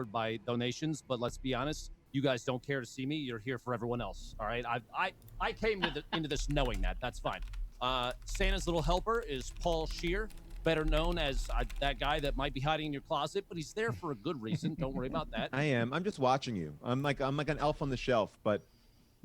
by donations, but let's be honest, you guys don't care to see me. You're here for everyone else. All right. I came into this knowing that. That's fine. Santa's little helper is Paul Shear, better known as that guy that might be hiding in your closet, but he's there for a good reason. Don't worry about that. I am. I'm just watching you. I'm like an elf on the shelf, but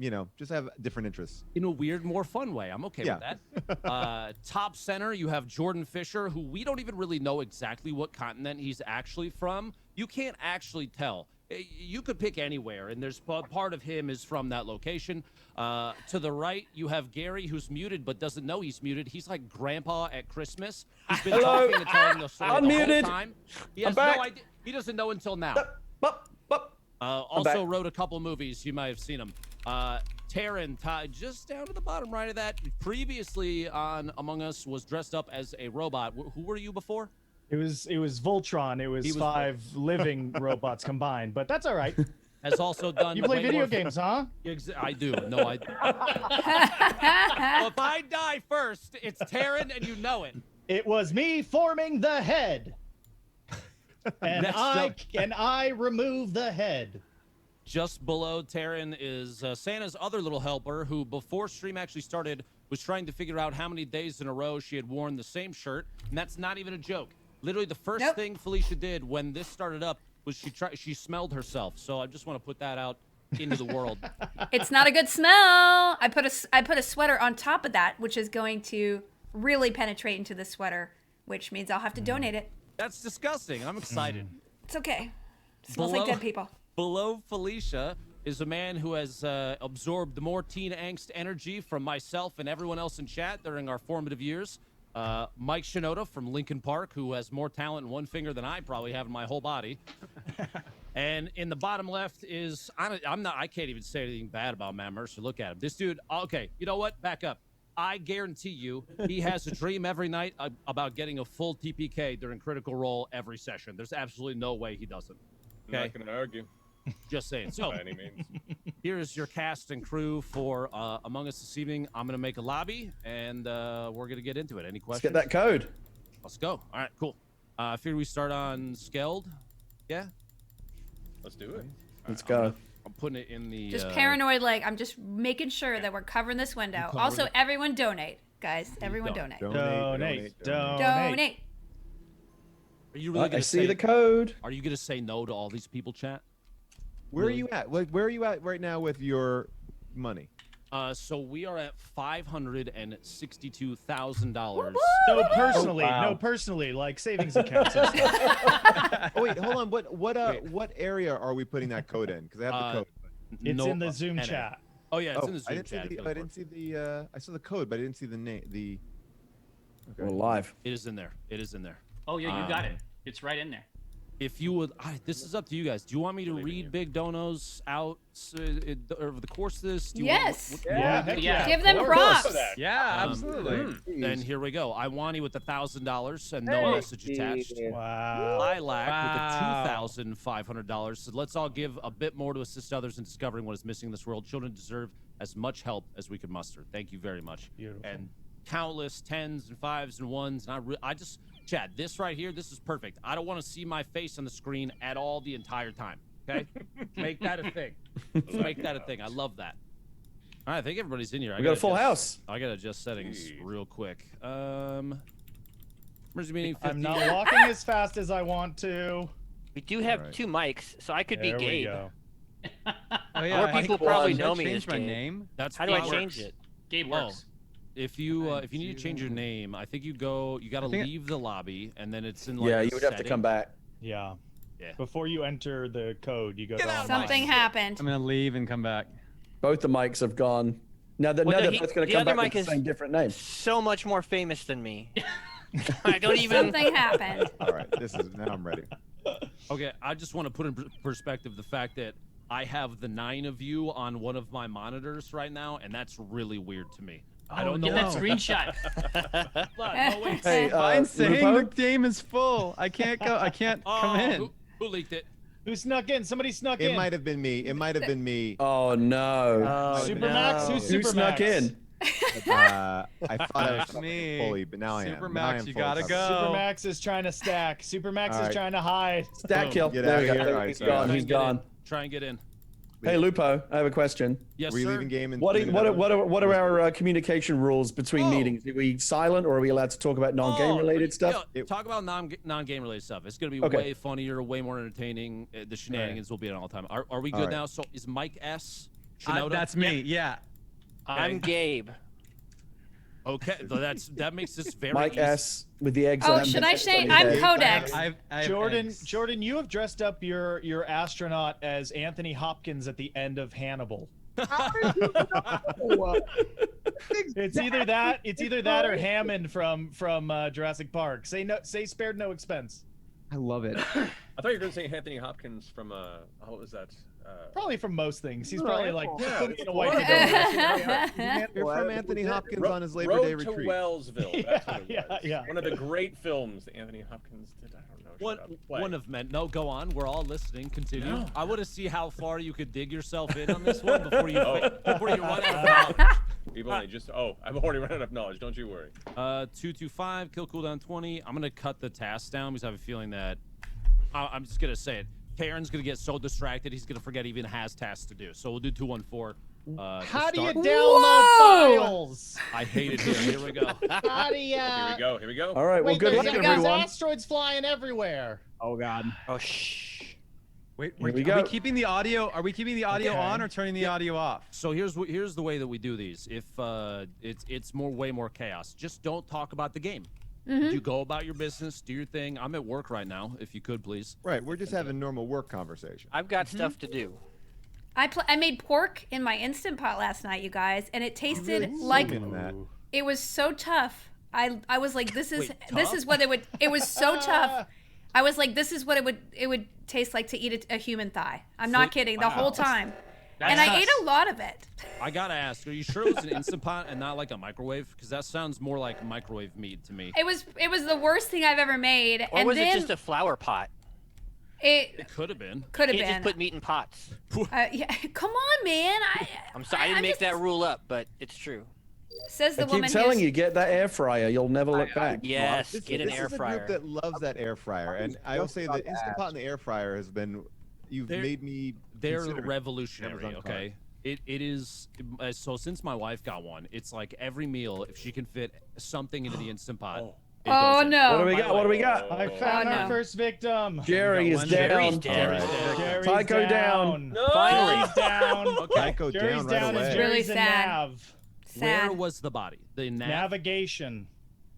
you know, just have different interests. In a weird, more fun way. I'm okay with that. Top center, you have Jordan Fisher, who we don't even really know exactly what continent he's actually from. You can't actually tell. You could pick anywhere, and there's part of him is from that location. To the right, you have Gary, who's muted but doesn't know he's muted. He's like Grandpa at Christmas. He's been talking and telling the story the whole time. He has no idea. He doesn't know until now. Also wrote a couple movies. You might have seen them. Taryn, just down to the bottom right of that, previously on Among Us was dressed up as a robot. Who were you before? It was Voltron. It was 5 living robots combined, but that's all right. Has also done. You play video games, huh? I do. No, I. Well, if I die first, it's Taryn, and you know it. It was me forming the head, and I remove the head. Just below Taryn is Santa's other little helper, who before stream actually started was trying to figure out how many days in a row she had worn the same shirt, and that's not even a joke. Literally, the first thing Felicia did when this started up was she smelled herself. So I just want to put that out into the world. It's not a good smell. I put a sweater on top of that, which is going to really penetrate into the sweater, which means I'll have to donate it. That's disgusting. I'm excited. It's okay. It smells like dead people. Below Felicia is a man who has absorbed more teen angst energy from myself and everyone else in chat during our formative years. Mike Shinoda from Lincoln Park, who has more talent in one finger than I probably have in my whole body. And in the bottom left is I can't even say anything bad about Matt Mercer. Look at him. This dude. Okay, you know what? Back up. I guarantee you, he has a dream every night about getting a full TPK during Critical Role every session. There's absolutely no way he doesn't. Okay? I'm not going to argue. Just saying. So, by any means. Here's your cast and crew for Among Us this evening. I'm going to make a lobby, and we're going to get into it. Any questions? Let's get that code. Let's go. All right, cool. I figure we start on Skeld. Yeah? Let's do it. Let's go. I'm putting it in the... Just paranoid, like, I'm just making sure that we're covering this window. Also, everyone donate. Guys, everyone donate. Donate. Are you really I see the code. Are you going to say no to all these people, chat? Where are you at? Like, where are you at right now with your money? So we are at $562,000. No, personally, like savings accounts. Oh wait, hold on. What area are we putting that code in? Because I have the code. It's in the Zoom chat. Oh yeah, it's in the Zoom chat. I didn't see the. I saw the code, but I didn't see the name. Okay. We're live. It is in there. It is in there. Oh yeah, you got it. It's right in there. If you would, this is up to you guys. Do you want me to read Big Donos out over the course of this? Yes. Yeah. Give them props. Yeah, absolutely. Then here we go. Iwani with $1,000 and no message attached. Wow. Lilac with $2,500. So let's all give a bit more to assist others in discovering what is missing in this world. Children deserve as much help as we can muster. Thank you very much. Beautiful. And countless 10s and 5s and 1s. And I just... Chad, this right here, this is perfect. I don't want to see my face on the screen at all the entire time. Okay? Make that a thing. Let's make that a thing. I love that. All right, I think everybody's in here. We got a full house. I got to adjust settings real quick. Emergency meeting 50. I'm not walking as fast as I want to. We do have 2 mics, so I could be Gabe. Oh, yeah, More people probably know me as my Gabe. name. How do I change it? Gabe works. If you need to change your name, I think you got to leave the lobby, and then it's in like Yeah, you would have to come back. Yeah. Yeah. Before you enter the code, you go down. Something happened. I'm gonna leave and come back. Both the mics have gone. Now they're both going to come back with the same different names. So much more famous than me. I don't even. Something happened. All right, now I'm ready. Okay, I just want to put in perspective the fact that I have the 9 of you on one of my monitors right now, and that's really weird to me. I don't know. Get that screenshot. Hey, I'm saying Lupo? the game is full. I can't go. I can't come in. Who leaked it? Who snuck in? Somebody snuck in. It might have been me. Oh no. Supermax? Who's Who Supermax? snuck in? I thought I was That's me. fully, but now I am. Super Now I Max, am you fully gotta covered. go. Supermax is trying to stack. Supermax All is right. trying to hide. Stack kill. Get There out we of go. here. All right, He's sorry. gone. Try He's and get in. gone. Try and get in. Hey, Lupo, I have a question. Yes, Were you sir. leaving game and What leaving another one? are our communication rules between Oh. meetings? Are we silent or are we allowed to talk about non-game related stuff? Yeah, talk about non-game related stuff. It's gonna be Okay. way funnier, way more entertaining. The shenanigans will be on all the time. Are we good right. now? So is Mike S. Shinoda? That's me. Yeah. I'm Gabe. Okay, so that makes this very Mike easy. S with the eggs. Oh, on should the- I say on his I'm head. Codex? I have Jordan, eggs. Jordan, you have dressed up your astronaut as Anthony Hopkins at the end of Hannibal. It's either that or Hammond from Jurassic Park. Say spared no expense. I love it. I thought you were going to say Anthony Hopkins from what was that? Probably from most things. He's probably like Yeah, put me in a white You're from Anthony Hopkins on his Labor Road Day to retreat. Wellsville. That's what it was. yeah. One of the great films that Anthony Hopkins did. I don't know. Shut up. Play. One of men. No, go on. We're all listening. Continue. No. I want to see how far you could dig yourself in on this one before you before you run out of knowledge. We've only just. Oh, I've already run out of knowledge. Don't you worry. 225 kill cooldown 20. I'm gonna cut the task down because I have a feeling that I'm just gonna say it. Karen's gonna get so distracted he's gonna forget he even has tasks to do. So we'll do 214. How do you start. download Whoa! files? I hate it here. Here we go. How do you? Here we go. Here we go. All right. Well, Wait, good there's, luck, there's everyone. asteroids flying everywhere. Oh God. Oh shh. Wait, Here we are go. we keeping the audio? Are we keeping the audio Okay. on or turning the audio off? So here's the way that we do these. If it's way more chaos. Just don't talk about the game. You go about your business, do your thing. I'm at work right now. If you could, please. Right, we're just having normal work conversation. I've got stuff to do. I made pork in my Instant Pot last night, you guys, and it tasted Really like zoom in that. it was so tough. I was like, this is Wait, this tough? is what it would. It was so tough. I was like, this is what it would taste like to eat a human thigh. I'm not kidding. The whole time, and I ate a lot of it. I gotta ask, are you sure it was an Instant Pot and not like a microwave? Because that sounds more like microwave meat to me. It was the worst thing I've ever made. Or and was then it just a flower pot? It could have been. could have You can't been. just put meat in pots. Yeah, come on, man. I'm sorry, I didn't make just- that rule up, but it's true. Says the I keep woman telling who's you, get that air fryer. You'll never look back. Yes, This, get an this air is a fryer. group that loves that air fryer, and I will say that Instant Pot and the air fryer has been. You've They're- made me. They're consider revolutionary. Amazon cart. Okay. It is so since my wife got one, it's like every meal if she can fit something into the Instant Pot. it Oh goes in. no. What do we got? What do we got? I found Oh, our no. first victim. Jerry is Jerry's down. dead. Jerry's Tycho down. down. Finally. Jerry's down. Tycho Jerry's down right down away. and Really Jerry's in sad. nav. Where Sad. was the body? The nav. Navigation.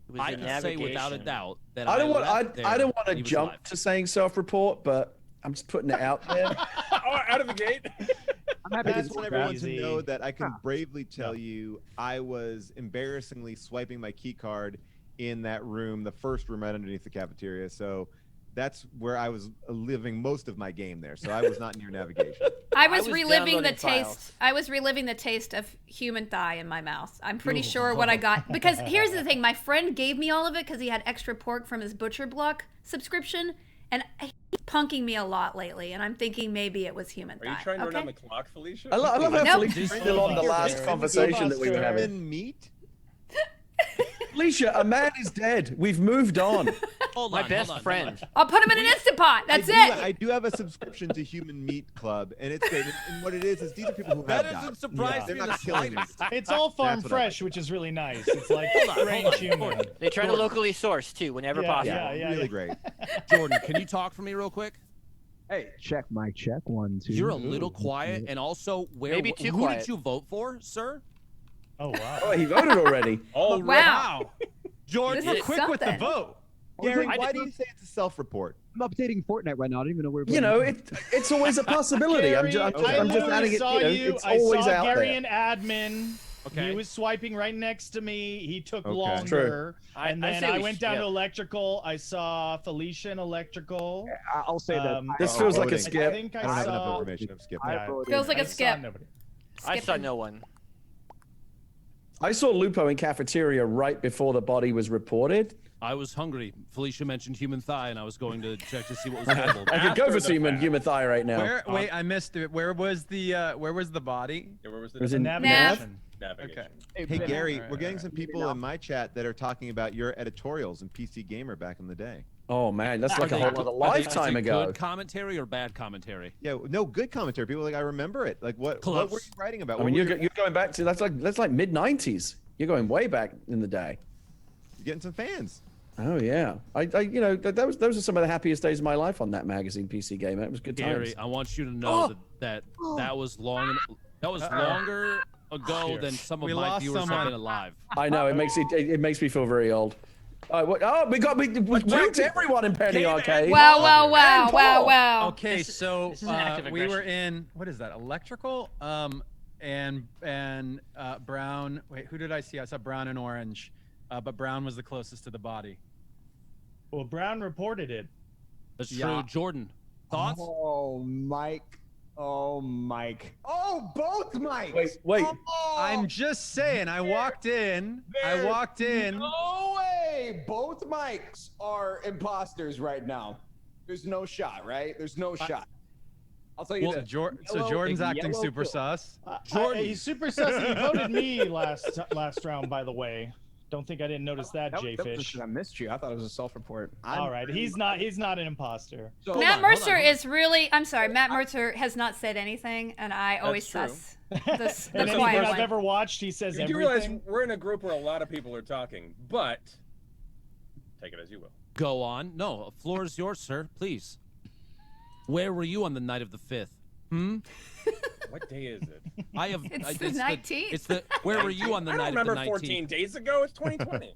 It was I in can say without a navigation. doubt that I don't want. left there I don't and want to he was jump alive. to saying self-report, but I'm just putting it out there. Oh, out of the gate. I'm happy I just want everyone Easy. to know that I can bravely tell you I was embarrassingly swiping my key card in that room, the first room right underneath the cafeteria. So that's where I was living most of my game there. So I was not near navigation. I was was reliving the downloading taste. files. I was reliving the taste of human thigh in my mouth. I'm pretty sure what I got because here's the thing: my friend gave me all of it because he had extra pork from his Butcher Block subscription, and he's punking me a lot lately. And I'm thinking maybe it was human Are thigh. you trying to okay? run down the clock, Felicia? I love how Nope. Felicia's still on the last Jerry. conversation that we were having. Human meat? Felicia, a man is dead. We've moved on. Hold My on, best hold on, friend. hold I'll put him in an Instant Pot. That's I it. do, I do have a subscription to Human Meat Club, and it's great. And what it is these are people who That have doesn't died. surprise They're me in not the killing slightest. me. It's all farm That's what I fresh, which is really nice. It's like Hold strange on. human. They try to locally source too, whenever Yeah, possible. yeah, Really great. Jordan, can you talk for me real quick? Hey. Check, Mike. Check. 1, 2. You're a little quiet, and also Maybe too who quiet. did you vote for, sir? Oh wow. Oh, he voted already. Oh, Wow. Jordan, This is Quick with the something. vote. Gary, I why did- do you say it's a self-report? I'm updating Fortnite right now. I don't even know where. You know, it's always a possibility. I'm just I adding it. saw You know, you. it's I always saw out Gary there. in admin. Okay. He was swiping right next to me. He took Okay. longer. And I then say I we went should- down yeah. to electrical. I saw Felicia in electrical. I'll say that. This Oh, feels like a voting. I skip. think I don't have enough saw. information. I'm skipping. I Yeah. voted. Feels like I a saw skip. nobody. I saw Skipping. no one. I saw Lupo in cafeteria right before the body was reported. I was hungry. Felicia mentioned human thigh, and I was going to check to see what was available. I could go for human thigh right now. Wait, I missed it. Where was the body? Yeah, where was the Was it Navigation. navigation? Okay. Hey Gary, Alright, we're getting alright. some people in my chat that are talking about your editorials in PC Gamer back in the day. Oh man, that's Are like a they whole good- other are they- is lifetime it ago. Good commentary or bad commentary? Yeah, no, good commentary. People are like, I remember it. Like, what were Close. you writing about? I What mean, were you're going back to that's like mid '90s. You're going way back in the day. you're getting some fans. Oh yeah, I you know those are some of the happiest days of my life on that magazine, PC Gamer. It was good times. Gary, I want you to know that was longer ago than some of We my lost viewers have someone. been alive. I know it makes me feel very old. We wiped everyone in Penny Arcade. Wow. Okay, This is so an act of we were aggression. in what is that? Electrical. And Brown. Wait, who did I see? I saw Brown and Orange, but Brown was the closest to the body. Well, Brown reported it. That's Yeah. true. Jordan, thoughts? Oh, Mike. Oh, Mike. Oh, both Mikes. Wait. Oh, I'm just saying. I walked in. No way. Both Mikes are imposters right now. There's no shot, right? There's no shot. I'll tell you So, this. so Jordan's acting yellow super pill. sus. Jordan. He's super sus. He voted me last round, by the way. Don't think I didn't notice that, That was J-Fish. just- I missed you. I thought it was a self-report. All right, he's not an imposter. So, Matt Mercer is really. I'm sorry. Matt Mercer has not said anything, and I always true. sus the And quiet anything I've one. ever watched, he says You do realize everything. we're in a group where a lot of people are talking, but take it as you will. Go on. No, the floor is yours, sir. Please. Where were you on the night of the 5th? What day is it? I have. It's the 19th. It's the. Where were you on the I don't night of the remember 19th? 14 days ago. It's 2020.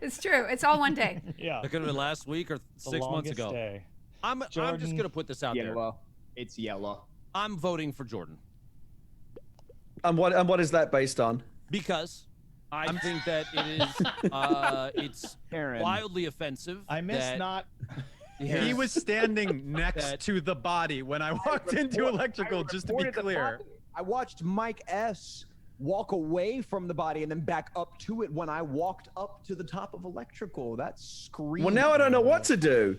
It's true. It's all one day. Yeah. That could have been last week or The 6 months longest ago. day. I'm just Jordan. gonna put this out there. yellow. It's yellow. I'm voting for Jordan And what is that based on? because I think that it is. It's Karen. wildly offensive. I miss that not. He was standing next That- to the body when I walked into electrical. Just to be reported the clear. body. I watched Mike S. walk away from the body and then back up to it when I walked up to the top of electrical. That screamed. Well, now I don't know what to do.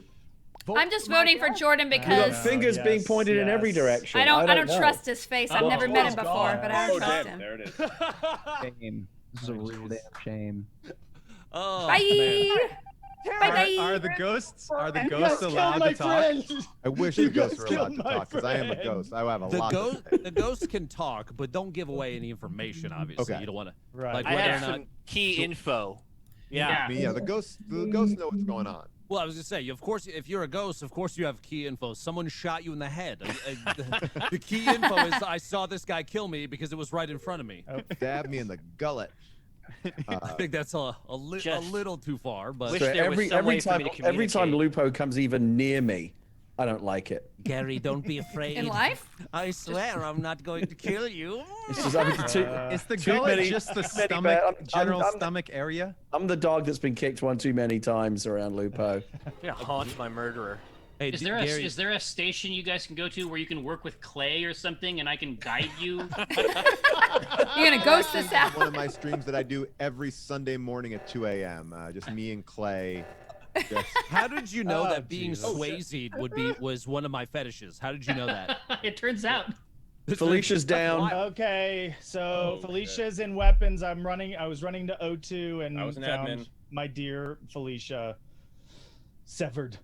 Vote I'm just Mike voting for S. Jordan We got because fingers being pointed in every direction. I don't know. trust his face. I've never met him before, but I Oh, don't trust damn. him. There it is. Shame. This is a real damn shame. Oh, Bye. Bye. Are the ghosts You allowed killed my to talk? friend. I wish You the ghosts guys were allowed killed to my talk because I am a friend. ghost. I have a The lot ghost, to say. the ghost can talk, but don't give away any information. Obviously, Okay. you don't want to. Right. Like I whether or have not. some key info. Yeah. Yeah. I mean, yeah, the ghosts know what's going on. Well, I was gonna say, of course, if you're a ghost, of course you have key info. Someone shot you in the head. The key info is I saw this guy kill me because it was right in front of me. Stab me in the gullet. I think that's a little too far, but Wish So there was some way for me to every time communicate. Lupo comes even near me, I don't like it. Gary, don't be afraid. In life? I swear I'm not going to kill you. It's just I mean, Is the too gullet many- just the too many stomach, bad- general I'm- stomach area? I'm the dog that's been kicked one too many times around Lupo. Yeah, haunt my murderer. Hey, Is there a station you guys can go to where you can work with clay or something, and I can guide you? You're gonna ghost us out. One of my streams that I do every Sunday morning at 2 a.m. Just me and Clay. Just, How did you know Oh, that being Jesus. swayzed was one of my fetishes? How did you know that? It turns out. Felicia's down. Okay, so Oh, Felicia's in weapons. I was running to O2 and I was an found admin. my dear Felicia severed.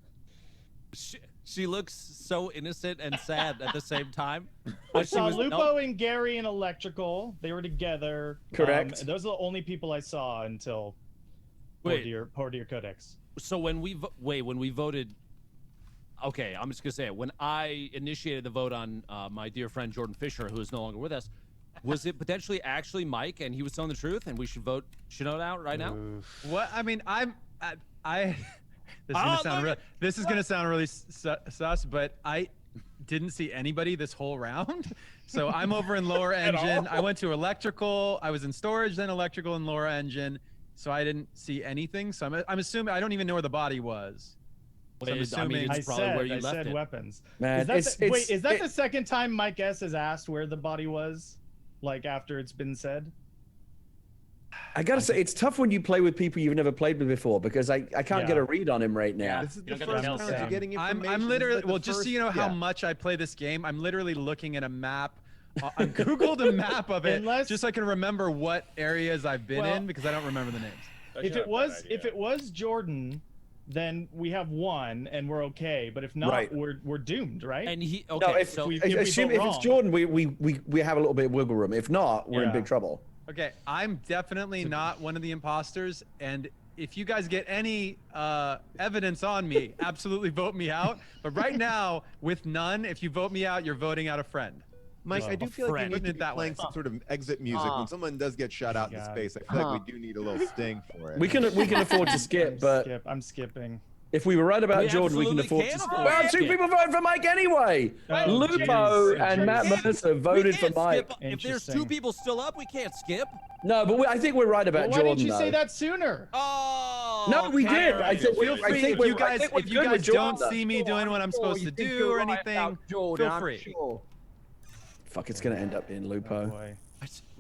She looks so innocent and sad at the same time. I But she saw was- Lupo no, and Gary in electrical. They were together. Correct. Those are the only people I saw until Wait. poor dear Codex. So when we voted, okay, I'm just gonna say it. When I initiated the vote on my dear friend Jordan Fisher, who is no longer with us, was it potentially actually Mike and he was telling the truth and we should vote Shinoda out right now? What? I mean, this is gonna sound really sus, but I didn't see anybody this whole round. So I'm over in lower engine. I went to electrical. I was in storage, then electrical and lower engine. So I didn't see anything. So I'm assuming I don't even know where the body was. So I'm Wait, I mean, assuming it's probably where you I left said it. weapons. Man, Is that the second time Mike S has asked where the body was? Like after it's been said? I gotta say, it's tough when you play with people you've never played with before because I can't get a read on him right now. This is the first time you're getting information. I'm literally, well, just so you know how much I play this game, I'm literally looking at a map. I Googled a map of it just so I can remember what areas I've been in because I don't remember the names. If it was Jordan, then we have one and we're okay. But if not, we're doomed, right? And he No, if it's Jordan, we have a little bit of wiggle room. If not, we're in big trouble. Okay, I'm definitely not one of the imposters, and if you guys get any evidence on me, absolutely vote me out. But right now, with none, if you vote me out, you're voting out a friend. Mike, I do feel like you need to be playing some sort of exit music when someone does get shot out in space. I feel like we do need a little sting for it. We can afford to skip, but I'm skipping. If we were right about Jordan, we can afford to skip. Well, 2 people voted for Mike anyway. Lupo and Matt Mercer voted for Mike. If there's 2 people still up, we can't skip. No, but I think we're right about Jordan. Why didn't you say that sooner? Oh, no, we did. I think if you guys don't see me doing what I'm supposed to do or anything, feel free. Fuck, it's gonna end up being Lupo.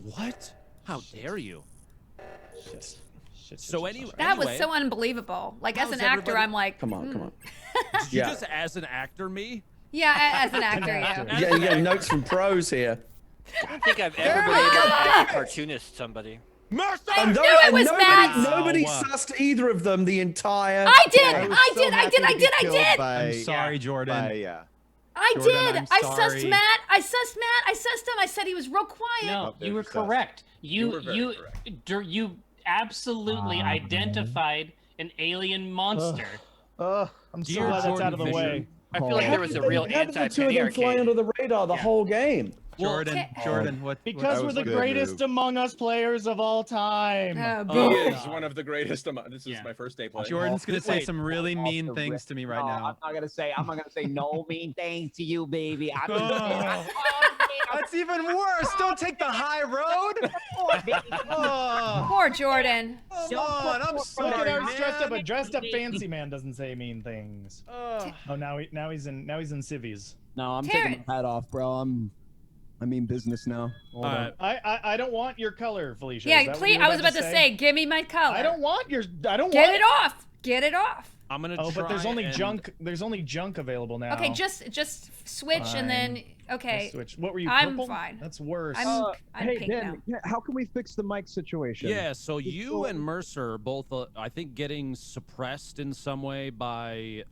What? How dare you? So anyway, that was so unbelievable. Like as an actor, I'm like, come on. Did you just as an actor me? Yeah, as an actor, yeah. Yeah, you get notes from pros here. I don't think I've ever been able to cartoonist somebody. I knew it was Matt. Nobody sussed either of them the entire. I did. I'm sorry, Jordan. I did. I sussed Matt. I sussed him. I said he was real quiet. No, you were correct. You absolutely identified an alien monster. I'm so glad that's out of the way. I feel like there was a real anti-penny arcade. Fly under the radar the whole game. Jordan, what? Because we're the greatest Among Us players of all time. He is one of the greatest. This is my first day playing. Jordan's gonna say some really mean things to me right now. I'm not gonna say no mean things to you, baby. That's even worse. Don't take the high road. Poor Jordan. Come on, I'm sorry, Look at how he's man. dressed up. A dressed up fancy man doesn't say mean things. Oh, now he's in civvies. No, I'm taking my hat off, bro. I mean business now. I don't want your color, Felicia. Yeah, please. I was about to say, give me my color. I don't want your. Get it off. Get it off. I'm gonna. But there's only junk. There's only junk available now. Okay, just switch and then. Okay. Switch. What were you? I'm purple? fine. That's worse. I'm hey, pink Dan, now. how can we fix the mic situation? Yeah, so you and Mercer are both, I think, getting suppressed in some way by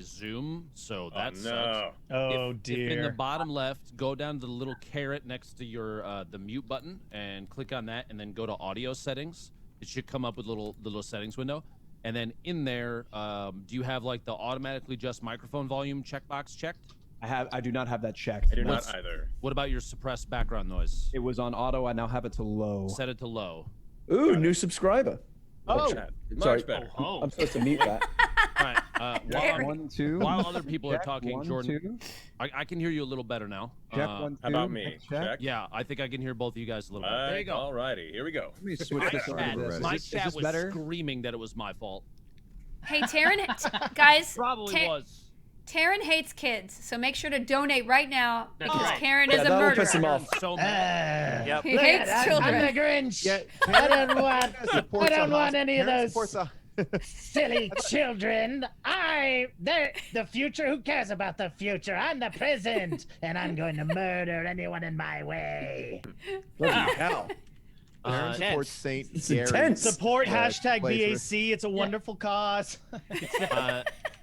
Zoom. So that sucks. Oh dear. If in the bottom left, go down to the little caret next to your the mute button and click on that, and then go to audio settings. It should come up with the little settings window. And then in there, do you have like the automatically adjust microphone volume checkbox checked? I do not have that checked. I do not either. What about your suppressed background noise? It was on auto. I now have it to low. Set it to low. Ooh, new subscriber. Oh, sorry. much better. I'm supposed to mute that. All right. 1, 2. While other people are talking, 1, Jordan, 2. I can hear you a little better now. Check 1, 2. How about me? Check. Yeah, I think I can hear both of you guys a little better. There you go. Alrighty, here we go. Let me switch this over. My chat was screaming that it was my fault. Hey, Taryn, guys. Probably was. Taryn hates kids, so make sure to donate right now because right. Karen is a that'll murderer. piss him off. So mad. Yep. He hates children. I'm the Grinch. I don't want any of those silly children. The future. Who cares about the future? I'm the present, and I'm going to murder anyone in my way. Bloody hell. Support Saint It's Gary. intense. Support hashtag Blazer. BAC. It's a wonderful cause.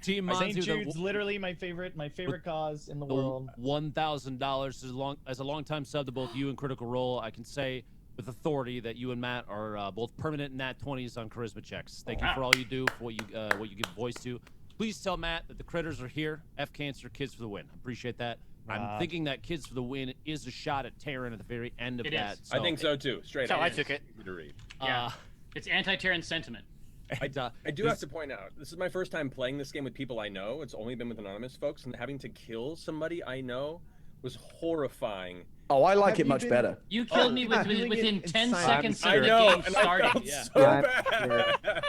Team St. Monzu, Jude's literally my favorite cause in the world. $1,000 as a longtime sub to both you and Critical Role. I can say with authority that you and Matt are both permanent nat 20s on charisma checks. Thank you for all you do, for what you give voice to. Please tell Matt that the critters are here. F Cancer, Kids for the Win. Appreciate that. I'm thinking that Kids for the Win is a shot at Taryn at the very end of that. So. I think so too. Straight That's up. how I took it. To read. Yeah. It's anti-Taryn sentiment. I do have to point out, this is my first time playing this game with people I know. It's only been with anonymous folks, and having to kill somebody I know was horrifying. Oh, I like it much better. You killed me within 10 seconds of I the know, game and starting. I felt so bad.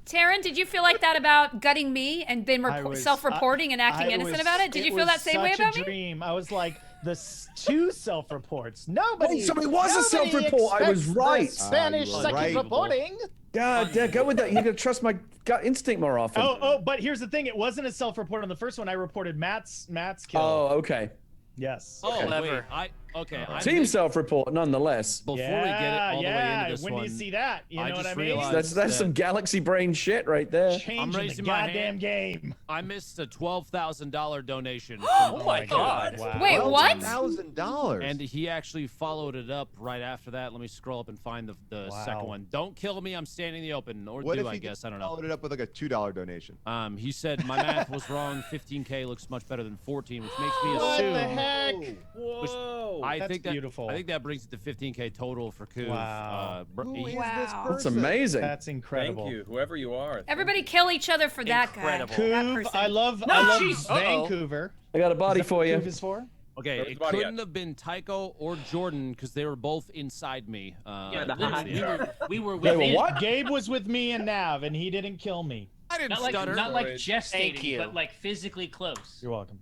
Taryn, did you feel like that about gutting me and then self-reporting and acting innocent about it? Did you feel that same way about me? It was such a dream. I was like, two self-reports. Nobody. Oh, so it was a self-report. I was expects right. the Spanish you were second right. reporting. God, yeah, go with that. You gotta trust my gut instinct more often. Oh, but here's the thing. It wasn't a self-report on the first one. I reported Matt's kill. Oh, okay. Yes. Oh, Clever. wait. I Team missed- self-report, nonetheless. Before we get it all the way into this when one, do you see that? You I know what just I mean? realized- That's some galaxy brain shit right there. Changing the raising my goddamn hand. game. I missed a $12,000 donation. Oh my God. Wow. Wait, what? $1,000. And he actually followed it up right after that. Let me scroll up and find the second one. Don't kill me. I'm standing in the open. Or What do if I he guess? I don't know. followed it up with like a $2 donation? He said my math was wrong. 15K looks much better than 14, which makes me What assume. the heck? Whoa. I That's think that beautiful. I think that brings it to 15K total for Kuv. Wow. Who is this Wow. That's person? amazing. That's incredible. Thank you, whoever you are. Everybody kill each other for that guy. Incredible. That Kuv, person. I love jeez. Uh-oh. Vancouver. I got a body Is that for what you. Kuv is for? Okay, Where's it the body couldn't at? have been Tycho or Jordan because they were both inside me. Yeah, towards the literally, end. we were They were within. what? Gabe was with me and Nav, and he didn't kill me. I didn't Not like stutter. not like Thank gestating, you. but like physically close. You're welcome.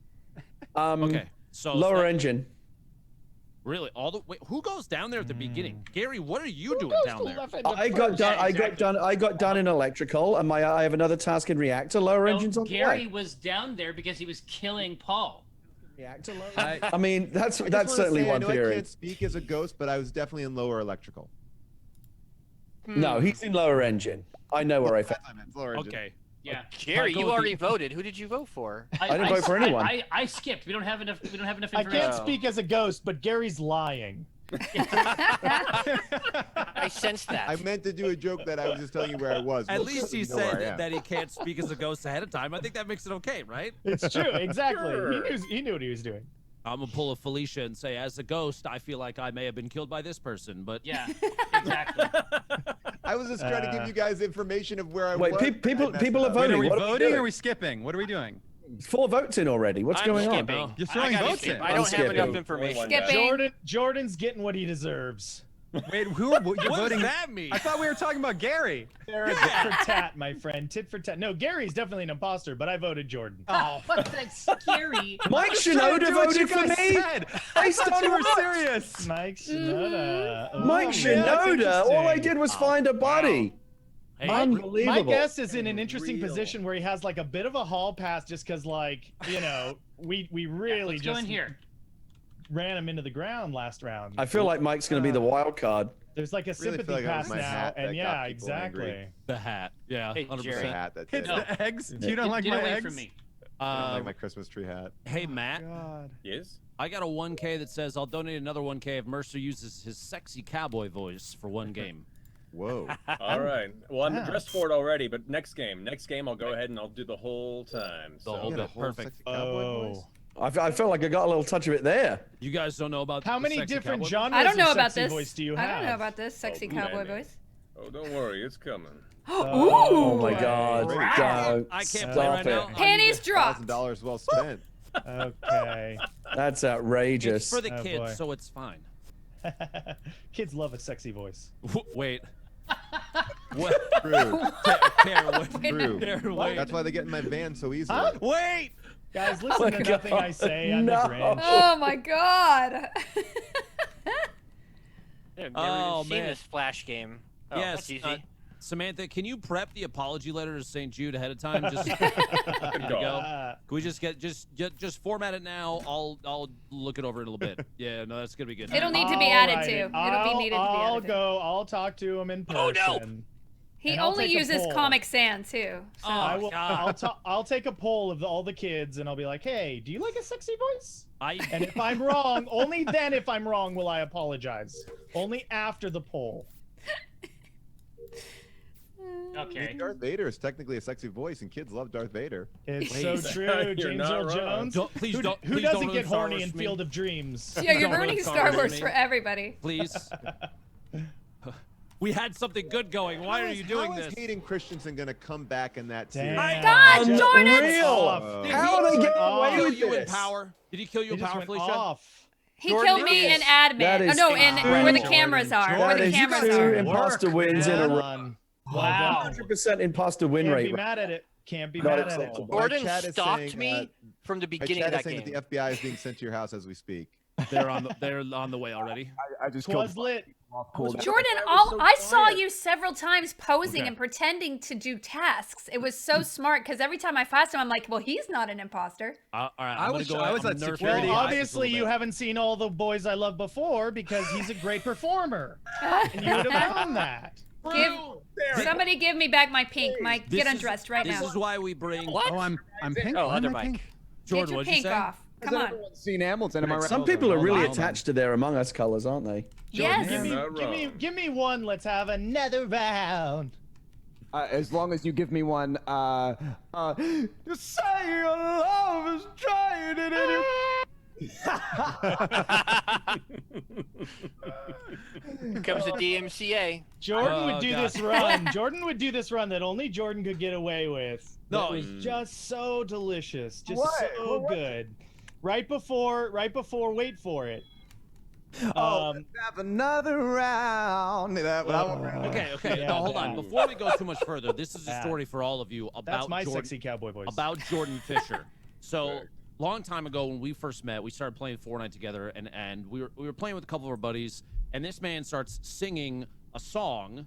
Okay, so Lower engine. Really, wait, who goes down there at the beginning? Gary, what are you doing Goes down to there? left and to I got first. done. Yeah, I got exactly. done. I got done in electrical, and I have another task in reactor. Lower No, engines on Gary the way. was down there because he was killing Paul. Reactor lower. I, I mean, that's I just that's wanna certainly say, I one know I theory. can't speak as a ghost, but I was definitely in lower electrical. No, he's in lower engine. I know where I found. It's lower engine. Okay, Yeah. Gary, Tycho you would already be- voted. Who did you vote for? I didn't vote for anyone. I skipped. We don't have enough. We don't have enough I information. can't speak as a ghost, but Gary's lying. I sensed that. I meant to do a joke that I was just telling you where I was. at Most least he people know where I said am. that he can't speak as a ghost ahead of time. I think that makes it okay, right? It's true, exactly. Sure. He knew what he was doing. I'm gonna pull a Felicia and say, as a ghost, I feel like I may have been killed by this person, but Yeah, exactly. I was just trying to give you guys information of where I Wait, was. people I messed are up. wait, voting. are we What voting or doing? are we skipping? What are we doing? 4 votes in already. What's I'm going on? skipping. You're I throwing gotta votes skip. in. I don't have skipping. enough information. Skipping. Jordan's getting what he deserves. Wait, you're what voting? does that mean? I thought we were talking about Gary. They're a tit for tat, my friend. Tit for tat. No, Gary's definitely an imposter, but I voted Jordan. Oh, that's scary. Mike Trying to Shinoda do what you voted for guys me. said. I I thought you were what? serious. Mike Shinoda. Mike Ooh, that's Shinoda. All I interesting. did was find a body. Hey, Unbelievable. My guess is in an interesting Real. position where he has like a bit of a hall pass just because, like, you know, we really Let's go just in here. ran him into the ground last round. I feel like Mike's going to be the wild card. There's like a Really sympathy feel like that was pass my now, hat that and got yeah, people exactly. angry. the hat. Yeah, Hey, 100%. Jerry. Hat, that's It's it. the eggs. You don't like Get my away eggs? from me. I don't like my Christmas tree hat. Hey, Matt. God. Yes. I got a 1K that says I'll donate another 1K if Mercer uses his sexy cowboy voice for one game. Whoa. All right. Well, I'm Yeah. dressed for it already, but next game, I'll go ahead and I'll do the whole time. The So. whole You got a bit. whole Perfect. sexy cowboy voice? I felt like I got a little touch of it there. You guys don't know about How the many sexy different cowboy? genres I don't know of about sexy this. voice do you I have? don't know about this sexy cowboy many. voice. Oh, don't worry, it's coming. Oh my Okay. God. Right. Don't I can't stop play right it. now. Panties dropped. $1,000 well spent. Okay. That's It's outrageous. for the Oh, kids, boy. so it's fine. Kids love a sexy voice. Wait. What? True. Karen, wait. True. Karen, wait. That's why they get in my van so easily. Huh? Wait. Guys, listen to my nothing I God. say. I'm No. the Grinch. Oh my god. I've never Oh, even seen man. this Flash game. Oh, Yes, that's easy. Samantha, can you prep the apology letter to St. Jude ahead of time? Just there you go. go. Can we just get just format it now? I'll look it over in a little bit. Yeah, no, that's gonna be good. It'll need to be I'll added write to. it. It'll be needed to be I'll added to. go. I'll talk to him in person. Oh, no. He and I'll only take a uses poll. Comic Sans too. So. I will. God. I'll take a poll of all the kids, and I'll be like, "Hey, do you like a sexy voice?" I And if I'm wrong, only then, if I'm wrong, will I apologize. Only after the poll. Okay. Darth Vader is technically a sexy voice, and kids love Darth Vader. It's Wait. so true, You're James not Earl wrong. Jones. Don't- please who, don't- Who please doesn't don't get Star horny Wars in me. Field of Dreams? Yeah, you're Don't ruining ruin Star Star Wars Wars me. for everybody. please. We had something good going. Why are you doing How this? is Hayden Christensen going to come back in that Damn. series? My God, Just Jordan! Unreal. off. How are they getting away Kill with you in this? power? Did he kill you He in just power, went Felicia? off. He Jordan killed me is- in admin. That is no, in where the incredible. cameras are. Where That the is cameras 2 are. imposter wins in a row. Done. Wow. 100% imposter win Can't rate. be mad at it. Can't be Not mad at it. acceptable. My Jordan chat is stalked saying, me from the My beginning chat of is that saying game. that the FBI is being sent to your house as we speak. They're on the way already. I just Was lit. Jordan, I saw you several times posing and pretending to do tasks. It was so smart because every time I passed him, I'm like, well, he's not an imposter. All right, I was at security. Well, obviously you haven't seen all the boys I love before because he's a great performer, and you would have known that. Somebody give me back my pink. Mike, get undressed right now. This is why we bring. What? Oh, I'm pink. Oh, Why am other I Mike. pink? Jordan, Get your what'd you pink say? off. Come on. Everyone's seen Hamilton, am I right? Some people are really Hold on. attached to their Among Us colors, aren't they? Yes. Give me one. Let's have another round. As long as you give me one, you say your love is trying it in Here comes the DMCA. Jordan would do this run. Jordan would do this run that only Jordan could get away with. No, it was just so delicious, just What? so What? good. Right before, wait for it. Let's have another round. Okay. Yeah, no, hold that. on. Before we go too much further, this is a story for all of you about That's my Jordan, sexy cowboy voice. about Jordan Fisher. So, long time ago when we first met, we started playing Fortnite together, and we were playing with a couple of our buddies, and this man starts singing a song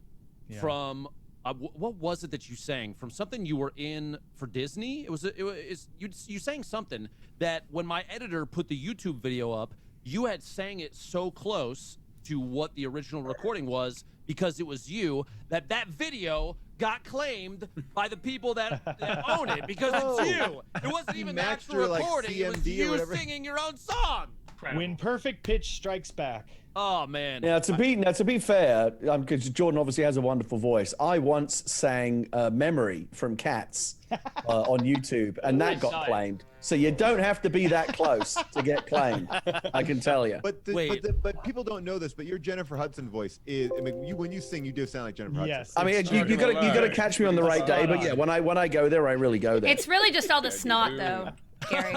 from what was it that you sang from something you were in for Disney? You sang something that when my editor put the YouTube video up, you had sang it so close to what the original recording was because it was you that video got claimed by the people that own it because it's you. It wasn't even the actual recording. It was you singing your own song. When perfect pitch strikes back. Oh man. Now to be fair, because Jordan obviously has a wonderful voice. I once sang "Memory" from Cats on YouTube, and that got claimed. So you don't have to be that close to get claimed. I can tell you. But people don't know this. But your Jennifer Hudson voice is. I mean, when you sing, you do sound like Jennifer Hudson. Yes. I mean, you gotta catch me on the right day. But yeah, when I go there, I really go there. It's really just all the snot, though, Gary.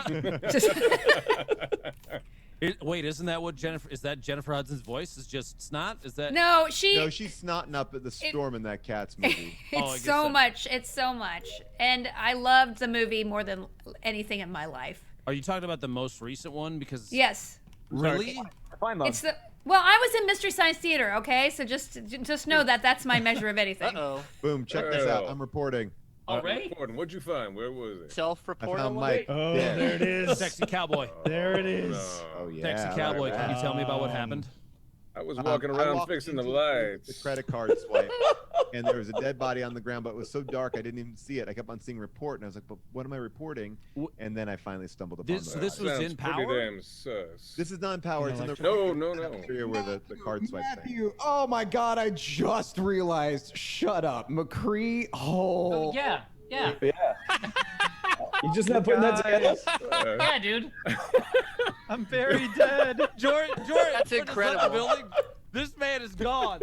Wait, isn't that what Jennifer? Is that Jennifer Hudson's voice? Is just snot? Is that? No, she's snotting up at the storm in that Cats movie. It's so much. It's so much, and I loved the movie more than anything in my life. Are you talking about the most recent one? Because yes. Really? It's the. Well, I was in Mystery Science Theater. Okay, so just know that that's my measure of anything. Boom! Check this out. I'm reporting. Already? What'd you find? Where was it? Self-report. I found Mike. Oh, there it is. Sexy cowboy. There it is. Oh yeah. Sexy cowboy. Can you tell me about what happened? I was walking around fixing the lights. The credit card swipe, and there was a dead body on the ground, but it was so dark I didn't even see it. I kept on seeing report, and I was like, "But what am I reporting?" And then I finally stumbled upon this. This was in Power. Damn sus. This is not in Power. It's in the no. Where the card swipe thing. Matthew, oh my God! I just realized. Shut up, McCree. Oh. Yeah. You just not putting that together. Yeah, dude. I'm very dead. Jordan, That's incredible. Building. This man is gone.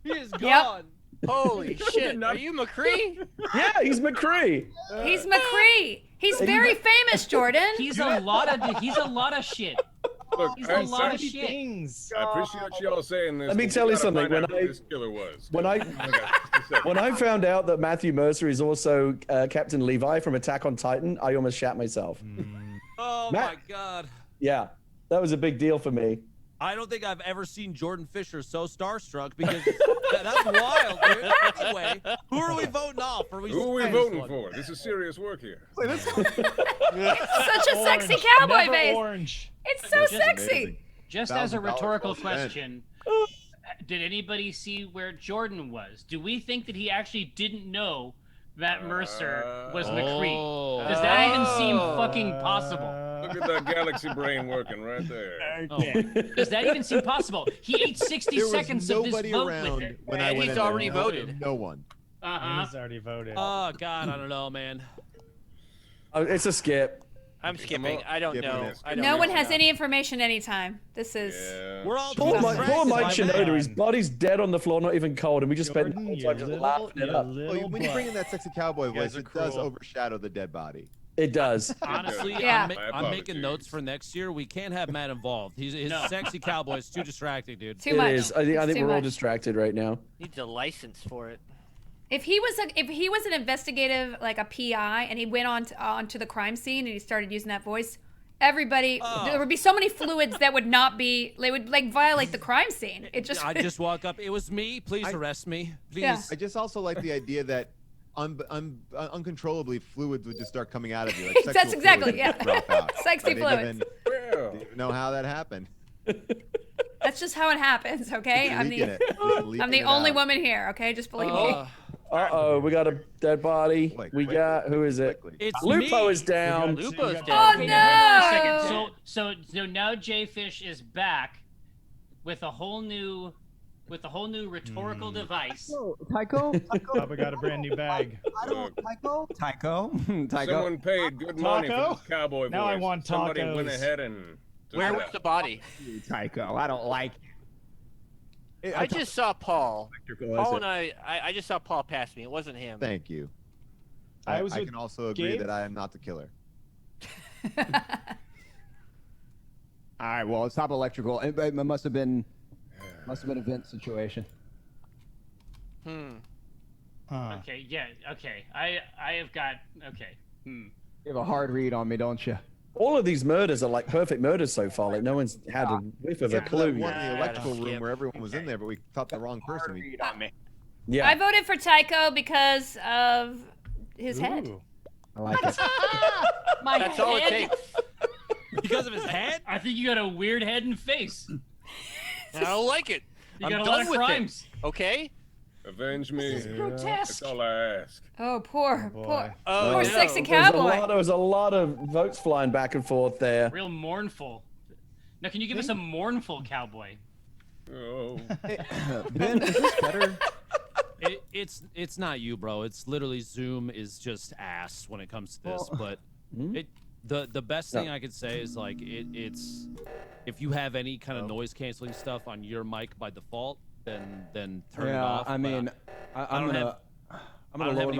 He is gone. Holy shit! Are you McCree? Yeah, he's McCree. He's McCree. He's very famous, Jordan. He's a lot of shit. Look, He's a lot of shit. Things. I appreciate y'all saying this. Let me tell you something. When I found out that Matthew Mercer is also Captain Levi from Attack on Titan, I almost shat myself. Oh my God. Yeah, that was a big deal for me. I don't think I've ever seen Jordan Fisher so starstruck because that's wild, dude. Anyway, who are we voting off? Who are we voting for? This is serious work here. It's such a sexy cowboy Never face. orange. It's so sexy. Just as a $1,000 rhetorical well spent. question, did anybody see where Jordan was? Do we think that he actually didn't know that Mercer was McCree? Does that even seem fucking possible? Look at that galaxy brain working right there. Does that even seem possible? He ate 60 seconds of this vote with it. When I went He's in already there. voted. No one. He's already voted. Oh God, I don't know, man. Oh, it's a skip. I'm skipping. I don't know. No one has any information anytime. This is. We're all Poor Mike by Shinoda. man. His body's dead on the floor, not even cold, and we just spent the Jordan, whole time just laughing it up. Well, when you bring in that sexy cowboy voice, are it does cruel. overshadow the dead body. It does. Honestly, Yeah. I'm making notes for next year. We can't have Matt involved. His sexy cowboy is too distracting, dude. Too much. It is. I think It's too we're all much. distracted right now. Needs a license for it. If he was an investigative, like a PI, and he went onto the crime scene and he started using that voice, everybody, there would be so many fluids that would not be, they would like violate the crime scene. It just. I just walk up. It was me. Please arrest me. Please. Yeah. I just also like the idea that uncontrollably fluids would just start coming out of you. Like That's sexual exactly, fluids would yeah. drop out. Sexy I didn't fluids. even know how that happened. That's just how it happens, okay? I'm the only woman here, okay? Just believe me. Uh-oh, we got a dead body. Who is it? It's Lupo me. is down. Lupo's Oh down. no! So now Jayfish is back with a whole new rhetorical device. Tycho? We got a brand new bag. Tycho? Someone paid good money for Taco? this cowboy voice. Now I want Somebody went tacos. ahead and. Where was the body? Tycho. I don't like I just saw Paul. Paul and it? I just saw Paul pass me. It wasn't him. Thank you. I I can also agree Gabe? that I am not the killer. All right, well, it's top electrical. It must have been a vent situation. Okay, yeah, okay. I have got You have a hard read on me, don't you? All of these murders are like perfect murders so far. Like no one's had a whiff of a clue. One in yet. the electrical room where everyone was in there, but we thought the wrong person. Yeah. I voted for Tycho because of his head. I like it. That's all it takes. Because of his head? I think you got a weird head and face. I don't like it. You I'm got a done lot of with crimes. it. Okay. Avenge me. This is grotesque. That's all I ask. Oh, poor Oh, no. sexy There cowboy. was a lot of votes flying back and forth there. Real mournful. Now, can you give us a mournful cowboy? Oh. Ben, is this better? It's not you, bro. It's literally Zoom is just ass when it comes to this. But the best thing I could say is like it's if you have any kind of noise canceling stuff on your mic by default, then turn it off. I mean, I'm gonna lower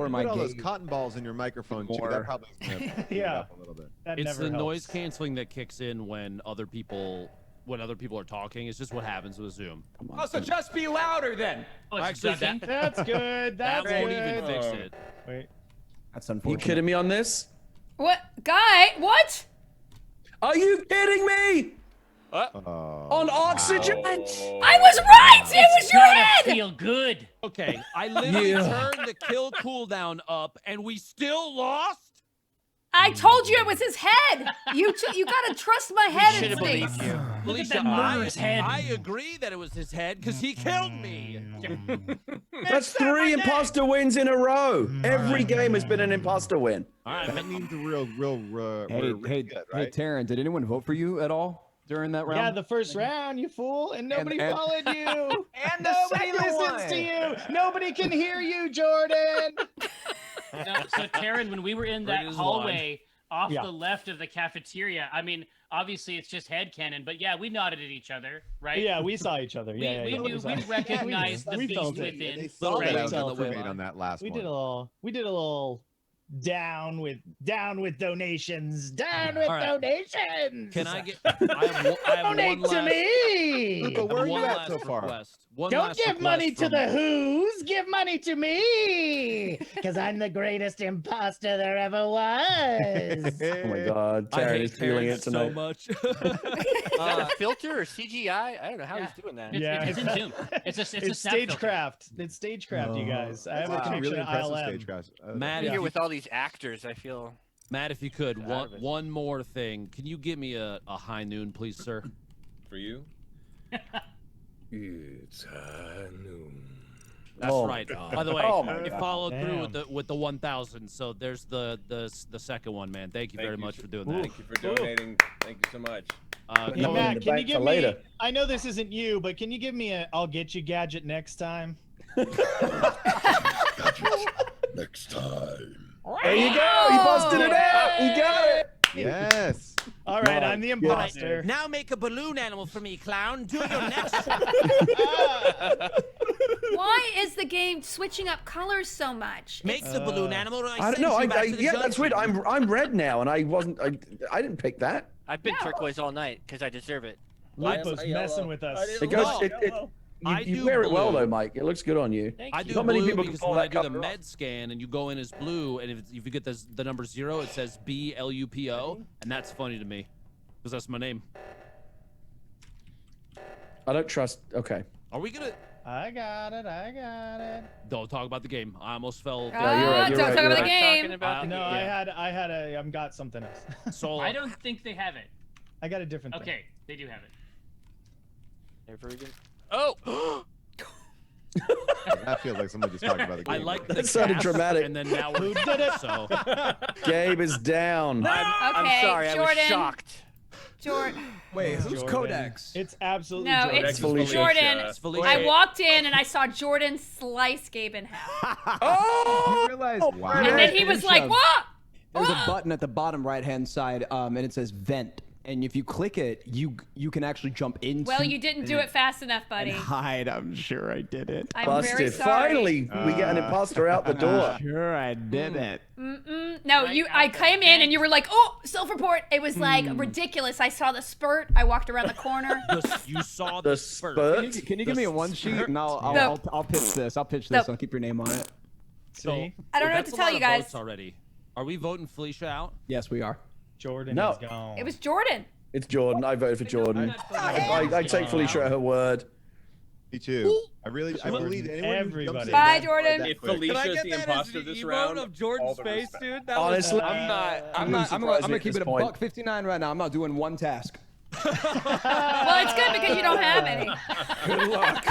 my Put all those gain. cotton balls in your microphone too. That probably is gonna speed it Yeah. up a little bit. That It's never the helps. noise canceling that kicks in when other people are talking. It's just what happens with Zoom. Oh, so just be louder then. Oh, it's Actually, done that. That's good. That That's won't good. even fix it. Wait. That's You unfortunate. kidding me on this? What? Guy? What? Are you kidding me? Oh, On oxygen? I was right! It was your Gotta head! feel good. Okay, I literally turned the kill cooldown up, and we still lost. I told you it was his head! You gotta trust my head Should have instincts. believed you. Felicia, that murderous head. I agree that it was his head because he killed me. That's 3 imposter wins in a row. Every game has been an imposter win. All right, that means the real Hey, good, hey, right? Taryn, did anyone vote for you at all during that round? Yeah, the first round, you fool, and nobody and- followed you. And the Nobody second listens one. to you. Nobody can hear you, Jordan. No, so Taryn, when we were in Bring that his hallway off Yeah. the left of the cafeteria, I mean, obviously it's just headcanon, but yeah, we nodded at each other, right? Yeah, we saw each other. Yeah, we yeah, knew, we recognized the we beast felt it. within. They saw right? that I was Right. information on that last We one. did a little down with donations. Down with All right. donations. Can I get? I have donate one to last, me? Lupo, where are one you at last so far? request. One Don't last give request money to from- the Who's. Give money to me. Because I'm the greatest imposter there ever was. Oh my God, I Taryn hate is feeling Terrence it tonight. so much. Is that a filter or CGI? I don't know how Yeah. he's doing that. Yeah. It's in Zoom. It's a It's snap filter. stagecraft. It's stagecraft, you guys. I have a That's actually connection really to impressive ILM. stagecraft. Matt, Here if you, with all these actors, I feel. Matt, if you could, Get out of it. one more thing. Can you give me a high noon, please, sir? For you? It's high noon. That's Oh, right. God. By the way, Oh, my you God. followed through Damn. with the 1,000. So there's the second one, man. Thank you very much for doing that. Thank you for donating. Thank you so much. Hey, Come on, Matt, the can you bank give for me? later. I know this isn't you, but can you give me a "I'll get you" gadget next time? Next time. There you go. He busted it out. He got it. Yes. All right, My I'm the goodness. imposter. Now make a balloon animal for me, clown. Do your next. Why is the game switching up colors so much? Make the balloon animal. Or I don't send know. you back to the Yeah, that's weird. dungeon. I'm red now, and I wasn't. I didn't pick that. I've been turquoise all night because I deserve it. Lupo's I am messing yellow. with us. I didn't It goes. know. It You wear it well though, Mike. It looks good on you. I do Not many blue people can because pull when I that do the cover off. med scan and you go in as blue, and if you get the number 0, it says BLUPO, and that's funny to me because that's my name. I don't trust. Okay. Are we gonna? I got it. Don't talk about the game. I almost fell. Yeah, you're right. You're Don't right, talk you're about the right. game. No, yeah. I've got something else. So I don't think they have it. I got a different thing. Okay, they do have it. Never again. Oh! That feels like somebody just talked about the game. I like That the sounded cast, dramatic. And then now Who did it? So Gabe is down. I'm Okay, sorry, I was Jordan. shocked. Jordan. Wait, who's Jordan. Codex? It's absolutely No, Jordan. it's Felicia. Jordan. It's Felicia. I walked in and I saw Jordan slice Gabe in half. Oh! You realize? Wow. And then he was like, what? There's a button at the bottom right-hand side, and it says vent. And if you click it, you can actually jump into. Well, you didn't do it fast enough, buddy. and hide. I'm sure I did it. I'm very Busted. sorry. Finally, we get an imposter out the door. I'm sure I did it. No, I came in and you were like, oh, self-report. It was like ridiculous. I saw the spurt. I walked around the corner. you saw The the spurt. spurt. Can you give me a one sheet and I'll pitch this. I'll pitch No. this. I'll keep your name on it. See? I don't know what That's to a tell lot you of guys. votes already. Are we voting Felicia out? Yes, we are. Jordan No. is gone. It was Jordan. It's Jordan. I voted for Jordan. I take Felicia at her word. Me too. I believe anyone who Everybody. jumps in Bye, that Jordan. that If quick. Felicia's the imposter this round, of Jordan's all the face, respect. dude? That Honestly, I'm gonna keep it a buck 59 right now. I'm not doing one task. Well, it's good because you don't have any. Good luck.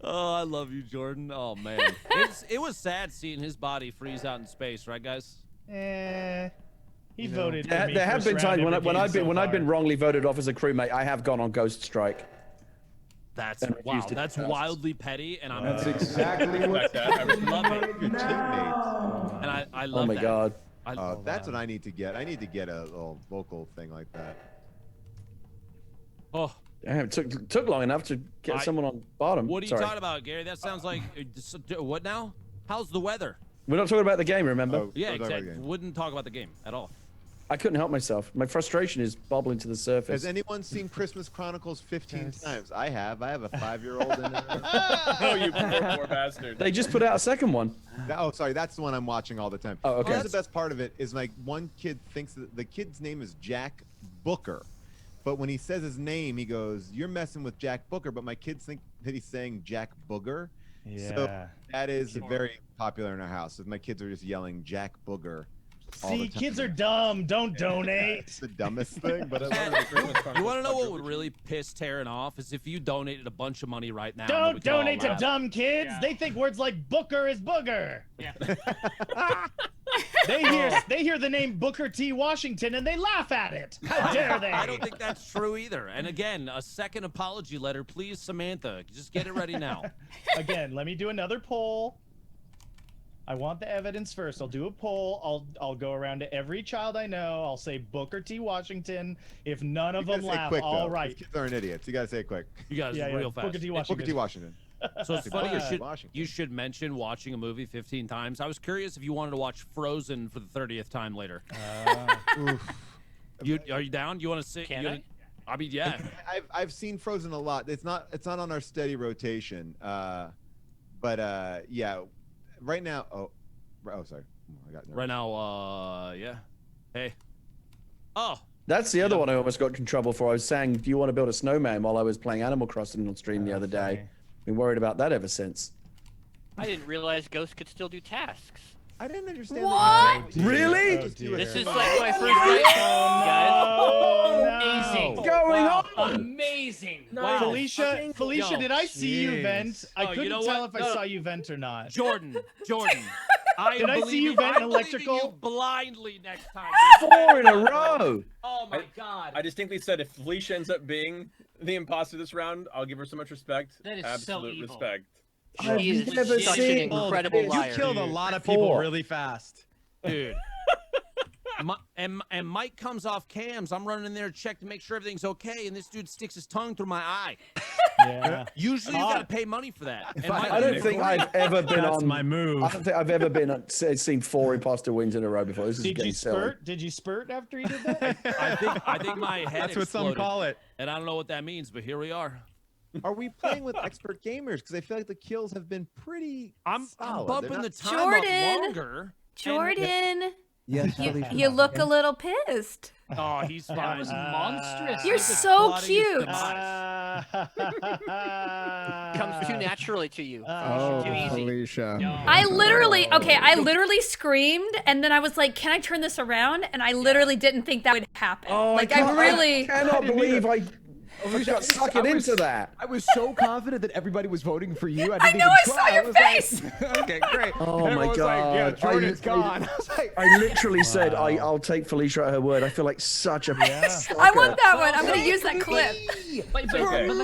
Oh, I love you, Jordan. Oh man, it was sad seeing his body freeze out in space, right, guys? He voted for me. There have been first round times every game so when I've been far. wrongly voted off as a crewmate, I have gone on Ghost Strike. That's And wow. refused to That's do tasks. wildly petty, and I'm That's exactly what. I love it, Your teammates. and I love Oh my that. god. That's what I need to get. I need to get a little vocal thing like that. Oh, Damn, it took long enough to get someone on bottom. what are you Sorry. talking about, Gary? That sounds like what now? How's the weather? We're not talking about the game, remember? Oh, Yeah, we're talking about exactly. the game. Wouldn't talk about the game at all. I couldn't help myself. My frustration is bubbling to the surface. Has anyone seen Christmas Chronicles 15 times? I have. I have a 5-year-old in there. Oh, you poor bastard. They just put out a second one. Oh, sorry. That's the one I'm watching all the time. Oh, okay. Here's the best part of it is like one kid thinks that the kid's name is Jack Booker. But when he says his name, he goes, "You're messing with Jack Booker." But my kids think that he's saying Jack Booger. Yeah. So that is very popular in our house. My kids are just yelling Jack Booger. all the See, time. kids are dumb. Don't donate. It's the dumbest thing, but I love it. You want to know what would really piss Taryn off is if you donated a bunch of money right now. and we Don't could all donate to laugh. dumb kids. Yeah. They think words like Booker is booger. Yeah. They hear the name Booker T. Washington and they laugh at it. How dare they? I don't think that's true either. And again, a second apology letter, please, Samantha. Just get it ready now. Again, let me do another poll. I want the evidence first. I'll do a poll. I'll go around to every child I know. I'll say Booker T. Washington. If none of You them gotta say laugh, quick, all though. right. These kids aren't idiots. You gotta say it quick. You guys, Yeah, real fast. Booker T. Booker Washington. T. Washington. So it's funny Washington. you should mention watching a movie 15 times. I was curious if you wanted to watch Frozen for the 30th time later. Are you down? You want to see? Can I? I mean, yeah. I've seen Frozen a lot. It's not on our steady rotation. But yeah, right now. Oh, sorry. I got nervous. Right now, yeah. Hey. Oh. That's the other one I almost got in trouble for. I was saying, "Do you want to build a snowman?" while I was playing Animal Crossing on stream the other day. Been worried about that ever since. I didn't realize ghosts could still do tasks. I didn't understand. What? Really? Oh, dear. This is like my first night, guys. Amazing. What's going Wow. on? Amazing. Wow. Felicia, Yo, did I see you jeez. vent? I Oh, you couldn't know tell what? if I saw you vent or not. Jordan. I Did I see believe you vent I'm believing electrical? you blindly next time. 4 in a row. Oh my God. I distinctly said if Felicia ends up being the imposter this round, I'll give her so much respect. That is so Absolute evil. respect. She is never such an seen- incredible You liar. killed a lot of people 4. really fast. Dude. And Mike comes off cams. I'm running in there to check to make sure everything's okay, and this dude sticks his tongue through my eye. Yeah. Usually you gotta pay money for that. And I don't think I've ever been That's on. my move. I don't think I've ever been seen 4 imposter wins in a row before. This is Did getting you silly. spurt? Did you spurt after you did that? I think my head That's what some exploded, call it. and I don't know what that means, but here we are. are we playing with expert gamers? Because I feel like the kills have been pretty. I'm solid. bumping They're the not- time up longer. Jordan, Yes, you, Felicia. you look a little pissed. Oh, he's fine. That was monstrous. You're It was so plotting his cute. demise. Comes too naturally to you. Oh, too easy. Felicia. I literally screamed, and then I was like, "Can I turn this around?" And I literally didn't think that would happen. Oh, like I really. cannot believe I got suckered into that. I was so confident that everybody was voting for you. I didn't know, even I try. saw your was face. Like, okay, great. Oh And my everyone was like, yeah, God. Jordan's gone. I was like, I literally said I'll take Felicia at her word. I feel like such a sucker. I want that one. I'm gonna use that clip. But Okay. we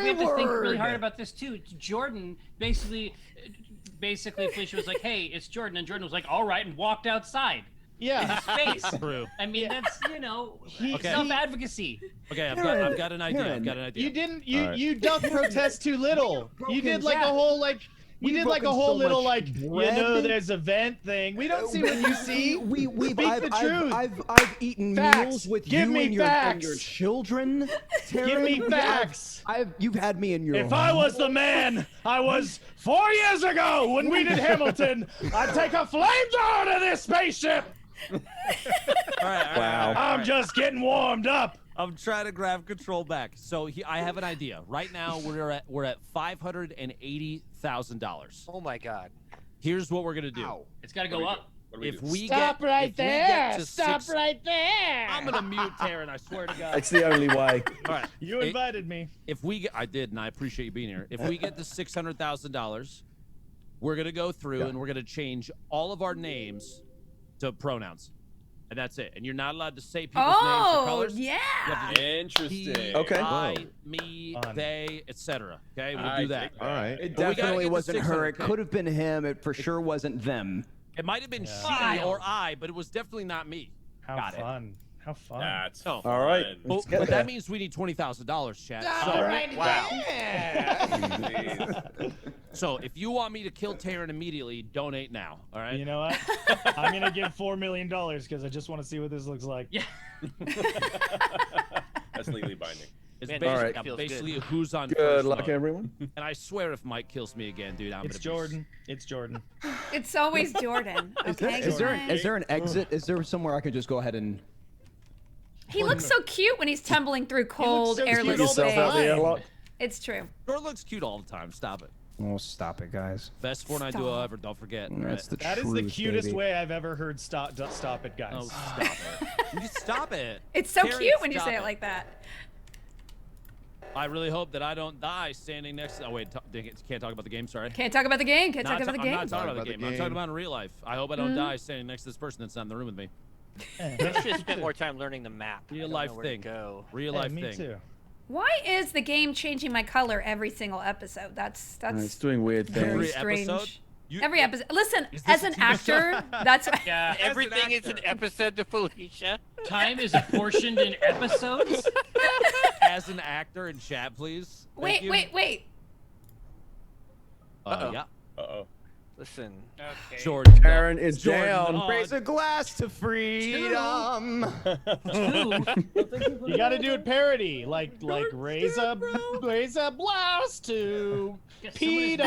have to think really word. hard about this too. Jordan basically Felicia was like, "Hey, it's Jordan," and Jordan was like, "All right," and walked outside. Yeah. His face. True. I mean, that's Okay. self-advocacy. Okay, I've got an idea. I've got an idea. You didn't. All right. You duck protest too little. You did like a yeah. whole like. You We've did like a broken whole so little much like. bread. You know, there's a vent thing. We don't see what you see. We've Speak the truth. I've eaten Facts. meals with Give you me and your facts. children. Give Taryn. me facts. You've had me in your. If I was the man I was 4 years ago when we did Hamilton, I'd take a flamethrower to this spaceship. All right, Wow. I'm just getting warmed up. I'm trying to grab control back. So I have an idea. Right now we're at $580,000. Oh my God. Here's what we're gonna do. It's got to go up. What do we If do? we Stop get, right if we there. get to Stop six- right there. I'm gonna mute Taryn. I swear to God. It's the only way. All right. You invited me. If we get, I did, and I appreciate you being here. If we get to $600,000, we're gonna go through and we're gonna change all of our names to pronouns, and that's it. And you're not allowed to say people's names or Oh colors. yeah. You have to do Interesting. he, Okay. I, Whoa. me, Fun. they, etc. Okay, we'll I do that. take that. All right. It But we gotta definitely get to wasn't her. It 600K. could have been him. It for sure wasn't them. It might have been she Fine. or I, but it was definitely not me. How Got it. fun. How fun. That's Oh. All right. fun. Well, Let's get but there. that means we need $20,000, chat. Stop So, right Wow. there. so if you want me to kill Taryn immediately, donate now. All right. You know what? I'm gonna give $4 million because I just want to see what this looks like. Yeah. That's legally binding. It's Man, basically, All right. yeah, Feels basically good. who's on Good first luck, mode. everyone. And I swear, if Mike kills me again, dude, I'm It's gonna Jordan. It's Jordan. It's always Jordan. Okay. Is there guys? an exit? Is there somewhere I could just go ahead and? He looks so cute when he's tumbling through cold, so cute airless all the Yourself out the time. airlock. It's true. Jordan looks cute all the time. Stop it. Oh, stop it, guys. Best Fortnite duo Stop. ever. Don't forget. That's the That is the truth, cutest baby. way I've ever heard stop it, guys. Oh, stop it. You stop it. It's so Taryn, cute when you stop say it like that. I really hope that I don't die standing next to. Oh wait, dang it, can't talk about the game. Sorry. Can't talk about the game. Can't Not talk about the I'm not game. talking about the game. I'm talking game. about in real life. I hope I don't die standing next to this person that's not in the room with me. I should have spent more time learning the map. I Real don't life know where to thing. Go. Real Hey, life me thing. too. Why is the game changing my color every single episode? That's It's doing weird very things. Every strange. episode? You- Every episode. Listen, Is as this an a TV show? actor, that's Yeah. Everything is an episode to Felicia. Time is apportioned in episodes. As an actor in chat, please. Thank wait, you. wait. Uh-oh. Yeah. Uh-oh. Listen. Okay. Jordan. Aaron is Jordan, down. oh, Raise a glass to freedom. You got to do it parody, like raise a blouse to Yeah, Pete.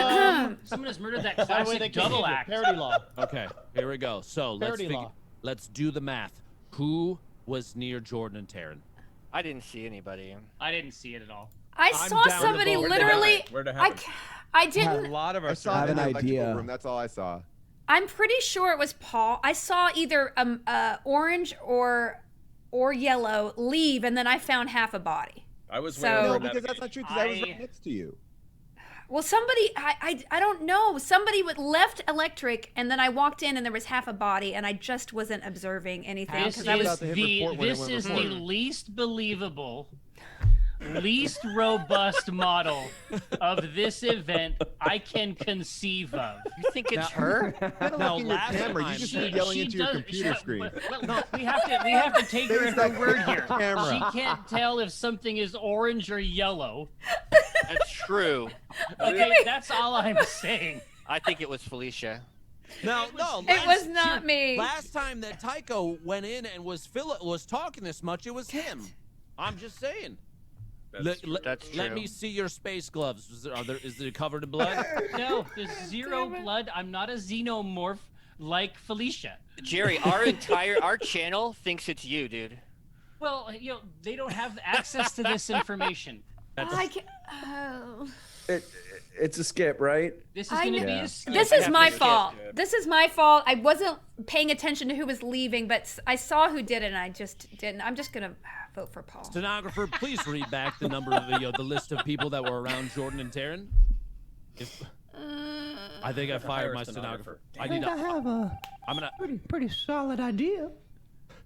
someone has murdered that That way they classic can double act. parody law. Okay, here we go. So Parody law. let's do the math. Who was near Jordan and Taryn? I didn't see anybody. I didn't see it at all. I I'm saw down to somebody vote. Where'd it literally. happen? Where'd it I, happen? I A didn't. lot of I our saw have it in an the electrical idea. room. That's all I saw. I'm pretty sure it was Paul. I saw either orange or yellow leave, and then I found half a body. I was So- way over No, in that because that's not true. Because I was I- right next to you. Well, somebody, I don't know. Somebody left electric, and then I walked in, and there was half a body, and I just wasn't observing anything This because I was. is the hit the report when it this went is the report. least believable, least robust model of this event I can conceive of. You think it's her? Gotta Now, look in your last camera. time- You just heard yelling into your computer screen. No, we have to take her at her word here. Camera. She can't tell if something is orange or yellow. That's true. Okay, that's all I'm saying. I think it was Felicia. No, It was not me. Last time that Tycho went in and was talking this much, it was him. I'm just saying. Let me see your space gloves. Is it covered in blood? No, there's zero blood. I'm not a xenomorph like Felicia. Jerry, our channel thinks it's you, dude. Well, they don't have access to this information. I can't. Oh. It's a skip, right? This is going to be a skip. This is my fault. This is my fault. I wasn't paying attention to who was leaving, but I saw who did it, and I just didn't. I'm just going to vote for Paul. Stenographer, please read back the number of the list of people that were around Jordan and Taryn. I think I fired my stenographer. I have a pretty solid idea.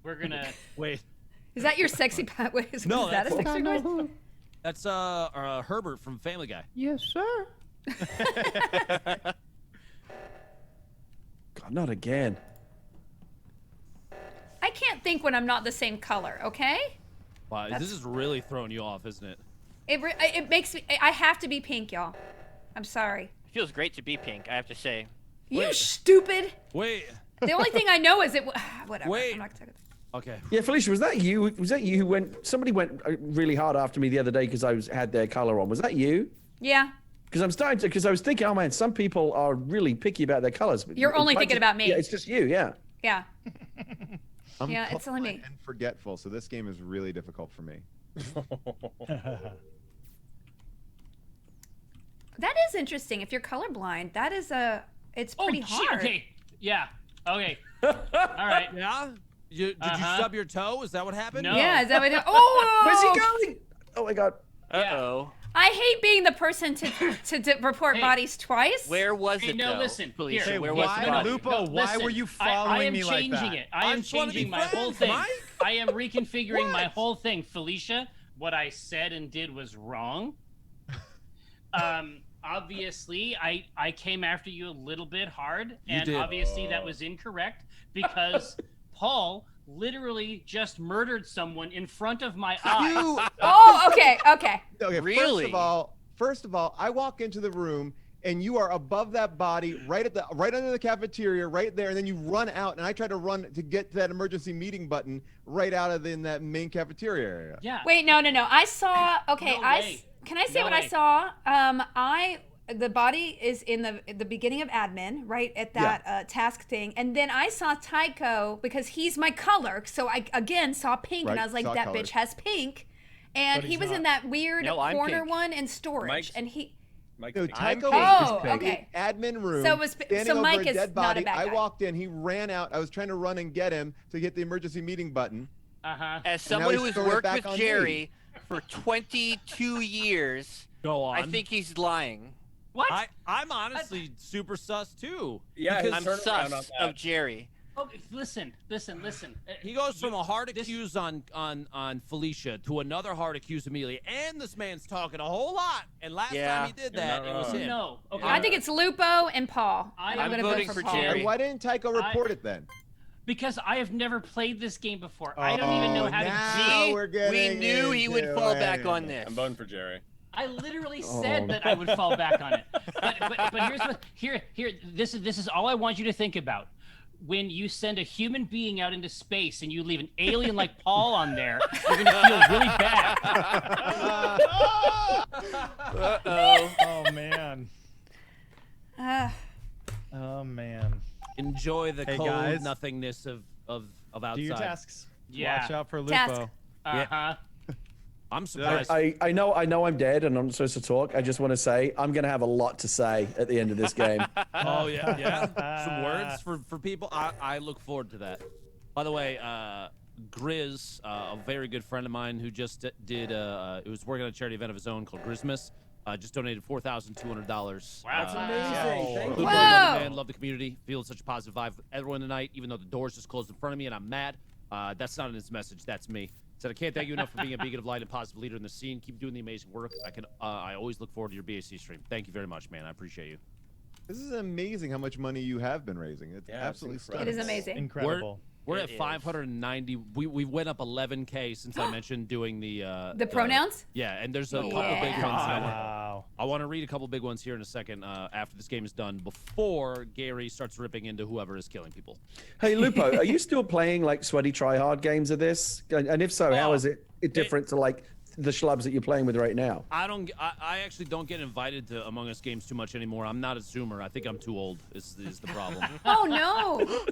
We're gonna wait. Is that your sexy pet? Wait, is that a sexy voice? That's Herbert from Family Guy. Yes, sir. God, not again. I can't think when I'm not the same color. Okay. Wow, this is really throwing you off, isn't it? It makes me. I have to be pink, y'all. I'm sorry. It feels great to be pink, I have to say. You stupid. Wait. The only thing I know is whatever. Wait. I'm not gonna... Okay. Yeah, Felicia, was that you? Was that you who went? Somebody went really hard after me the other day because I had their color on. Was that you? Yeah. Because I was thinking, oh man, some people are really picky about their colors. You're only thinking about me. Yeah, it's just you. Yeah. Yeah. I'm it's only me. And forgetful, so this game is really difficult for me. That is interesting. If you're colorblind, that is it's pretty hard. Okay. Yeah. Okay. All right. Yeah. Did you stub your toe? Is that what happened? No. Yeah. Is that what? Oh. Where's he going? Oh my God. Uh-oh. I hate being the person to report bodies twice. Where was it, no, though? listen. Felicia, Here, where was the body? Lupo, why were you following me like that? I am changing my whole thing. I am reconfiguring my whole thing. Felicia, what I said and did was wrong. Obviously, I came after you a little bit hard, and obviously that was incorrect because Paul literally just murdered someone in front of my eyes. Oh, okay. Okay, really? First of all, I walk into the room and you are above that body, right under the cafeteria, right there, and then you run out, and I try to run to get to that emergency meeting button right out of in that main cafeteria area. Yeah. Wait, no. I saw. Okay, No way. Can I say No what way. I saw? The body is in the beginning of admin, right at that task thing, and then I saw Tycho because he's my color, so I again saw pink, and I was like, that bitch has pink, and he was in that weird corner one in storage, and he. No, Tycho Oh, was okay. Admin room. So it was- standing so over Mike a is dead not a body. bad I guy. walked in. He ran out. I was trying to run and get him to get the emergency meeting button. As someone he's who has throwing it worked back with on Jerry for 22 years, Go on. I think he's lying. What? I'm honestly super sus too. Yeah, because I'm sus of Jerry. Okay, listen. He goes from a hard accuse on Felicia to another hard accuse immediately, and this man's talking a whole lot. And last time he did that, it was him. No. Okay. I think it's Lupo and Paul. I'm I'm gonna voting vote for for Paul. Jerry. And why didn't Tycho report it then? Because I have never played this game before. I don't even know how to now do. we're We getting knew he would into fall it. back on this. I'm voting for Jerry. I literally said that I would fall back on it. But here's what here this is all I want you to think about. When you send a human being out into space and you leave an alien like Paul on there, you're gonna feel really bad. Uh-oh. Oh man. Oh man. Enjoy the Hey, cold guys. nothingness of outside. Do your tasks. Yeah. Watch out for Lupo. Task. I'm surprised. I know I'm dead and I'm not supposed to talk. I just want to say I'm gonna have a lot to say at the end of this game. Oh yeah. Some words for people. I look forward to that. By the way, Grizz, a very good friend of mine who just did it was working on a charity event of his own called Grizzmas. Just donated $4,200. Wow, that's amazing. Thank you. Love the man, love the community, feeling such a positive vibe with everyone tonight, even though the doors just closed in front of me and I'm mad. That's not in his message, that's me. Said I can't thank you enough for being a beacon of light and positive leader in the scene. Keep doing the amazing work. I always look forward to your BAC stream. Thank you very much, man. I appreciate you. This is amazing how much money you have been raising. It's absolutely stunning. It is amazing. Incredible. We're at 590. We went up 11K since I mentioned doing the pronouns. Yeah, and there's a couple big ones. Wow. I want to read a couple big ones here in a second after this game is done, before Gary starts ripping into whoever is killing people. Hey Lupo, are you still playing like sweaty try hard games of this? And if so, how is it different to like the schlubs that you're playing with right now? I actually don't get invited to Among Us games too much anymore. I'm not a Zoomer. I think I'm too old. Is the problem? Oh no.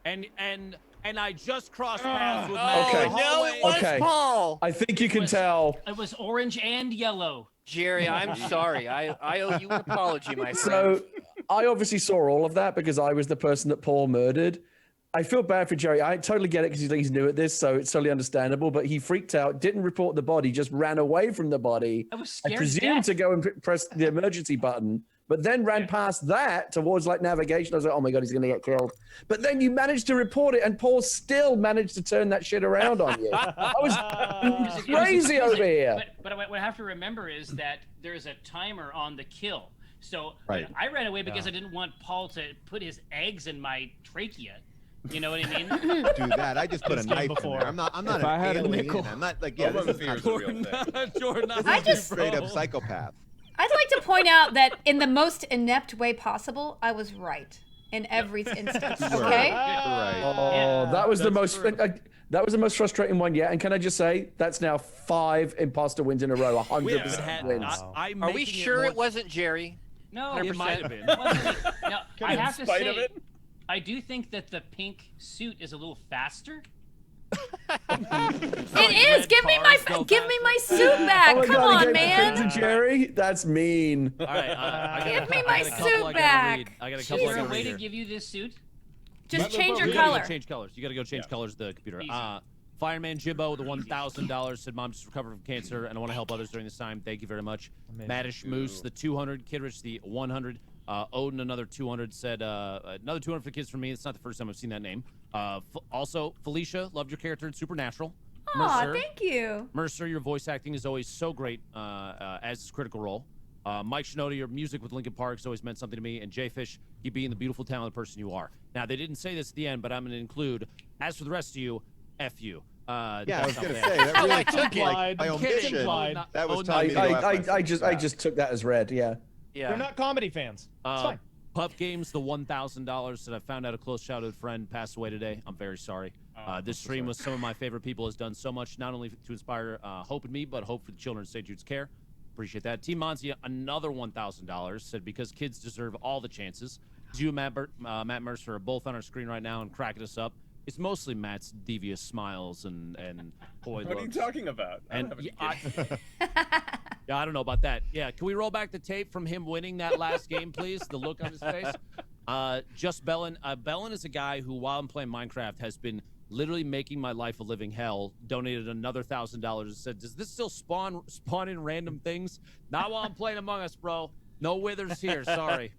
And I just crossed paths with Okay. No, it was Paul. I think you can tell. It was orange and yellow. Jerry, I'm sorry. I owe you an apology, my friend. So I obviously saw all of that because I was the person that Paul murdered. I feel bad for Jerry. I totally get it because he's new at this, so it's totally understandable. But he freaked out, didn't report the body, just ran away from the body. I was scared. I presumed to go and press the emergency button, but then ran past that towards like navigation. I was like, oh my God, he's going to get killed. But then you managed to report it, and Paul still managed to turn that shit around on you. I was crazy over here. But what I have to remember is that there's a timer on the kill. So Right. I ran away because I didn't want Paul to put his eggs in my trachea. You know what I mean? Do that. I just put a knife in there. I'm not If an I had a alien. nickel. I'm not like, yeah, this is not Jordan. I just straight up psychopath. I'd like to point out that in the most inept way possible, I was right in every instance. Okay. Right. Oh, that was the most. That was the most frustrating one yet. And can I just say, that's now 5 imposter wins in a row, 100% wins. Are we sure it wasn't Jerry? No, 100%. It might have been. Now, I have to spite of say, it? I do think that the pink suit is a little faster. It is. Give me my suit back. Oh my Come God, he on, gave the man. pink to Jerry? That's mean. All right, Give me my suit back. I got a Is couple. there I a gotta way read to here. give you this suit? Just change your You gotta color. go change colors. You gotta go change colors of the computer. Easy. Fireman Jibbo, the $1,000 said, "Mom just recovered from cancer, and I want to help others during this time. Thank you very much." Maddish Moose, the 200. Kidrich, the 100. Odin, another 200, said another 200 for kids from me. It's not the first time I've seen that name. Also, Felicia, loved your character in Supernatural. Aw, thank you. Mercer, your voice acting is always so great, as is Critical Role. Mike Shinoda, your music with Linkin Park has always meant something to me. And Jay Fish, keep being the beautiful, talented person you are. Now, they didn't say this at the end, but I'm going to include, as for the rest of you, F you. Yeah, I was going to say, that really took like, by omission. That was telling me to go F myself. I just took that as read, yeah. We're not comedy fans. It's fine. Puff Games, the $1,000 that I found out a close childhood friend passed away today. I'm very sorry. This stream with some of my favorite people has done so much, not only to inspire hope in me, but hope for the children in St. Jude's care. Appreciate that. Team Monzia, another $1,000, said because kids deserve all the chances. You and Matt Mercer are both on our screen right now and cracking us up. It's mostly Matt's devious smiles and boy looks. What are you talking about? I don't have a kid. Yeah, I don't know about that. Yeah, can we roll back the tape from him winning that last game, please? The look on his face. Just Bellin. Bellin is a guy who, while I'm playing Minecraft, has been literally making my life a living hell. Donated another $1,000 and said, "Does this still spawn in random things? Not while I'm playing Among Us, bro. No withers here. Sorry."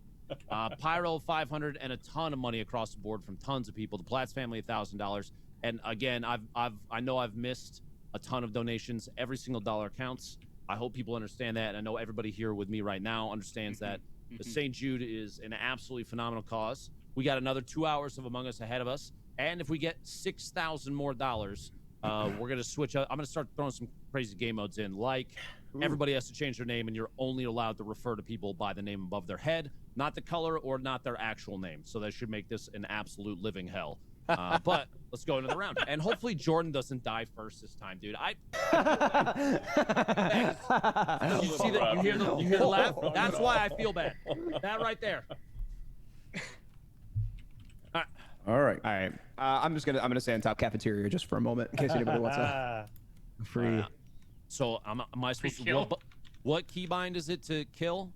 Pyro 500 and a ton of money across the board from tons of people. The Platts family $1,000. And again, I know I've missed a ton of donations. Every single dollar counts. I hope people understand that. I know everybody here with me right now understands that. The St. Jude is an absolutely phenomenal cause. We got another 2 hours of Among Us ahead of us. And if we get 6,000 more dollars, we're going to switch up. I'm going to start throwing some crazy game modes in, like everybody has to change their name, and you're only allowed to refer to people by the name above their head, not the color or not their actual name. So that should make this an absolute living hell. But let's go into the round. And hopefully Jordan doesn't die first this time, dude. You see that? You hear the laugh? That's why I feel bad. That right there. All right. I'm gonna stay on top cafeteria just for a moment in case anybody wants a free. So am I supposed to? What keybind is it to kill?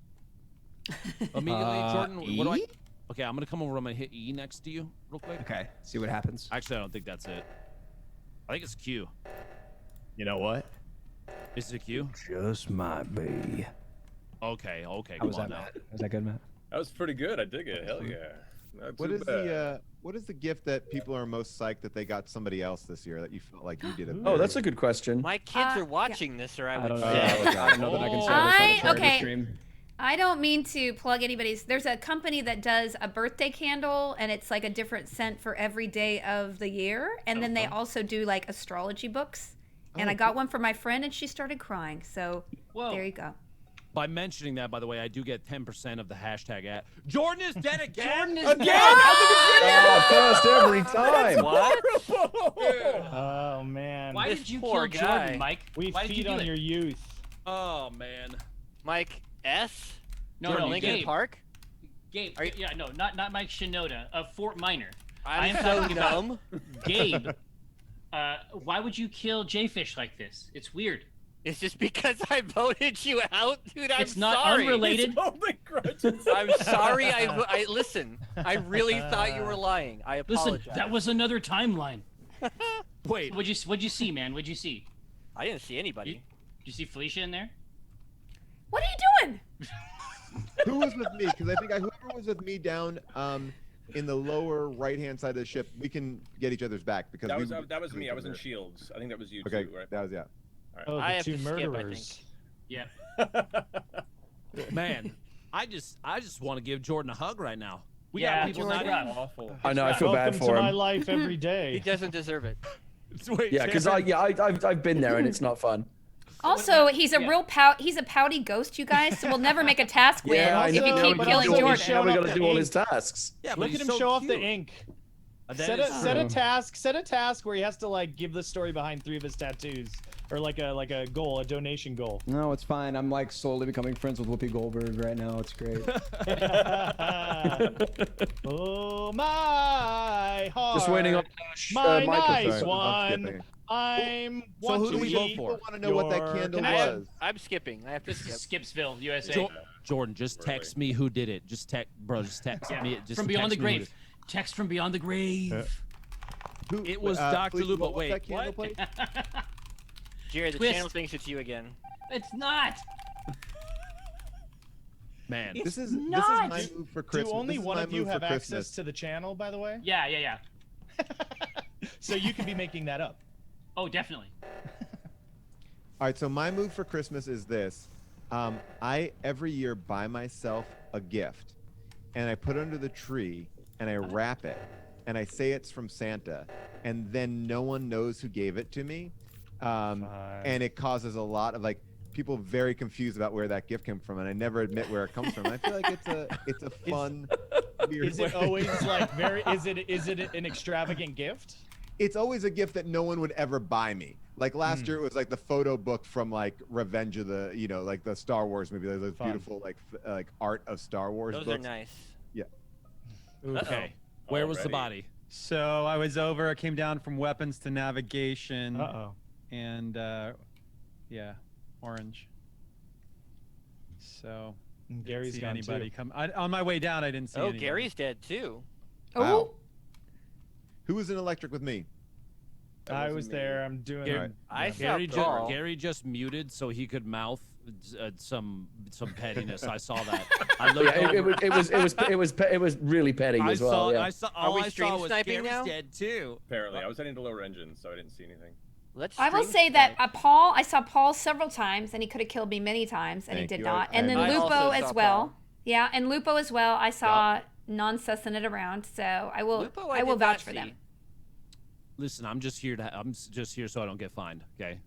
Immediately, Jordan. E? What do I? Okay, I'm gonna come over. I'm gonna hit E next to you real quick. Okay, see what happens. Actually, I don't think that's it. I think it's Q. You know what? Is it Q? Just might be. Okay. How Come was on that, now. Matt? Was that good, Matt? That was pretty good. I dig it. Hell yeah. Not What too is bad. what is the gift that people are most psyched that they got somebody else this year that you felt like you did it? Oh, that's a good question. My kids are watching this, or I would don't know. say. I don't know that I can say this on the charity stream. I don't mean to plug anybody's. There's a company that does a birthday candle, and it's like a different scent for every day of the year. And then they also do like astrology books. And I got one for my friend, and she started crying. So there you go. By mentioning that, by the way, I do get 10% of the hashtag ad. Jordan is dead again. Oh, first every time. What? Oh man. Why This did you poor kill guy. Jordan, Mike? We Why did you feed do on it? your youth. Oh man. Mike S. No, Lincoln Gabe. Park. Gabe. Are you- Yeah, no, not Mike Shinoda of Fort Minor. I I'm am so talking about dumb. Gabe. Why would you kill Jayfish like this? It's weird. It's just because I voted you out, dude. I'm It's not sorry. unrelated. Holding grudges. I'm sorry. I listen. I really thought you were lying. I Listen, apologize. that was another timeline. Wait. What'd you see, man? What'd you see? I didn't see anybody. Did you see Felicia in there? What are you doing? Who was with me? Because I think whoever was with me down in the lower right-hand side of the ship, we can get each other's back because That we, was me. I was in Shields. I think that was you Okay, too, right? that was yeah. Oh, I the have two to skip, I think. murderers. Yeah. Man, I just want to give Jordan a hug right now. We Yeah, got people not Jordan. in. Awful. I know. I feel bad Welcome for to my him. life every He day. doesn't deserve it. Wait, Yeah, because Taryn, I've been there and it's not fun. Also, he's a real he's a pouty ghost, you guys. So we'll never make a task win Yeah, I if know. you Also, keep but killing also Jordan. he's Now we showing got up to the do all ink. his tasks. Yeah, but Look he's at him so show off cute. the ink. That Set is a true. task. Set a task where he has to like give the story behind 3 of his tattoos, or like a goal, a donation goal. No, it's fine. I'm like slowly becoming friends with Whoopi Goldberg right now. It's great. Oh my heart. Just waiting on my Michael. nice Sorry, I'm one. skipping. I'm So want who do to we vote eat for? I want to know what that your- candle Can I- was. I'm skipping. I have to This is skip. Skipsville, USA. Jordan, just text me who did it. Just text, bro. Just text Yeah. me. Just From beyond the text me who grave. Text from beyond the grave. Who, It was Dr. Felicia, Lupo. what was Wait, that candle what? place? Jerry, the Twist. channel thinks it's you again. It's not. Man, This is not. my move for Christmas. Do only This is one my of you move for have access Christmas. to the channel, by the way? Yeah. So you could be making that up. Oh, definitely. All right, so my move for Christmas is this. I every year buy myself a gift, and I put it under the tree, and I wrap it, and I say it's from Santa, and then no one knows who gave it to me, and it causes a lot of like people very confused about where that gift came from, and I never admit where it comes from. I feel like it's a fun, weird. Is it way. always like very? Is it an extravagant gift? It's always a gift that no one would ever buy me. Like last year, it was like the photo book from like Revenge of the, like the Star Wars movie. There's those Fun. beautiful like art of Star Wars Those books. are nice. Yeah. okay. Where was the Already. body? So I was over. I came down from weapons to navigation. Uh-oh. And yeah, orange. So Gary's didn't see gone anybody too. come. On my way down, I didn't see Oh, anybody. Gary's dead too. Wow. Who was in electric with me? I was there. I'm doing Gary, it. I saw Gary, Paul. Gary just muted so he could mouth some pettiness. I saw that. I looked Yeah, over. it was really petty I as well. saw. Yeah. I saw. Are All we I stream saw was sniping Gary's now? dead too. Apparently, I was heading to lower engines, so I didn't see anything. Let's. I will stream say that tonight. I saw Paul several times, and he could have killed me many times, and Thank he did you. not. I And then I also Lupo saw as well. Paul. Yeah, and Lupo as well. I saw non-sussing it around, so I will. Lupo, I will did not vouch for see. them. Listen, I'm just here so I don't get fined. Okay.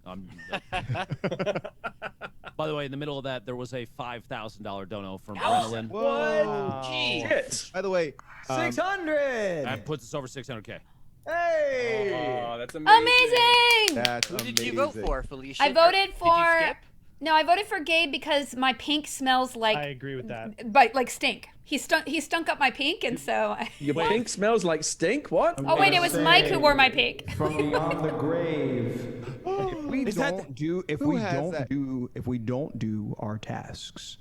By the way, in the middle of that, there was a $5,000 dono from Brennan. Wow. Shit. By the way, 600. That puts us over 600K. Hey. Oh, that's amazing. Amazing! that's Who amazing. did you vote for, Felicia? I voted Did for. you skip? No, I voted for Gabe because my pink smells I like, agree with that. like stink. He stunk up my pink, and so. Your pink smells like stink. What? Oh wait, it was Mike who wore my pink. From beyond the grave. If we Is that don't do if who we has don't that? do if we don't do our tasks,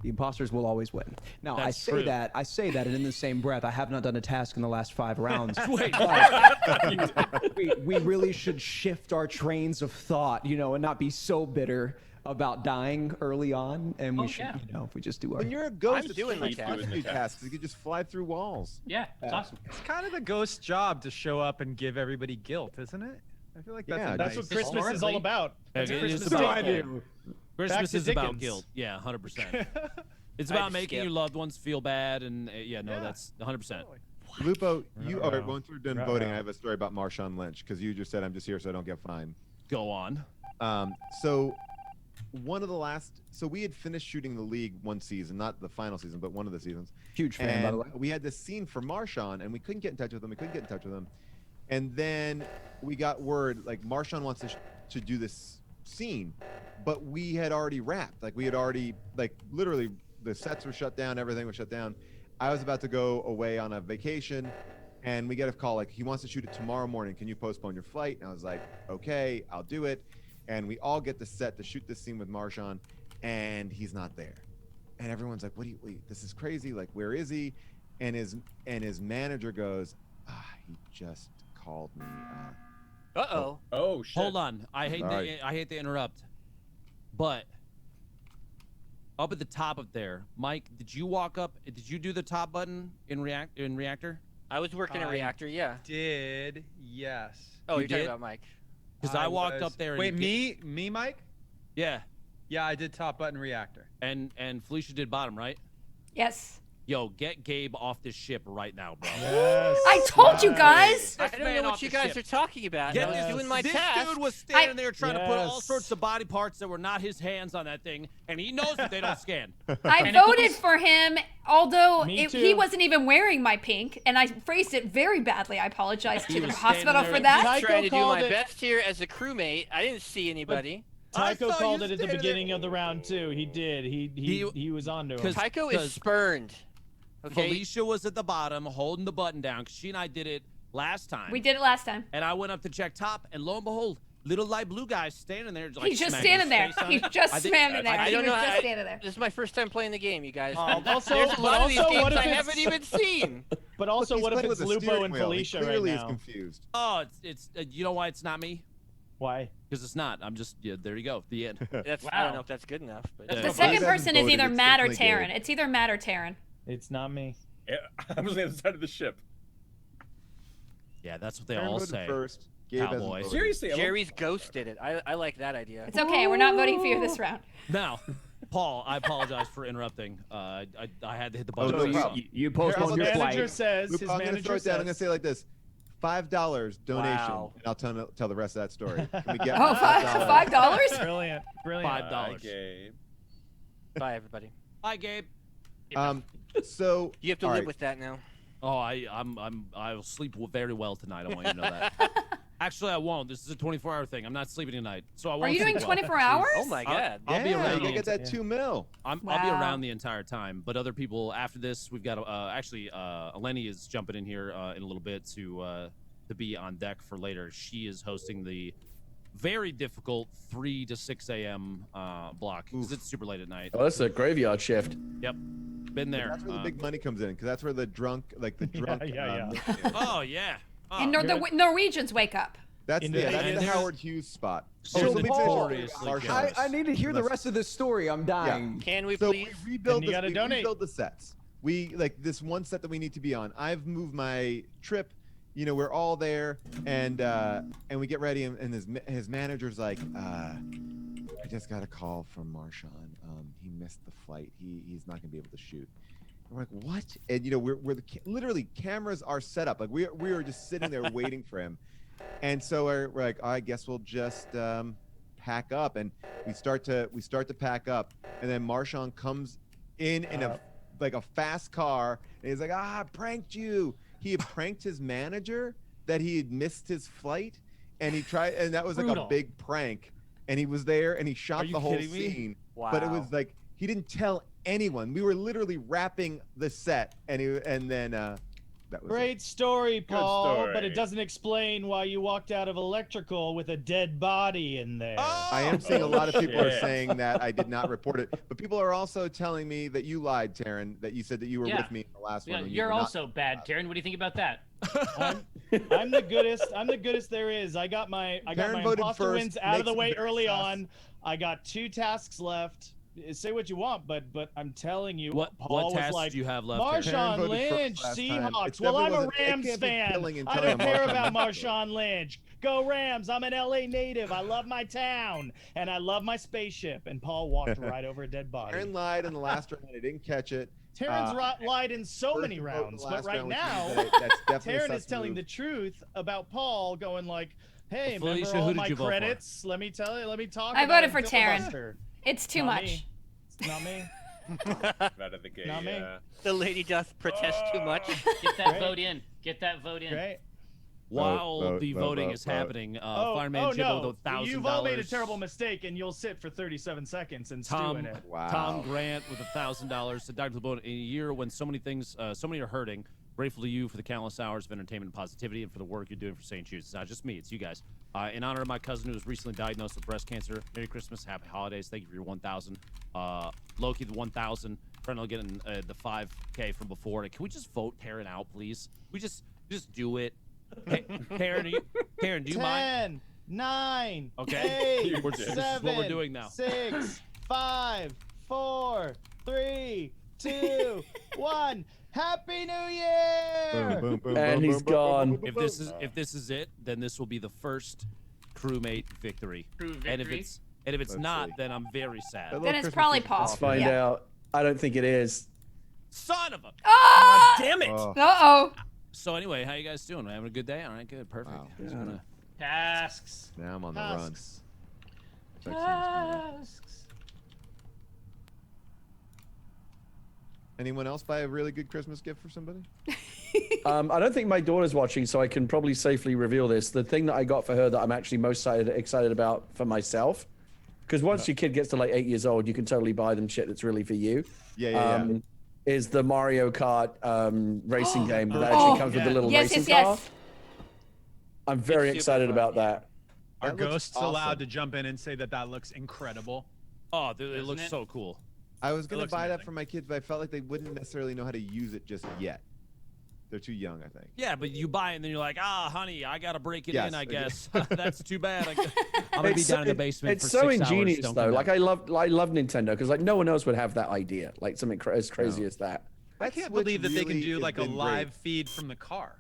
the imposters will always win. Now That's I true. say that, and in the same breath, I have not done a task in the last 5 rounds. Wait. we really should shift our trains of thought, and not be so bitter about dying early on, and we should, if we just do our. When you're a ghost, I'm it's doing my really fun task. to do tasks. You can just fly through walls. Yeah, it's awesome. It's kind of the ghost job to show up and give everybody guilt, isn't it? I feel like that's Yeah, a That's nice... what Christmas is all about. That's It what is Christmas about- is all Christmas to is about Dickens. guilt. Yeah, 100%. It's I about just making skip. your loved ones feel bad, and that's 100%. Lupo, you Uh-oh. once we're done voting, I have a story about Marshawn Lynch because you just said I'm just here so I don't get fined. Go on. So one of the last. So we had finished shooting the League one season, not the final season, but one of the seasons. Huge fan, by the way. We had this scene for Marshawn, and we couldn't get in touch with him. And then we got word like Marshawn wants to do this scene, but we had already wrapped. Like we had already literally the sets were shut down, everything was shut down. I was about to go away on a vacation, and we get a call like he wants to shoot it tomorrow morning. Can you postpone your flight? And I was like, okay, I'll do it. And we all get the set to shoot this scene with Marshawn, and he's not there. And everyone's like, wait, this is crazy. Like, where is he? And his manager goes, he just called me. Uh-oh. Oh shit. Hold on. I hate to interrupt, but up at the top up there, Mike, did you walk up? Did you do the top button in Reactor? I was working in Reactor, yeah. Did, yes. Oh, you're talking did? about Mike. Because I walked up there. And Wait, me, Mike? Yeah. Yeah, I did top button Reactor. And Felicia did bottom, right? Yes. Yo, get Gabe off this ship right now, bro. Yes. I told you guys. I don't know what you guys are talking about. Get I was doing my this task. dude was standing there trying to put all sorts of body parts that were not his hands on that thing, and he knows that they don't scan. I voted for him, although Me too. he wasn't even wearing my pink, and I phrased it very badly. I apologize to He the was hospital standing for there. that. I'm trying to do called my it- best here as a crewmate. I didn't see anybody. Tycho saw called you it at the standing beginning there. of the round too. He did. He was onto him. Tycho is spurned. Okay. Felicia was at the bottom holding the button down because she and I did it last time. We did it last time. And I went up to check top, and lo and behold, little light blue guy standing there. Like, He's just smacking standing there. his face on He's it. just I think- standing there. I He don't was know. just standing there. This is my first time playing the game, you guys. Also, There's a lot of these what games if I it's- haven't even seen. But also, Look, what he's if playing it's with a Lupo steering and wheel. Felicia He clearly right is now? confused. Oh, it's you know why it's not me? Why? Because it's not. I'm just there you go. The end. That's, I don't know if that's good enough. But Yeah. The Well, second Gabe person is voted. either It's Matt or definitely Taryn. Gabe. It's either Matt or Taryn. It's not me. Yeah, I was on the other side of the ship. Yeah, that's what they Aaron all voted say. first. Gabe hasn't Cowboy. voted. Seriously, Jerry's ghost did it. I like that idea. It's okay. We're not voting for you this round. Now, Paul, I apologize for interrupting. I had to hit the Oh, button. no problem. You postponed His your His flight. manager says. Luke, His I'm gonna manager throw it down. I'm gonna says. say it like this: $5 donation, Wow. and I'll tell the rest of that story. Can we get Oh, $5? Brilliant. Brilliant. $5. Gabe. Bye, everybody. Hi, Gabe. So You have to all live right. with that now. Oh, I'll sleep very well tonight. I want you to know that. Actually, I won't. This is a 24-hour thing. I'm not sleeping tonight, so I won't. Are you doing sleep well. 24 hours? Oh my god. I'll be Yeah, around. you gotta the get that entire- $2 million. I'll be Wow. around the entire time, but other people after this, we've got actually Eleni is jumping in here in a little bit to be on deck for later. She is hosting the very difficult 3 to 6 a.m. Block because it's super late at night. Oh, that's a graveyard shift. Yep, been there. That's where the big money comes in, because that's where the drunk. yeah. Oh yeah. Oh, And the Norwegians wake up. That's Into the the- that's and the there's- Howard Hughes spot. So let me finish Paul, notoriously I need to hear the Unless- rest of this story. I'm dying. Can we So please? we rebuild Then you gotta donate. rebuild the sets. We like this one set that we need to be on. I've moved my trip. You know, we're all there, and we get ready, and his manager's like, I just got a call from Marshawn. He missed the flight. He's not gonna be able to shoot. And we're like, what? And you know, we're literally cameras are set up. Like we are just sitting there waiting for him. And so we're like, I guess we'll just pack up, and we start to pack up, and then Marshawn comes in a fast car, and he's like, I pranked you. He had pranked his manager that he had missed his flight, and he tried, and that was like Brutal. a big prank. And he was there, and he shot you the whole kidding me? scene. Wow. But it was like he didn't tell anyone. We were literally wrapping the set, and then that was it. Great story, Paul, but story. it doesn't explain why you walked out of electrical with a dead body in there. I am seeing a lot of people are shit. saying that I did not report it, but people are also telling me that you lied, Taryn. That you said that you were Yeah. with me in the last Yeah, one. when you you're were not. also bad, Taryn. What do you think about that? I'm the goodest. I'm the goodest there is. I got my Taryn voted imposter first, wins out of the makes way it very early sus. on. I got 2 tasks left. Say what you want, but I'm telling you, What Paul was tasks like, do you have left? Taryn? Taryn Marshawn voted first Lynch, last time. Seahawks. It Well, definitely I'm a wasn't- it Rams can't be fan. killing and I telling don't care Marshawn about Lynch. Marshawn Lynch. Go Rams. I'm an LA native. I love my town, and I love my spaceship. And Paul walked right over a dead body. Taryn lied in the last round. I didn't catch it. Taryn's lied in so First many vote in the rounds, but last right round, which now, means that's definitely a Taryn sus is telling move. the truth about Paul, going like, "Hey, Felicia, remember who all did my you vote for? credits? Let me talk." I about voted it, for Taryn. filibuster." It's too Not much. me. It's not me. Out of the gate. Not me. Yeah. The lady doth protest too much. Get that vote in. Get that vote in. Great. While the voting is happening, Fireman Jibbo with $1,000. You've all made a terrible mistake, and you'll sit for 37 seconds and stew in it. Wow. Tom Grant with $1,000 to Dr. Lupo. In a year when so many things, so many are hurting, grateful to you for the countless hours of entertainment and positivity and for the work you're doing for St. Jude's. It's not just me, it's you guys. In honor of my cousin who was recently diagnosed with breast cancer, Merry Christmas, Happy Holidays. Thank you for your 1,000. Loki, the 1,000. Fernando getting the 5K from before. Can we just vote Taryn out, please? We just do it. Hey, Taryn, do you mind? 10, 9, Okay. 8, This is 7, what we're doing now. 6, 5, 4, 3, 2, 1. Happy New Year! Boom, boom, And boom, he's boom, boom, gone. boom, boom, If this is it, then this will be the first crewmate victory. Crew And victory. if it's Let's not, see. then I'm very sad. That Then little it's Christmas probably tree is Paul. Let's awesome. find Yeah. out. I don't think it is. Son of a. Oh! Damn it! Oh, Uh-oh. So anyway, how you guys doing? Having a good day? All right, good, perfect. Wow. Just gonna- Tasks. now I'm on the run. Tasks. Tasks. Anyone else buy a really good Christmas gift for somebody? I don't think my daughter's watching, so I can probably safely reveal this. The thing that I got for her that I'm actually most excited about for myself, because once your kid gets to like 8 years old, you can totally buy them shit that's really for you. Yeah. Is the Mario Kart racing game that actually comes with the little Yes, racing yes, car? yes. I'm very It's super excited fun, about yeah. that. Are That looks ghosts awesome. allowed to jump in and say that that looks incredible? Oh, dude, it Isn't looks it? so cool. I was gonna looks buy that amazing. for my kids, but I felt like they wouldn't necessarily know how to use it just yet. They're too young, I think. Yeah, but you buy it and then you're like, honey, I gotta break it Yes, in, I okay. guess. That's too bad. I'm gonna be It's down in the so- basement It's for so 6 hours. ingenious Don't though. come Like down. I love Nintendo because like no one else would have that idea. Like something as crazy No. as that. I That can't Switch believe that they can really do has like a been live great. feed from the car.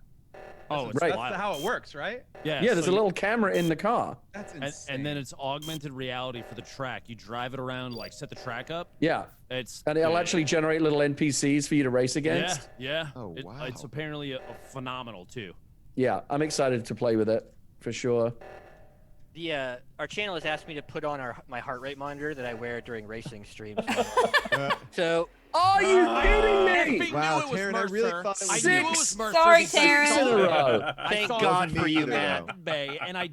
Oh, it's Right. That's wild. how it works, right? Yeah, Yeah, there's so a little camera in the car. That's and, insane. and then it's augmented reality for the track. You drive it around, like set the track up. Yeah, It's and it'll actually generate little NPCs for you to race yeah, against. yeah. Oh, wow. It's apparently a phenomenal too. Yeah, I'm excited to play with it for sure. Our channel has asked me to put on my heart rate monitor that I wear during racing streams. So Are you kidding me? Wow, knew it was Taryn, I really Mercer. thought it I was knew you. it was Mercer. Sorry, because I Taryn. saw In a it. row. I Thank saw God it for in you, the man. med bay, and I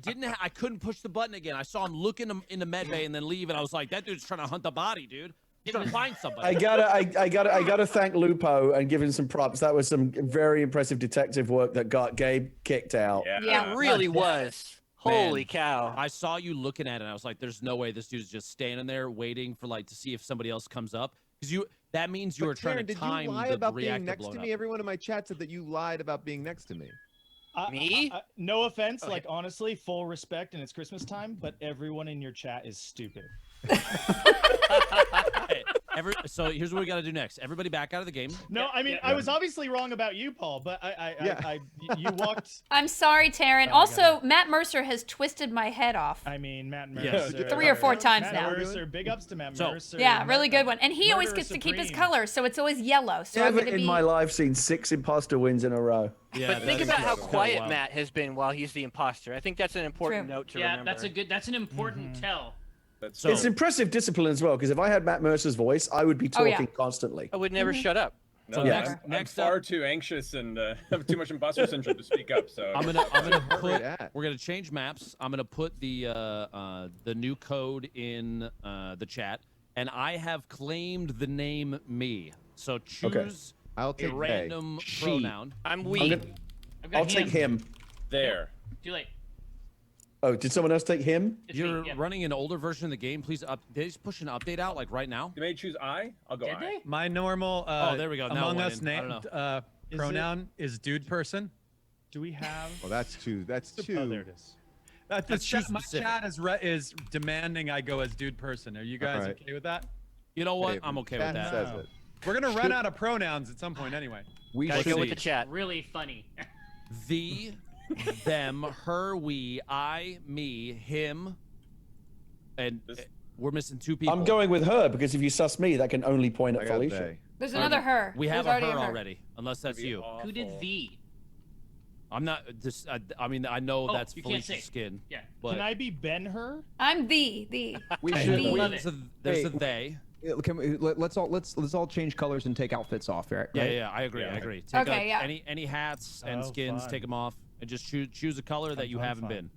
couldn't push the button again. I saw him look in the med bay and then leave, and I was like, that dude's trying to hunt the body, dude. He's trying to find somebody. I gotta thank Lupo and give him some props. That was some very impressive detective work that got Gabe kicked out. Yeah. it really was. Holy Man, cow. I saw you looking at it, and I was like, there's no way this dude's just standing there waiting for like to see if somebody else comes up. Because that means you But were trying Taryn, to did time you lie the about being reactor next to blowing me? up. Everyone in my chat said that you lied about being next to me. Me? No offense, like honestly, full respect, and it's Christmas time, but everyone in your chat is stupid. Hey, so here's what we got to do next. Everybody back out of the game. No, I mean, I was obviously wrong about you, Paul, but you walked. I'm sorry, Taryn. Oh, also, Matt Mercer has twisted my head off. I mean, Matt Yes. Mercer. 3 or 4 times Matt now. Mercer, big ups to Matt So- Mercer. Yeah, really good one. And he always Murderer gets to keep his Supreme. color, so it's always yellow. So I'm Never gonna in be. my life seen 6 imposter wins in a row. Yeah, But think that is about how kinda quiet wild. Matt has been while he's the imposter. I think that's an important True. note to Yeah, remember. that's an important tell. That's So- It's impressive discipline as well, because if I had Matt Mercer's voice, I would be Oh, talking yeah. constantly. I would never shut up. No, Yeah. I'm Next far up- too anxious and have too much imposter syndrome to speak up. So I'm gonna heart put. rate at? We're gonna change maps. I'm gonna put the new code in the chat, and I have claimed the name me. So choose I'll a take random She. pronoun. I'm I'm weak. gonna- I've got I'll take him. there. Too late. Oh, did someone else take him? It's me, You're yeah. running an older version of the game. Please they just push an update out like right now. You may choose I. I'll go Did I. they? My normal Oh, there we go. Now it Among went Us in. I don't named Is pronoun is dude person. Do we have? Well, that's two. That's two. Oh, there it is. That's too my specific. chat is demanding I go as dude person. Are you guys Alright. okay with that? You know what? Hey, I'm okay with chat that. Says it. We're gonna run out of pronouns at some point anyway. We Gotta should go with see. the chat. Really funny. The, them, her, we, I, me, him, and This- we're missing 2 people. I'm going with her because if you suss me, that can only point I at got Felicia. they. There's another her. We have There's a her her. already, unless that's It'd be you. awful. Who did the? I'm not this. I mean, I know Oh, that's you can't Felicia's say. skin. Yeah. But Can I be Ben-Hur? I'm the. We Hey, should. there's a Hey, they. Can we, let's all change colors and take outfits off, right? Yeah, I agree. Yeah. I agree. Take Okay, yeah. any hats and Oh, skins, fun. take them off, and just choose a color that you fun, haven't fun. been.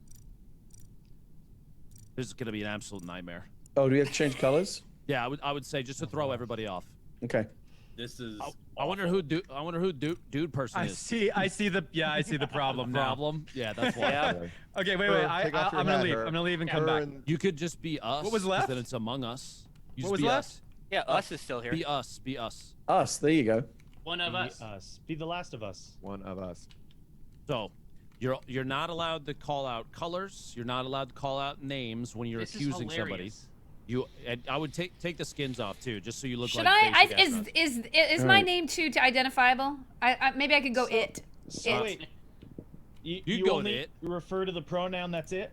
This is gonna be an absolute nightmare. Oh, do we have to change colors? Yeah, I would say just to throw everybody off. Okay. This is. I wonder who dude person I is. see the problem now. Problem? Yeah, that's why. Yeah. Take Okay, wait. off your I'm gonna hat, leave. Herb. I'm gonna leave and Her come back. and- You could just be us. What was 'cause left? Then it's among us. You What just was be left? us. Yeah, us is still here. Be us. Be us. Us. There you go. One of us. Be the last of us. One of us. So, you're not allowed to call out colors. You're not allowed to call out names when you're This is accusing somebody. hilarious. I would take the skins off too, just so you look Should like. I? basic astronauts. Is my Alright. name too identifiable? Maybe I could go it. So It. wait. You go with only it. refer to the pronoun. That's it.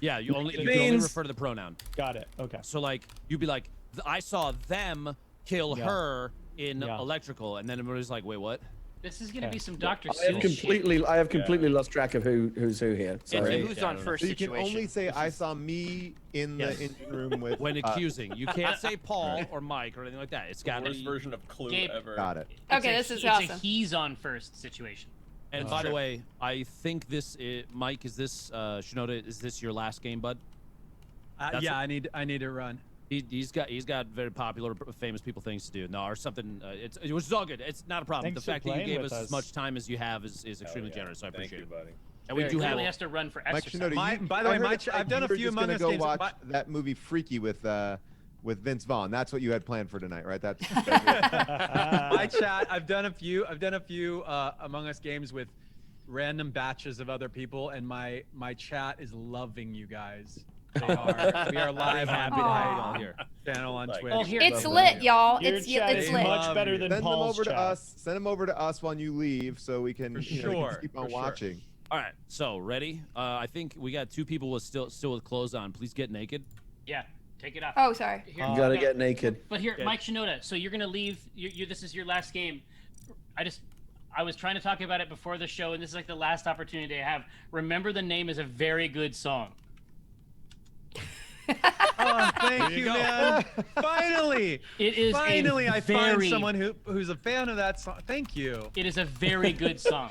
Yeah, you can only means- refer to the pronoun. Got it. Okay. So like you'd be like, I saw them kill Yeah. her in Yeah. electrical, and then everybody's like, wait, what? This is gonna Okay. be some Dr. I have Seuss shit. completely lost track of who's who here. It's Sorry. a who's on first So you can situation. only say I saw me in the Yes. engine room with. When accusing, you can't say Paul or Mike or anything like that. It's got to Worst be. version of Clue Gabe. ever. Got it. Okay, It's this is a awesome. he's on first situation. And by the way, I think Mike, is this Shinoda? Is this your last game, bud? That's Yeah, I need to run. He's got very popular, famous people things to do. No, or something. It was all good. It's not a problem. Thanks the for fact that you playing gave with us as us. much time as you have is Hell extremely yeah. generous. So I Thank appreciate you, it. buddy. And we He do have. clearly has to run for Mike exercise. Shinoda, By the way, I've done a few Among Us go games. watch that movie Freaky with Vince Vaughn. That's what you had planned for tonight, right? That's My chat. I've done a few Among Us games with random batches of other people, and my chat is loving you guys. They are. We are live on happy to have you all my here. channel on Like- Twitch. Oh, here. It's Love lit, that. y'all. Your It's chat it's is lit. much better you. than Send them Paul's over to chat. us. Send them over to us when you leave, so we can For you know, sure, keep on for sure. watching. All right, so ready? I think we got two people with still with clothes on. Please get naked. Yeah, take it off. Oh, sorry. Here, You gotta no, get naked. But here, Yeah. Mike Shinoda. So you're gonna leave. This is your last game. I was trying to talk about it before the show, and this is like the last opportunity I have. Remember the Name is a very good song. Oh, thank you you, go. man. Finally. It is Finally, I find very, someone who's a fan of that song. Thank you. It is a very good song.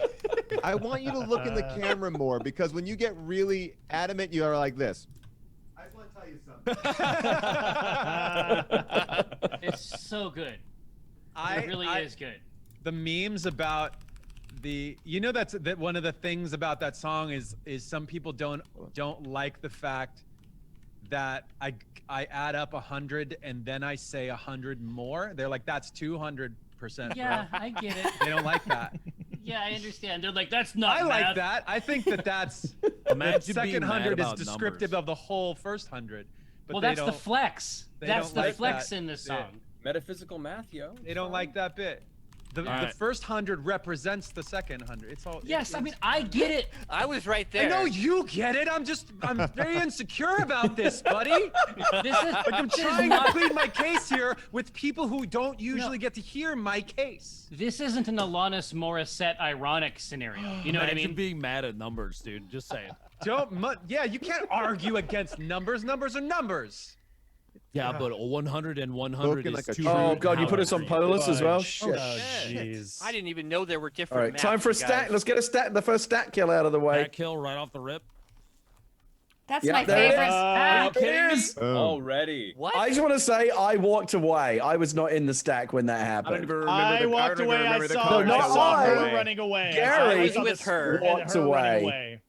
I want you to look in the camera more because when you get really adamant, you are like this. I just want to tell you something. It's so good. It really is good. The memes about that one of the things about that song is some people don't like the fact that I add up 100 and then I say 100 more. They're like, that's 200%. Yeah, I get it. They don't like that. Yeah, I understand. They're like, that's not I like math. that. I think that's Imagine the being second mad 100 is about descriptive numbers. of the whole first 100. But Well, they that's the don't- flex. they That's don't the like flex that. in this Yeah. song. Metaphysical math, yo. They don't like that bit. The right. first 100 represents the second 100. It's all. Yes, I it's- mean, I get it. I was right there. I know you get it. I'm very insecure about this, buddy. This is Like I'm this is trying to not- plead my case here with people who don't usually get to hear my case. This isn't an Alanis Morissette ironic scenario. You know what I Imagine mean? being mad at numbers, dude. Just saying. Yeah, you can't argue against numbers. Numbers are numbers. Yeah, but 100 and 100 Spoken is like a too. true Oh god, you put us on Polus as well. Shit. Oh, jeez. I didn't even know there were All different right, maps, time for a you stat. guys. Let's get the first stat kill out of the way. That kill right off the rip. That's Yeah, my there it favorite. is. Are you kidding me? Yes. Boom. Already. What? I just want to say I walked away. I was not in the stack when that happened. I walked away. I saw, No, I not saw I. her running away. Gary I saw the was with her. skirt and Walked her running away. away.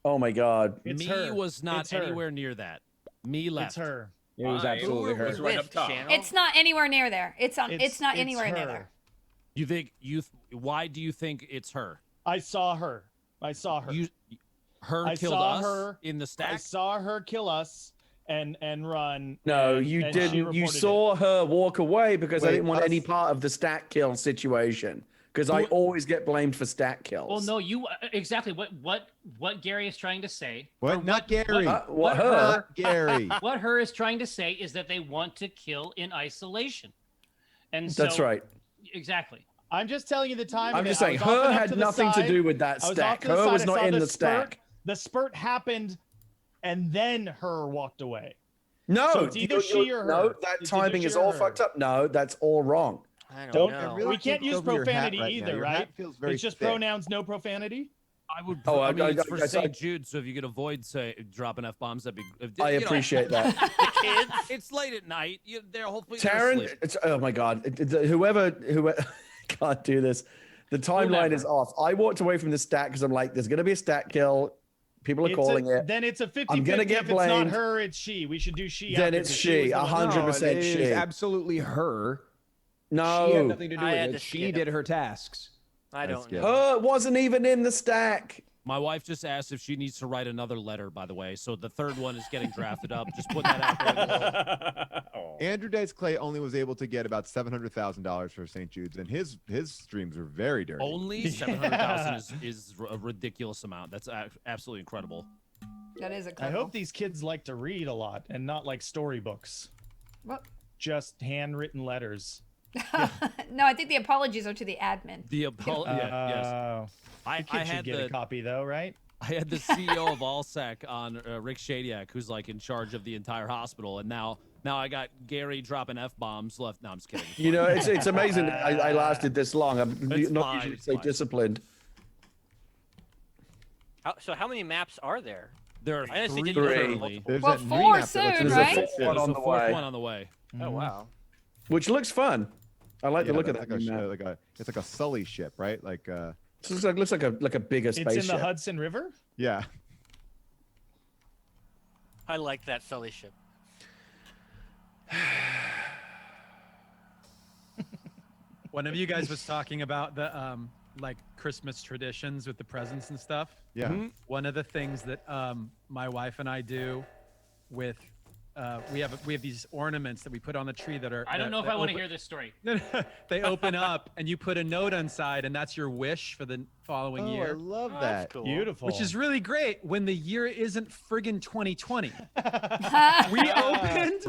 Oh my god. It's Me her. was not It's her. anywhere near that. Me left. It's her. It was absolutely Who her. was Right with, up top. Channel? It's not anywhere near there. It's not anywhere near her. there. You think why do you think it's her? I saw her. I saw her. Her I killed saw us her. in the I stack. saw her kill us and run. No, and- you and she didn't. You reported saw her walk away because I Wait, didn't want us- any part of the stat kill situation. Because I always get blamed for stat kills. Well, no, you exactly what Gary is trying to say. What? or Not Gary. What her? Not Gary. What her is trying to say is that they want to kill in isolation. And so, That's right. Exactly. I'm just telling you the time. I'm just saying, her had nothing to do with that stack. Her was not in the stack. The spurt happened, and then her walked away. No, so it's either she or her. No, that timing is all fucked up. No, that's all wrong. I don't know. We can't use profanity either, right? Feels very it's just thick. pronouns, no profanity. I would. I mean, it's for St. Jude, so if you could avoid dropping f-bombs, that'd be. I appreciate that. The kids. It's late at night. They're hopefully. Taryn, oh my God, whoever can't do this. The timeline is off. I walked away from the stack because I'm like, there's going to be a stack kill. People are calling it. Then it's a 50-50. I'm gonna get blamed. If it's not her, it's she. We should do she. Then it's she. 100% she. It's absolutely her. No. She had nothing to do with it. She She did her tasks. I don't know. Her wasn't even in the stack. My wife just asked if she needs to write another letter, by the way. So the third one is getting drafted up. Just put that out there. Andrew Dice Clay only was able to get about $700,000 for St. Jude's, and his streams are very dirty. Only 700,000 is a ridiculous amount. That's absolutely incredible. That is I incredible. hope these kids like to read a lot and not like storybooks. What? Just handwritten letters. No, I think the apologies are to the admin. The yes. I should get a copy though, right? I had the CEO of Allsec on Rick Shadiak, who's like in charge of the entire hospital, and now I got Gary dropping f-bombs left. No, I'm just kidding. You know, it's amazing that I lasted this long. I'm not usually so disciplined. So how many maps are there? There are I honestly three didn't know. currently. Well, 4 soon, right? There's a There's a fourth one on the way. Oh wow. Which looks fun. I like the look of Like that. it's like a Sully ship, right? Like looks like a bigger spaceship. It's in the Hudson River? yeah. I like that Sully ship. One of you guys was talking about the like Christmas traditions with the presents and stuff. Yeah. One of the things that my wife and I do with we have these ornaments that we put on the tree that are. I don't know if I want to hear this story. They open up and you put a note inside, and that's your wish for the following I year. love that. That's cool. Beautiful. Which is really great when the year isn't friggin' 2020. We opened.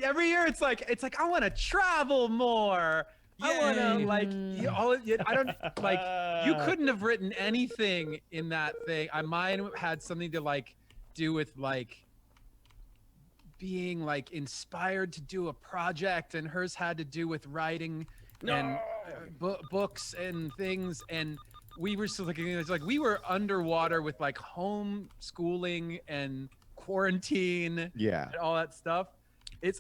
Every year it's like I want to travel more. I want to I don't like. You couldn't have written anything in that thing. Mine had something to like do with like being like inspired to do a project, and hers had to do with writing and books and things. And we were still looking at it, like we were underwater with like homeschooling and quarantine, and all that stuff.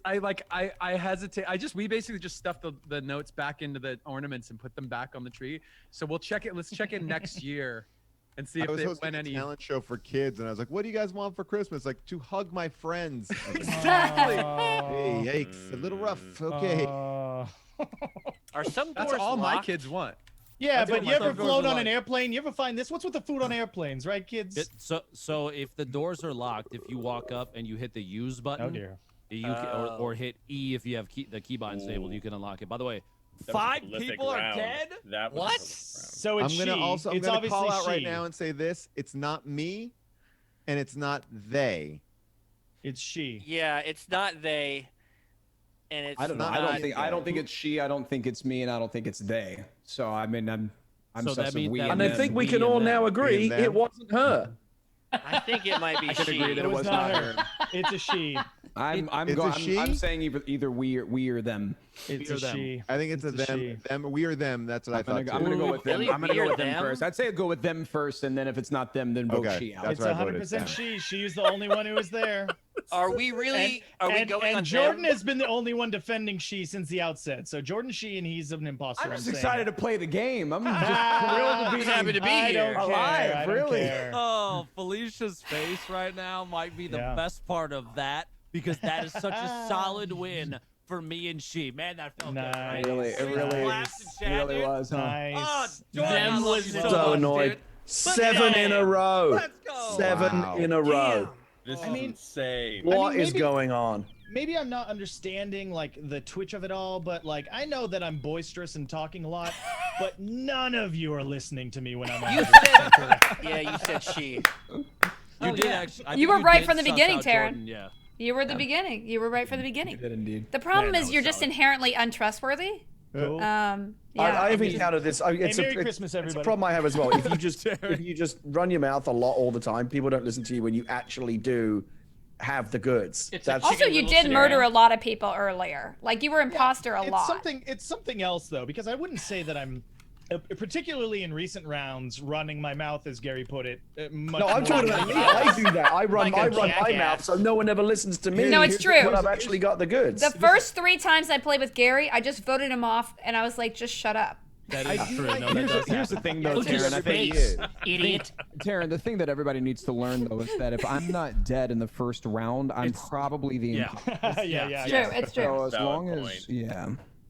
I hesitate. We basically just stuffed the notes back into the ornaments and put them back on the tree. So we'll check it. Let's check it next year and see if they went any talent show for kids, and I was like, "What do you guys want for Christmas?" Like, to hug my friends. Exactly. Hey, yikes! A little rough. Okay. Are some doors That's all my locked? kids want. Yeah, That's but what you my ever doors float are on like. an airplane? You ever find this? What's with the food on airplanes, right, kids? So if the doors are locked, if you walk up and you hit the use button, Oh dear. you can, or hit E if you have the keybind enabled, you can unlock it. By the way, That was a 5 prolific people are round. dead. That was What? a prolific round. So it's I'm gonna she. I'm It's gonna obviously call out she. right now and say this: it's not me, and it's not they. It's she. Yeah, it's not they, and it's I don't know. not. I don't think it's she. I don't think it's me, and I don't think it's they. So I mean, I'm So that sus of mean- we that And and I them. think we me can and all them. now agree Me and them. it wasn't her. I think it might be I could she. agree that It was not her. It's a she. I'm It's a she? I'm saying either we or them. It's or a them. she. I think it's a them. she. Them. We or them. That's what I thought. I'm gonna go with them. Really? I'm gonna We go or with them them? first. I'd say go with them first, and then if it's not them, then vote Okay, she out. that's It's what I voted. 100% she. She's the only one who was there. Are we really? Are we going and on Jordan them? has been the only one defending she since the outset. So Jordan she, and he's an imposter. I'm just saying excited it. to play the game. I'm just thrilled to be happy to be I here. don't care. Alive, I don't really. care. Oh, Felicia's face right now might be the Yeah. best part of that, because that is such a solid win for me and she. Man, that felt good. Nice. Right? It really Claps in is. chat, It really dude. was, huh? Nice. Oh, Jordan, I Them love was you so So much, annoyed. dude. 7 in a row. Let's go. 7 Wow. in a row. This I is mean- insane. What is maybe- going on? Maybe I'm not understanding like the twitch of it all, but like I know that I'm boisterous and talking a lot, but none of you are listening to me when I'm on. You the said, yeah, you said she. You did actually. I You think were right did from the suss beginning, out Taryn. Jordan, yeah. You were the beginning. You were right from the beginning. Did indeed. The problem Yeah, is that you're was just solid. inherently untrustworthy. Cool. Yeah. I've encountered this. It's Merry a, Christmas, it's a everybody. problem I have as well. If you just run your mouth a lot all the time, people don't listen to you when you actually do have the goods. Also, you did murder a lot of people earlier. Like you were imposter a lot. It's something else though, because I wouldn't say that I'm, particularly in recent rounds, running my mouth, as Gary put it. No, I'm talking about me. I do that. I run my mouth, so no one ever listens to me. No, it's true. When I've actually got the goods. The first 3 times I played with Gary, I just voted him off, and I was like, just shut up. That is true. No, Here's the thing, though, Taryn. I think idiot. Taryn, the thing that everybody needs to learn, though, is that if I'm not dead in the first round, I'm probably the imposter. yeah. It's true. So as long as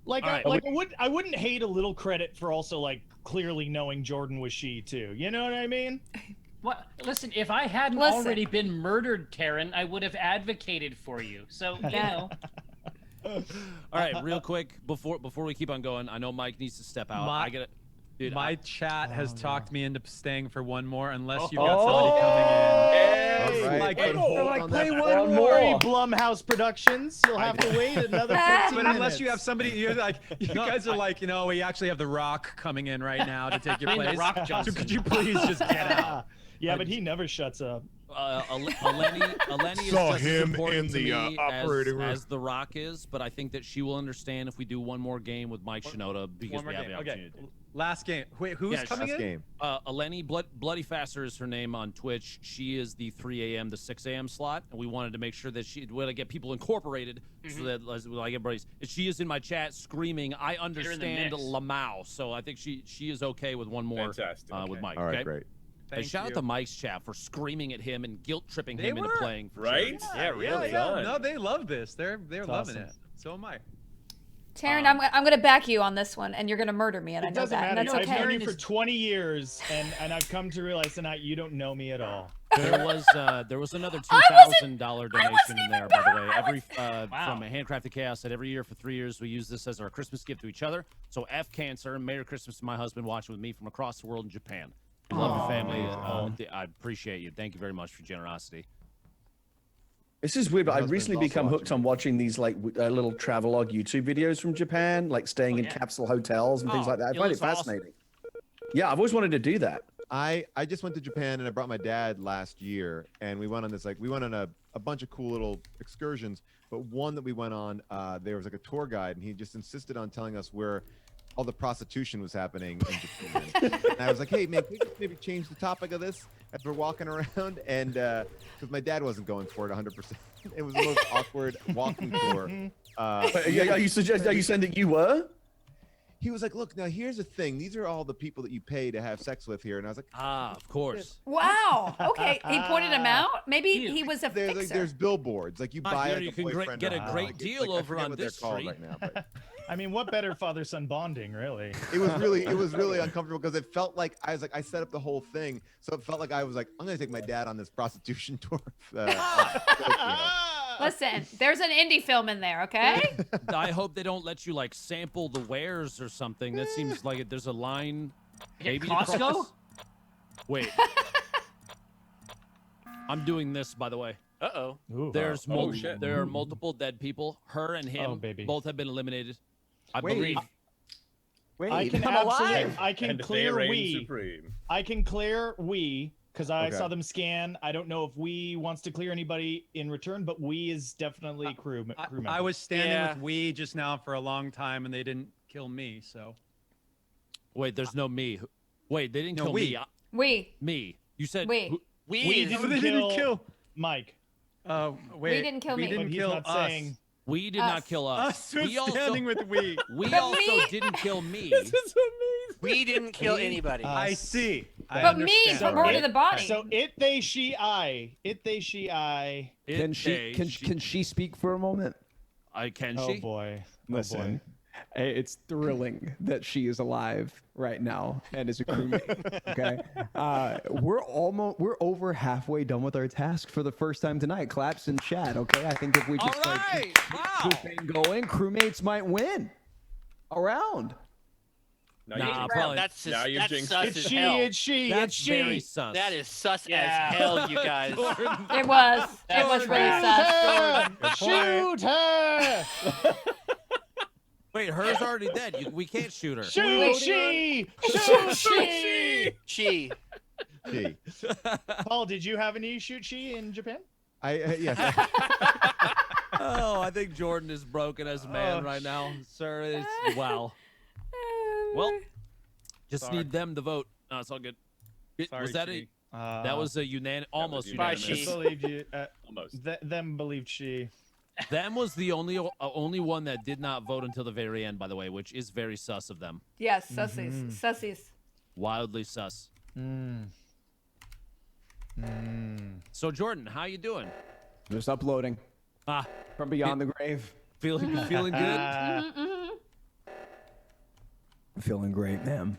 Like, I wouldn't hate a little credit for also like clearly knowing Jordan was she too. You know what I mean? What? Listen, if I hadn't already been murdered, Taryn, I would have advocated for you. So you know. All right, real quick before we keep on going, I know Mike needs to step out. I get it. Dude, my chat has talked me into staying for one more, unless you've got somebody coming in. Play one more. Sorry, Blumhouse Productions. You'll have to wait another 15 But minutes. unless you have somebody, you're like, you guys are like, you know, we actually have The Rock coming in right now to take your place. The Rock Johnson. So could you please just get out? Yeah, but he never shuts up. Eleni is Saw just as him important in to the, me operating room. as The Rock is, but I think that she will understand if we do one more game with Mike Shinoda because we have the opportunity. Okay. Last game. Wait, who's coming in? Game. Eleni Bloody Faster is her name on Twitch. She is the 3 a.m. to 6 a.m. slot, and we wanted to make sure that she would get people incorporated so that like everybody's. She is in my chat screaming, "I understand Lamau," so I think she is okay with one more with Mike. All right, okay? great. Hey, shout out to Mike's chat for screaming at him and guilt tripping him into playing. For right? sure. Yeah, really. Yeah. No, they love this. They're loving awesome. it. So am I. Taryn, I'm gonna back you on this one, and you're gonna murder me, and I know Doesn't that. matter. And that's okay. I've known you for 20 years, and I've come to realize tonight you don't know me at all. There was another $2,000 donation in there, by the way. Every from a Handcrafted Chaos said every year for 3 years we use this as our Christmas gift to each other. So F Cancer and Merry Christmas to my husband watching with me from across the world in Japan. We love your family. I appreciate you. Thank you very much for your generosity. This is weird, but I've recently become hooked on watching these like little travelogue YouTube videos from Japan, like staying in capsule hotels and things like that. I find it fascinating. Awesome. Yeah, I've always wanted to do that. I just went to Japan and I brought my dad last year, and we went on this a bunch of cool little excursions. But one that we went on, there was like a tour guide, and he just insisted on telling us where all the prostitution was happening in Japan. And I was like, hey man, can we just maybe change the topic of this as we're walking around? And because my dad wasn't going for it 100%. It was the most awkward walking tour. Are you saying that you were? He was like, look, now here's the thing. These are all the people that you pay to have sex with here. And I was like, of course. Wow. Okay. He pointed him out. Maybe he was a fixer. There's billboards. Like you buy like you a can boyfriend. get a great deal over on this street. Right now, but. I mean, what better father-son bonding, really? It was really uncomfortable because it felt like I set up the whole thing, so it felt like I was like, I'm gonna take my dad on this prostitution tour. Listen, there's an indie film in there, okay? I hope they don't let you like sample the wares or something. That seems like there's a line. Maybe Costco? Wait. I'm doing this, by the way. Uh-oh. There are multiple dead people. Her and him both have been eliminated. I believe. Wait, I can clear we because I saw them scan. I don't know if we wants to clear anybody in return, but we is definitely crew member. I was standing with we just now for a long time, and they didn't kill me. So wait, there's no me. Wait, they didn't kill me. Me. You said we. We didn't kill Mike. Oh wait, we didn't kill me. We didn't kill us. We did not kill us. We also standing with we. We also didn't kill me. This is amazing. We didn't kill anybody. I see. But me, more to the body. So it, they, she, I. It, they, she, I. Can she speak for a moment? Can she? Oh boy. Listen. It's thrilling that she is alive right now and is a crewmate. Okay, we're over halfway done with our task for the first time tonight. Claps in chat. Okay, I think if we just keep things going, crewmates might win a round. Probably. That's sus It's as she. hell. It's she. That's it's she. very sus. That is sus as hell, you guys. It was really sus. Shoot her! Wait, her's already dead. We can't shoot her. Shoot she! Shoot she! She. Gee. Paul, did you have any shoot she in Japan? Yes. Oh, I think Jordan is broken as a man right now, sir. It's, wow. Well, just Sorry. need them to vote. No, it's all good. Sorry, was that she. that was a almost unanimous. unanimous. She. Believed you. Almost. Them believed she. Them was the only one that did not vote until the very end, by the way, which is very sus of them. Yes, sussies. Sussies. Wildly sus. So Jordan, how you doing? Just uploading from beyond the grave. Feeling good? Feeling great, man.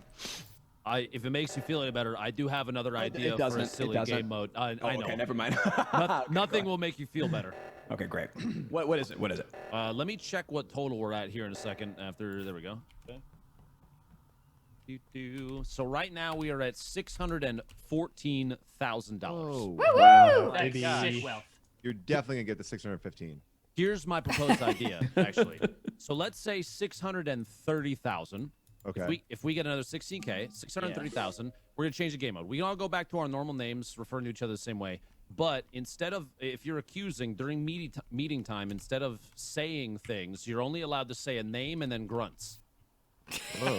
If it makes you feel any better, I do have another idea for a silly game mode. I know. Okay, never mind. Nothing will make you feel better. Okay, great. What is it? What is it? Let me check what total we're at here in a second. There we go. Okay. So right now we are at $614,000. Oh, Wow, That's baby. sick wealth. you're definitely gonna get the 615. Here's my proposed idea, actually. So let's say 630,000. Okay. If we get another 16K, 630,000, we're gonna change the game mode. We can all go back to our normal names, referring to each other the same way. But instead of, if you're accusing during meeting time, instead of saying things, you're only allowed to say a name and then grunts. Wow.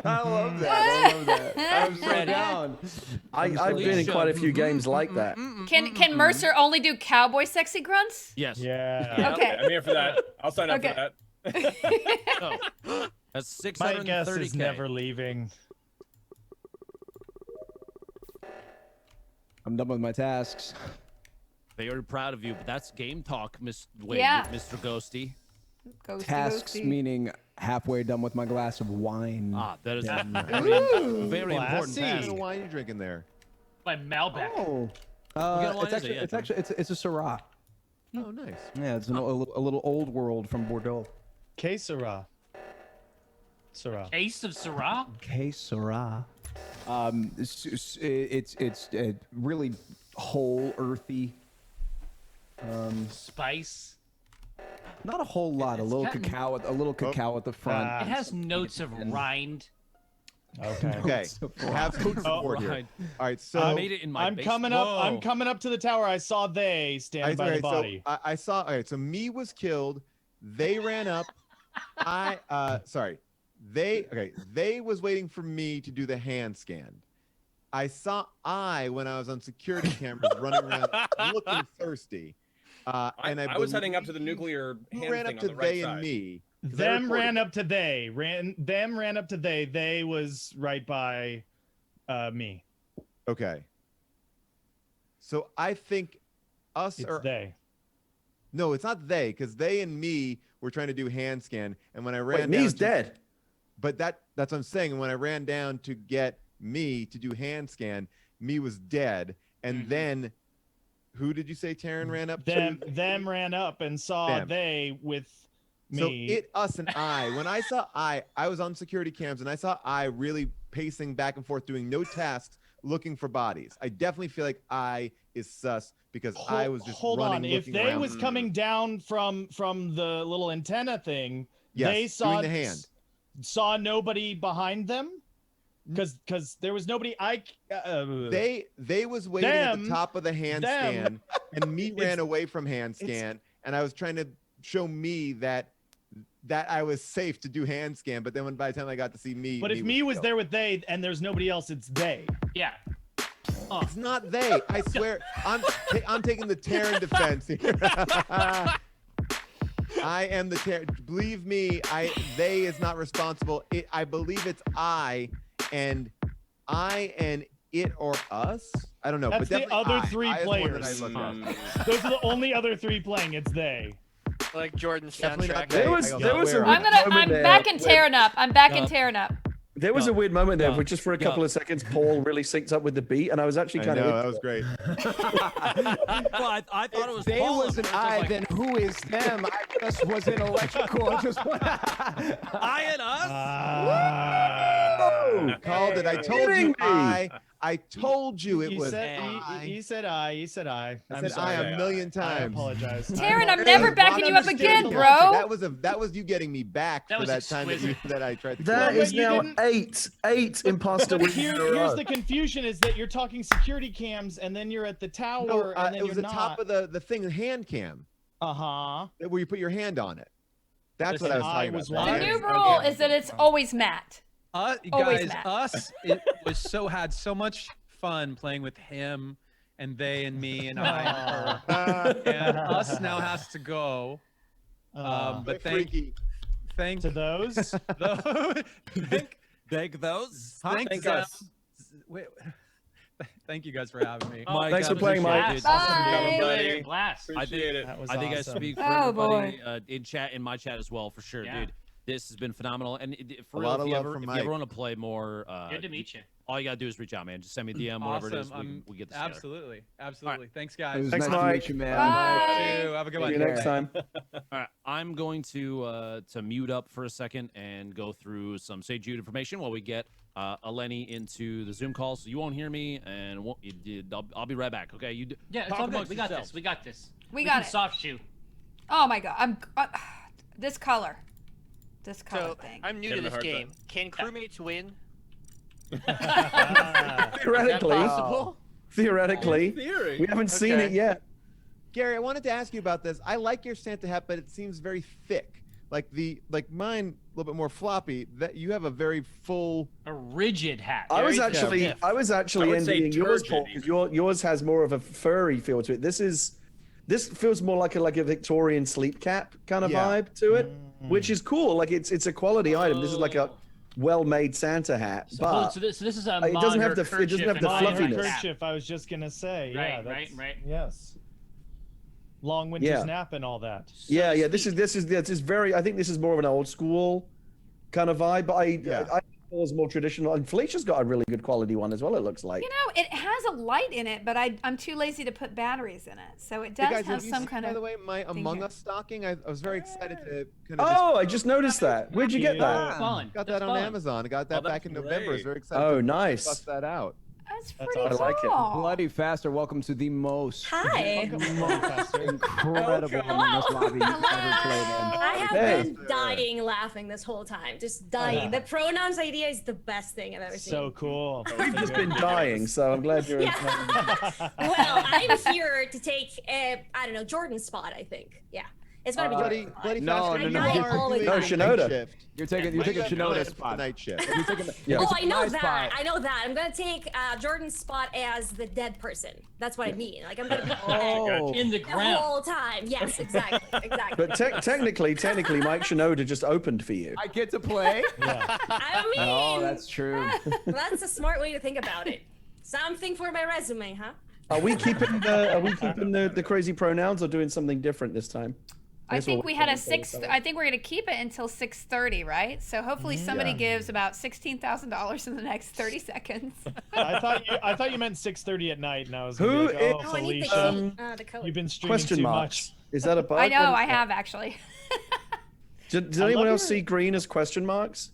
I love that. I'm so down. I've been in quite a few games like that. Can Mercer only do cowboy sexy grunts? Yes. Yeah. Okay. I'm here for that. I'll sign up Okay. for that. So, that's My guess 630K. is never leaving. I'm done with my tasks. Very proud of you, but that's game talk, Mr. Ghosty. Ghosty, Tasks ghosty. meaning halfway done with my glass of wine. That is Damn. very important classy. What kind task. of wine you drinking there? By Malbec. Oh. kind of wine It's is it? actually, Yeah, it's a Syrah. Oh, nice. Yeah, it's a little old world from Bordeaux. Que sera? Syrah. Ace of Syrah. Que Syrah. It's really whole, earthy. Spice. Not a whole lot. A It's little got- cacao, at the front. It has notes of rind. Okay. Okay. Have some support here. right. All right. I So made it in my I'm base- coming up. Whoa. I'm coming up to the tower. I saw they stand by the body. So I saw. All right. So me was killed. They ran up. They was waiting for me to do the hand scan. I saw when I was on security cameras running around looking thirsty. And I was heading up to the nuclear who hand ran thing up on to the right they side. and me. 'Cause I Them reported ran it. up to they. Them ran up to they. They was right by me. Okay. So I think us It's or they. no, it's not they, because they and me were trying to do hand scan, and when I ran Wait, me's down to- dead. But that's what I'm saying. And when I ran down to get me to do hand scan, me was dead, and then who did you say Taryn ran up to? Them ran up and saw Them. they with me. So us and I. When I saw I was on security cams, and I saw I really pacing back and forth, doing no tasks, looking for bodies. I definitely feel like I is sus because I was just hold running, on. If looking they around. was coming down from the little antenna thing, Yes, they saw doing the hand. saw nobody behind them because there was nobody. They was waiting at the top of the hand scan, and me ran away from hand scan, and I was trying to show me that I was safe to do hand scan. But then by the time I got to see me, But if me was killed. there with they and there's nobody else, it's they. Yeah. It's not they. I swear. I'm taking the Terran defense here. I am the Terran. Believe me, they is not responsible. I believe it's I and it or us. I don't know. That's but the definitely other three I is the one that I players. looked at. Those are the only other three playing. It's they. Like Jordan's Definitely not soundtrack. they. There was a weird I'm moment there back and where- tearing up. I'm back and tearing up. There was a weird moment there where just for a Yeah. couple of seconds, Paul really synced up with the beat, and I was actually I kind know, of. that was great. Well, I thought it was They Paul. was an It was I, like, then who is them? I just was in electrical. I just I and us. Called it. I told Kidding you me. I I told you it He was. said he said I. He said I. I I'm said sorry. I a million times. I apologize. Taryn, I'm Hey, never backing you up again, bro. That was you getting me back That for was that time that I tried to. That kill is you. now didn't- eight imposter wins in a Here's row. the confusion: is that you're talking security cams, and then you're at the tower, No, and then it you're was the not. top of the thing, the hand cam, Uh-huh. where you put your hand on it. That's what Listen, I was talking I was about. The lying. new Okay. rule is that it's always Matt. Always Guys, Matt. had so much fun playing with him and they and me and I and her. And us now has to go. But thank to those. Thank those. Thank us. Wait, thank you guys for having me. Mike, Thanks for I playing, Mike. appreciate it. Bye. Buddy. Blast. Appreciate it. That was I think awesome. I speak for Oh, everybody in my chat as well, for sure, Yeah. dude. This has been phenomenal, and for A real, lot if of you love ever, from if you ever Mike. want to play more, Good to meet you. all you gotta do is reach out, man. Just send me a DM, whatever it is. We get this together. Absolutely. Thanks, It guys. was Thanks, nice to Mike. meet you, man. Bye. You. Have a good See one. you next time. All right, I'm going to mute up for a second and go through some St. Jude information while we get Eleni into the Zoom call, so you won't hear me, and I'll be right back. Okay, Yeah, it's talk all good. amongst We got yourselves. this. We got this. We can got it. soft shoe. Oh my god, this color. This color So thing. I'm new to Giving a this hard game. Can crewmates win? Theoretically, Possible? theoretically, Theory. we haven't seen Okay. it yet. Gary, I wanted to ask you about this. I like your Santa hat, but it seems very thick. Like mine, a little bit more floppy. That you have a very full. A rigid hat. I was Very actually stiff. I was I actually would say envying yours, turgid Paul, because yours has more of a furry feel to it. This feels more like a Victorian sleep cap kind of Yeah. vibe to it, which is cool. Like it's a quality item. This is like a Oh. well-made Santa hat, but So this is a it doesn't have Mager the- it doesn't have kerchief the and Mager fluffiness. cap. Kerchief, I was just gonna say. Yeah, Right, that's, right. Yes. Long winter's Yeah. nap and all that. yeah. This is very. I think this is more of an old school kind of vibe. But I think Paul's more traditional, and Felicia's got a really good quality one as well. It looks like. You know, it has a light in it, but I'm too lazy to put batteries in it. So it does Hey guys, have you some seen, kind by of. the way, my thing Among here. Us stocking. I was very excited to kind of. Oh, I just noticed that. Where'd you get that? Fun. Got That's that on fun. Amazon. I got that Oh, back that's in November. I was great. very excited. Oh, to nice. bust that out. That's That's pretty awesome. I like it. cool. Bloody Faster, welcome to the most Hi. incredible Among Us lobby you've ever played in. I have Hey. been dying laughing this whole time. Just dying. The pronouns idea is the best thing I've ever seen. So cool. We've just been dying, so I'm glad you're. Well, I'm here to take, I don't know, Jordan's spot, I think. Yeah. It's gotta be Bloody, Jordan's bloody No, fast. no, I no. die You're all the No, time. Shinoda. You're taking Shinoda's spot. Night shift. You're taking Oh, I know my that. spot. I know that. I'm gonna take Jordan's spot as the dead person. That's what I mean. Like I'm gonna be dead Oh. In the the ground. whole time. Yes, exactly, exactly. But technically, Mike Shinoda just opened for you. I get to play? I mean, Oh, that's true. that's a smart way to think about it. Something for my resume, huh? Are we keeping the crazy pronouns or doing something different this time? I guess think we'll we had a wait until we 6. start. I think we're gonna keep it until 6:30, right? So hopefully somebody gives about $16,000 in the next 30 seconds. I thought you meant 6:30 at night, and I was Who gonna be like, is- oh, I need the Felicia, key. The code. you've been streaming Question too marks. much. Is that a bug? I know, What I is have actually. Does I anyone love else your- see green as question marks?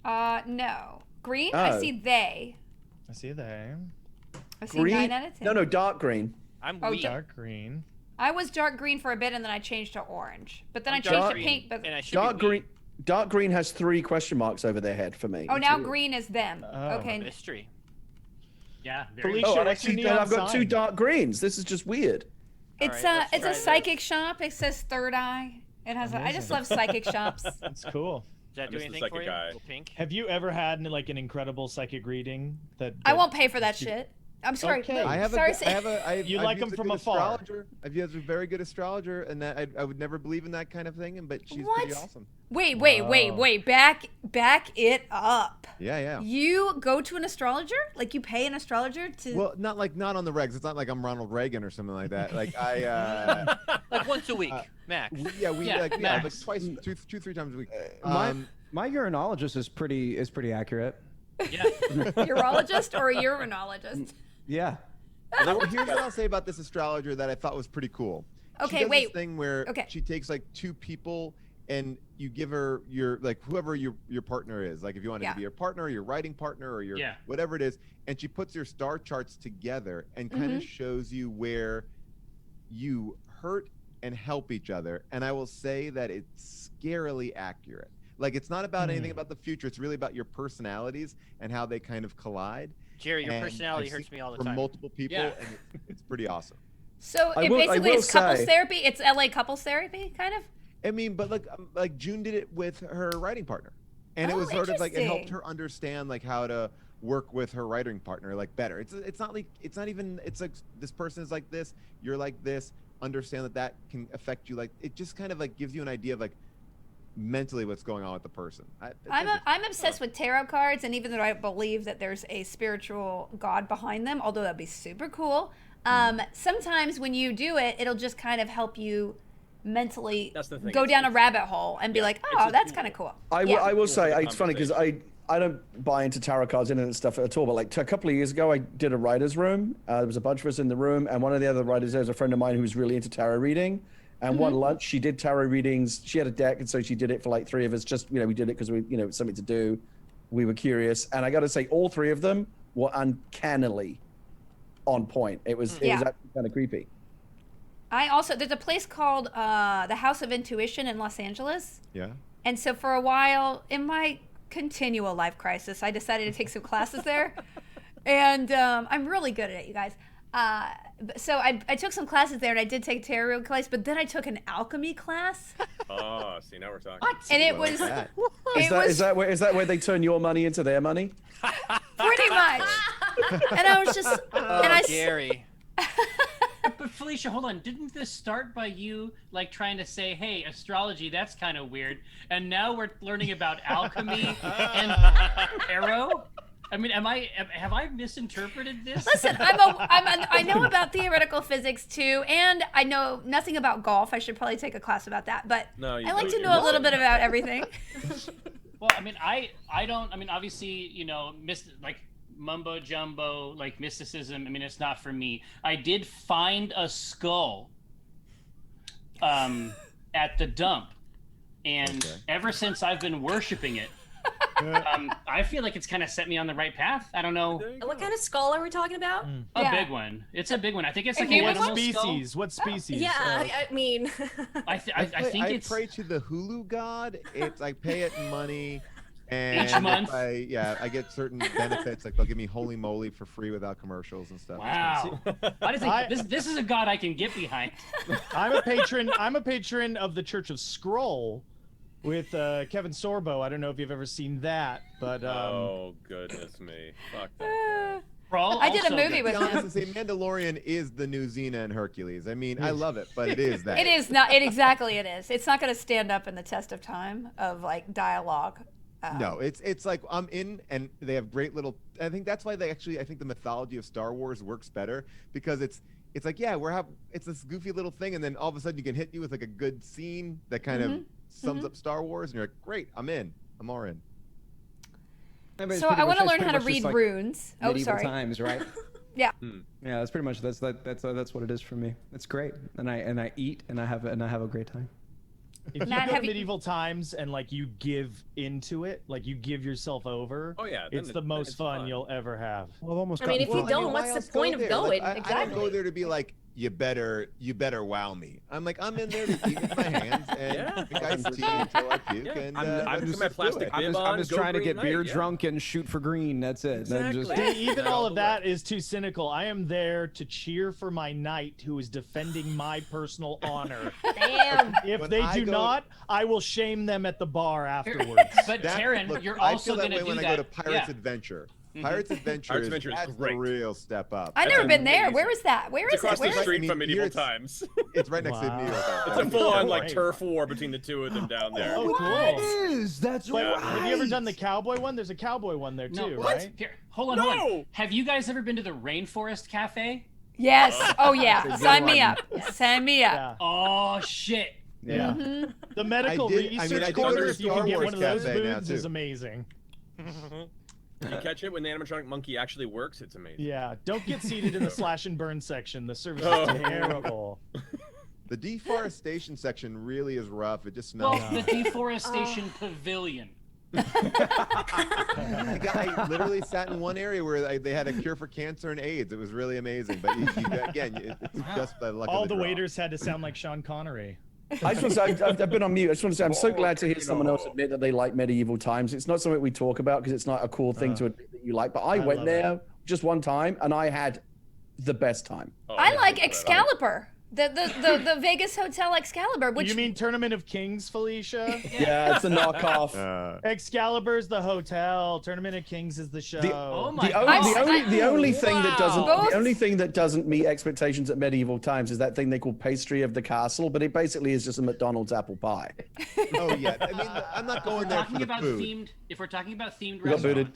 No. Green, I Oh. see they. I see there. I see Green? 9 out of 10. No, dark green. I'm Oh, weak. Dark green. I was dark green for a bit and then I changed to orange. But then I'm I changed dark to green, pink. But and I should Dark be weak. green. Dark green has 3 question marks over their head for me. oh, It's now weird. green is them. Oh. Okay. Mystery. Yeah. Very Felicia, Oh, and what's your actually, neon I've got 2 sign? dark greens. This is just weird. It's All right, let's it's try a this. psychic shop. It says Third Eye. It has. I just Amazing. love psychic shops. That's cool. Does that do I'm just a anything psychic for you? guy. Little pink. Have you ever had like an incredible psychic reading that? I won't pay for that shit. I'm sorry. Okay. no, I have sorry. You I've like used 'em a from good afar. Astrologer. I've used a very good astrologer, and that I would never believe in that kind of thing, but she's What? pretty awesome. Wait. Wow. Back it up. Yeah. You go to an astrologer? Like you pay an astrologer to? Well, not on the regs. It's not like I'm Ronald Reagan or something like that. Like I. Like once a week, max. Yeah, Yeah, like max. twice, two, 3 times a week. My urinologist is pretty accurate. Yeah. urologist or a urinologist? Yeah. Here's what I'll say about this astrologer that I thought was pretty cool. Okay, she does wait. This thing where Okay. she takes like 2 people and you give her your like whoever your partner is, like if you want it to be your partner, your writing partner, or your whatever it is, and she puts your star charts together and kind of shows you where you hurt and help each other. And I will say that it's scarily accurate. Like it's not about anything about the future. It's really about your personalities and how they kind of collide. Jerry, your personality hurts me all the time. From multiple people, and it's pretty awesome. So basically it's couples therapy. It's LA couples therapy, kind of. I mean, but like June did it with her writing partner, and it was sort of like it helped her understand like how to work with her writing partner like better. It's not like it's not even it's like this person is like this, you're like this. Understand that can affect you. Like it just kind of like gives you an idea of like mentally what's going on with the person. I'm obsessed with tarot cards, and even though I believe that there's a spiritual god behind them, although that'd be super cool, sometimes when you do it, it'll just kind of help you mentally go down a rabbit hole and be like, oh, that's kind of cool. I will say, it's funny because I don't buy into tarot cards and stuff at all, but like a couple of years ago, I did a writer's room. There was a bunch of us in the room, and one of the other writers there was a friend of mine who was really into tarot reading. And one lunch, she did tarot readings. She had a deck, and so she did it for like 3 of us. Just, we did it because we, it's something to do. We were curious. And I got to say, all 3 of them were uncannily on point. It was actually kind of creepy. There's a place called the House of Intuition in Los Angeles. Yeah. And so for a while, in my continual life crisis, I decided to take some classes there. And I'm really good at it, you guys. So I took some classes there, and I did take a tarot class, but then I took an alchemy class. Oh, see, now we're talking. What? And it was... Is that where they turn your money into their money? Pretty much. And I was just... Gary. But Felicia, hold on. Didn't this start by you like trying to say, "Hey, astrology, that's kind of weird," and now we're learning about alchemy and tarot? I mean, have I misinterpreted this? Listen, I know about theoretical physics too, and I know nothing about golf. I should probably take a class about that, but I like to know a little bit about everything. Well, I mean, I don't. I mean, obviously, like mumbo jumbo, like mysticism. I mean, it's not for me. I did find a skull at the dump, and ever since I've been worshiping it. I feel like it's kind of set me on the right path. I don't know. What kind of skull are we talking about? A big one. It's a big one. I think it's like a what species? Skull. What species? Yeah, I mean, I think it's. I pray to the Hulu god. It's I pay it money, and each month. I get certain benefits. Like they'll give me Holy Moly for free without commercials and stuff. Wow. I think this is a god I can get behind. I'm a patron of the Church of Scroll. With Kevin Sorbo. I don't know if you've ever seen that, but oh goodness me, fuck that guy. I did a movie with him. Say Mandalorian is the new Xena and Hercules. I mean, I love it, but it is that. It is not. Exactly it is. It's not going to stand up in the test of time of like dialogue. No, it's like I'm in, and they have great little. I think that's why I think the mythology of Star Wars works better because it's like it's this goofy little thing, and then all of a sudden you can hit you with like a good scene that kind of sums up Star Wars, and you're like, great, I'm in. I'm all in. So I want to learn how to read runes. Medieval times, right? Yeah. Yeah, that's pretty much that's what it is for me. It's great, and I eat and I have a great time. If you go to medieval times and like you give into it, like you give yourself over, it's the most fun you'll ever have. Well, almost. I mean, if you don't, what's the point of going? Like, I don't go there to be like, you better wow me. I'm like, I'm in there to eat with my hands and drink iced tea until I puke. And I'm just trying to get beer drunk and shoot for green. That's it. Exactly. Even all of that is too cynical. I am there to cheer for my knight who is defending my personal honor. Damn. If they do not, I will shame them at the bar afterwards. But Taryn, you're also going to do that. When I go to Pirate's Adventure. Pirate's Adventure is great. The real step up. I've never been there. Where is that? Where is it? Across the street from medieval times. It's right next to medieval times. It's a full-on like turf war between the two of them down there. Oh, cool. It is. That's right. Have you ever done the cowboy one? There's a cowboy one there too, right? Here, hold on. Have you guys ever been to the Rainforest Cafe? Yes. Oh yeah. Sign me up. Sign me up. Yeah. Oh shit. Yeah. The medical research corner, if you can get one of those booths, is amazing. You catch it when the animatronic monkey actually works, it's amazing. Yeah, don't get seated in the slash and burn section. The service is terrible. The deforestation section really is rough. It just smells. Well, the deforestation pavilion. The guy literally sat in one area where they had a cure for cancer and AIDS. It was really amazing. But it's just the luck All of the the draw. waiters had to sound like Sean Connery. I just want to say, I've been on mute. I just want to say, I'm so glad to hear someone else admit that they like medieval times. It's not something we talk about because it's not a cool thing to admit that you like. But I went there just one time and I had the best time. I like Excalibur. The Vegas Hotel Excalibur. Which You mean Tournament of Kings, Felicia? Yeah, it's a knockoff. Excalibur's the hotel. Tournament of Kings is the show. The only thing that doesn't meet expectations at medieval times is that thing they call pastry of the castle, but it basically is just a McDonald's apple pie. Oh yeah, I mean, I'm not going there for the food. If we're talking about themed We got booted.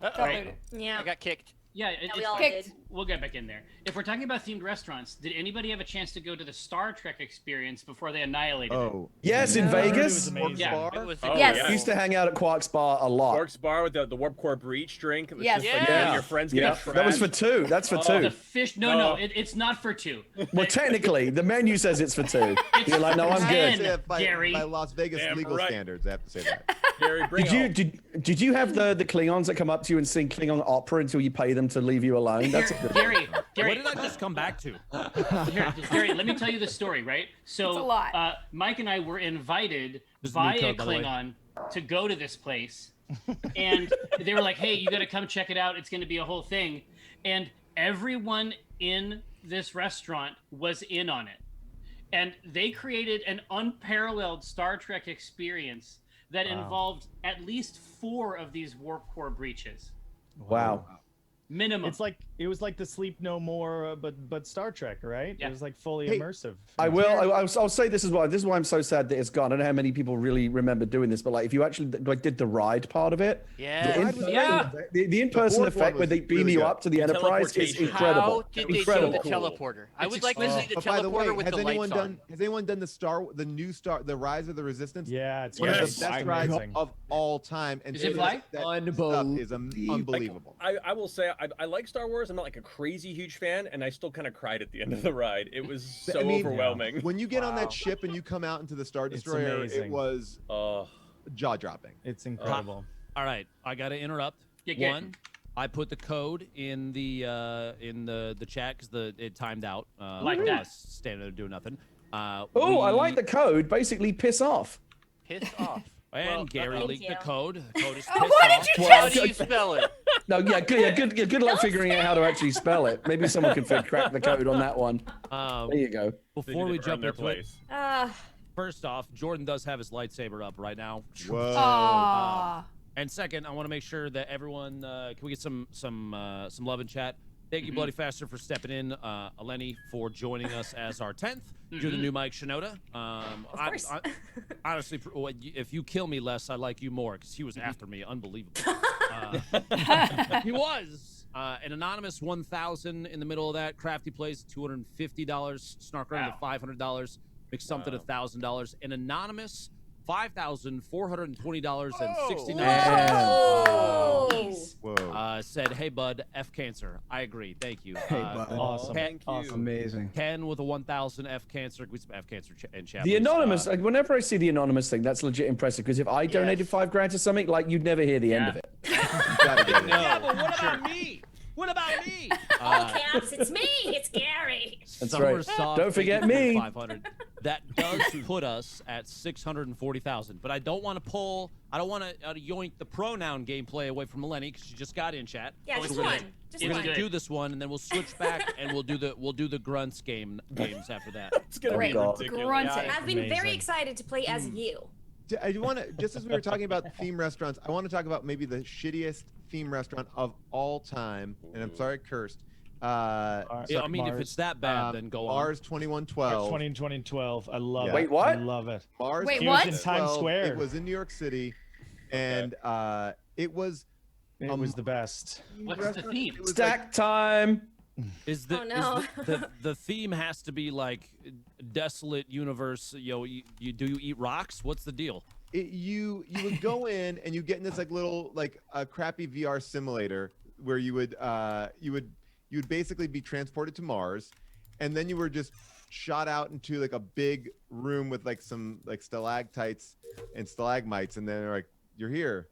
restaurants, right? Yeah. I got kicked. Yeah, we all did. We'll get back in there. If we're talking about themed restaurants, did anybody have a chance to go to the Star Trek experience before they annihilated it? Yes, in Vegas. Yeah. It was I used to hang out at Quark's Bar a lot. Quark's Bar with the Warp Core Breach drink. It was Yes. just like you and your friends get trashed. That was for two. That's for two. The fish? No, it's not for two. Well, technically, the menu says it's for two. You're like, no, I'm good. Yeah, Gary. by Las Vegas legal standards, I have to say that. Gary, bring Did you have the Klingons that come up to you and sing Klingon opera until you pay them to leave you alone? That's a good Gary, What did I just come back to? Gary, let me tell you the story, right? So, It's a lot. Mike and I were invited This is by new a code, by the way. Klingon to go to this place, and they were like, "Hey, you got to come check it out. It's going to be a whole thing," and everyone in this restaurant was in on it, and they created an unparalleled Star Trek experience that involved at least 4 of these warp core breaches. Wow. Minimum. It was like the Sleep No More, but Star Trek, right? Yeah. It was like fully Hey, immersive. I'll say this as well. This is why I'm so sad that it's gone. I don't know how many people really remember doing this, but like if you actually did the ride part of it, the in-person The fourth effect one where they was beam really you good. up to the Enterprise is incredible. How did they do the teleporter? I would like to see the But by the way, teleporter with the lights on. has anyone done the Rise of the Resistance? Yeah, it's one of yes. the best rides of all time. And Is it fly? that stuff is unbelievable. I will say I like Star Wars. I'm not like a crazy huge fan, and I still kind of cried at the end of the ride. It was so overwhelming. When you get on that ship and you come out into the Star Destroyer, it was jaw-dropping. It's incredible. All right, I got to interrupt. Yeah. One, I put the code in the chat because it timed out. Like for that. us standing there doing nothing. I like the code. Basically, piss off. Piss off. And Gary thank leaked you. the code. The code is Oh, pissed why off. did you How just? do you spell it? No, good luck figuring out how to actually spell it. Maybe someone can crack the code on that one. There you go. Before we jump into it, Uh, first off, Jordan does have his lightsaber up right now. Whoa. Aw. And second, I want to make sure that everyone can we get some love in chat. Thank you, Bloody Faster, for stepping in. Eleni for joining us as our 10th. You're the new Mike Shinoda. of course. Honestly, if you kill me less, I like you more because he was after me. Unbelievable. He was. An anonymous 1,000 in the middle of that. Crafty plays $250. Snark running to $500. McSumped at $1,000. An anonymous $5,420.69. Whoa. Said, hey, bud, F cancer. I agree. Thank you. Hey, bud. Awesome. Ken, Amazing. Ken with a 1,000 F cancer. We some F cancer in chat. The please. anonymous, like, whenever I see the anonymous thing, that's legit impressive. Because if I donated $5,000 to something, like you'd never hear the end of it. Yeah, but what about me? What about me? all caps, it's me, it's Gary. That's Summer right. Soft, Don't forget thank you for me. 500. That does put us at 640,000. But I don't want to pull. I don't want to yoink the pronoun gameplay away from Eleni because she just got in chat. Yeah, just We're one. gonna- Just We're one. gonna do this one, and then we'll switch back, and we'll do the grunts games after that. It's gonna Great. be ridiculous. Grunting. I've been very Amazing. excited to play as you. I want to, just as we were talking about theme restaurants, I want to talk about maybe the shittiest theme restaurant of all time. And I'm sorry, I cursed. Yeah, I mean, if it's that bad, then go on. Mars 2112. 2012. I love Yeah. it. Wait, what? I love it. Mars Wait, It what? was in Times 2012. Square. It was in New York City, and it was. It was the best. What's the theme? It was Stack time. Is the, Oh, no. is the theme has to be like desolate universe? You eat rocks? What's the deal? you would go in and you get in this like little like a crappy VR simulator where you would basically be transported to Mars, and then you were just shot out into like a big room with like some like stalactites and stalagmites, and then they're like, "You're here."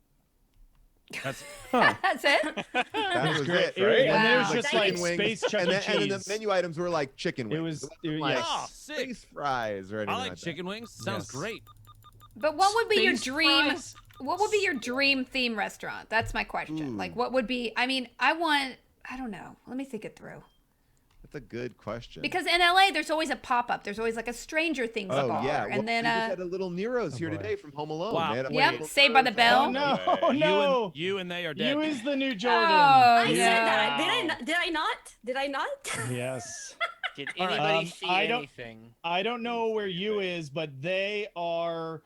That's That's it. That was great. it, right? And there Wow. was just, chicken like, wings, space Chuck and E. then the Cheese. menu items were like chicken wings. Like Oh, sick. space fries or anything I like like that. chicken wings. Sounds Yes. great. But what would be your Space dream? fries. What would be your dream theme restaurant? That's my question. Like, what would be? I mean, I don't know. Let me think it through. That's a good question. Because in LA, there's always a pop up. There's always like a Stranger Things oh bar, yeah, and then we just had a little Nero's here boy. today from Home Alone. Wow. They had a Yep, little Saved by the Nero's. Bell. Oh no, oh, no. You and they are dead. You is the new Jordan. Oh, I no. said that. Did I not? Did I not? Did I not? Yes. Did All right. anybody see I don't- anything? I don't know where you is, but they are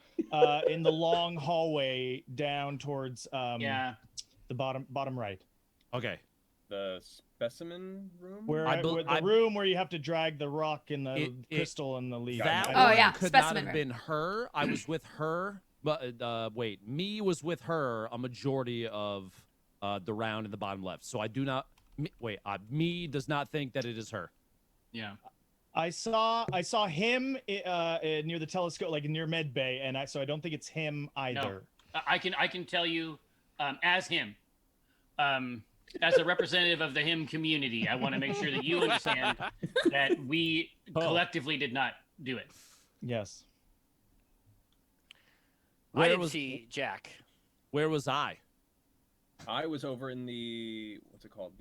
in the long hallway down towards Yeah. the bottom right. Okay. The specimen room. Where, where the room where you have to drag the rock and the crystal and the leaf. That Oh, one yeah, could not specimen have room. been her. I was with her, but wait, me was with her a majority of the round in the bottom left. So I do not. Me does not think that it is her. Yeah. I saw him near the telescope, like near Med Bay, and so I don't think it's him either. No. I can tell you, as him, as a representative of the him community, I want to make sure that you understand that we collectively did not do it. Yes. I didn't see Jack. Where was I? I was over in the what's it called?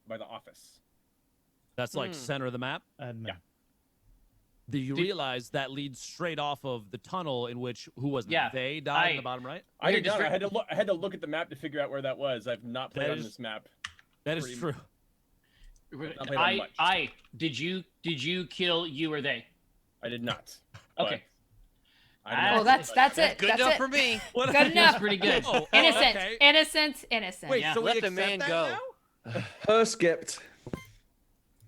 By the office. That's like center of the map. Yeah. Do you realize that leads straight off of the tunnel in which they died in the bottom right? I did not. I had to look at the map to figure out where that was. I've not played on this map. That is true. Did you kill you or they? I did not. Okay. Oh, that's it. Good That's enough it. for me. Good enough. That's pretty good. Innocent. okay. Innocent. Innocent. Wait, Yeah. so we Let the accept man that go. now? Her skipped.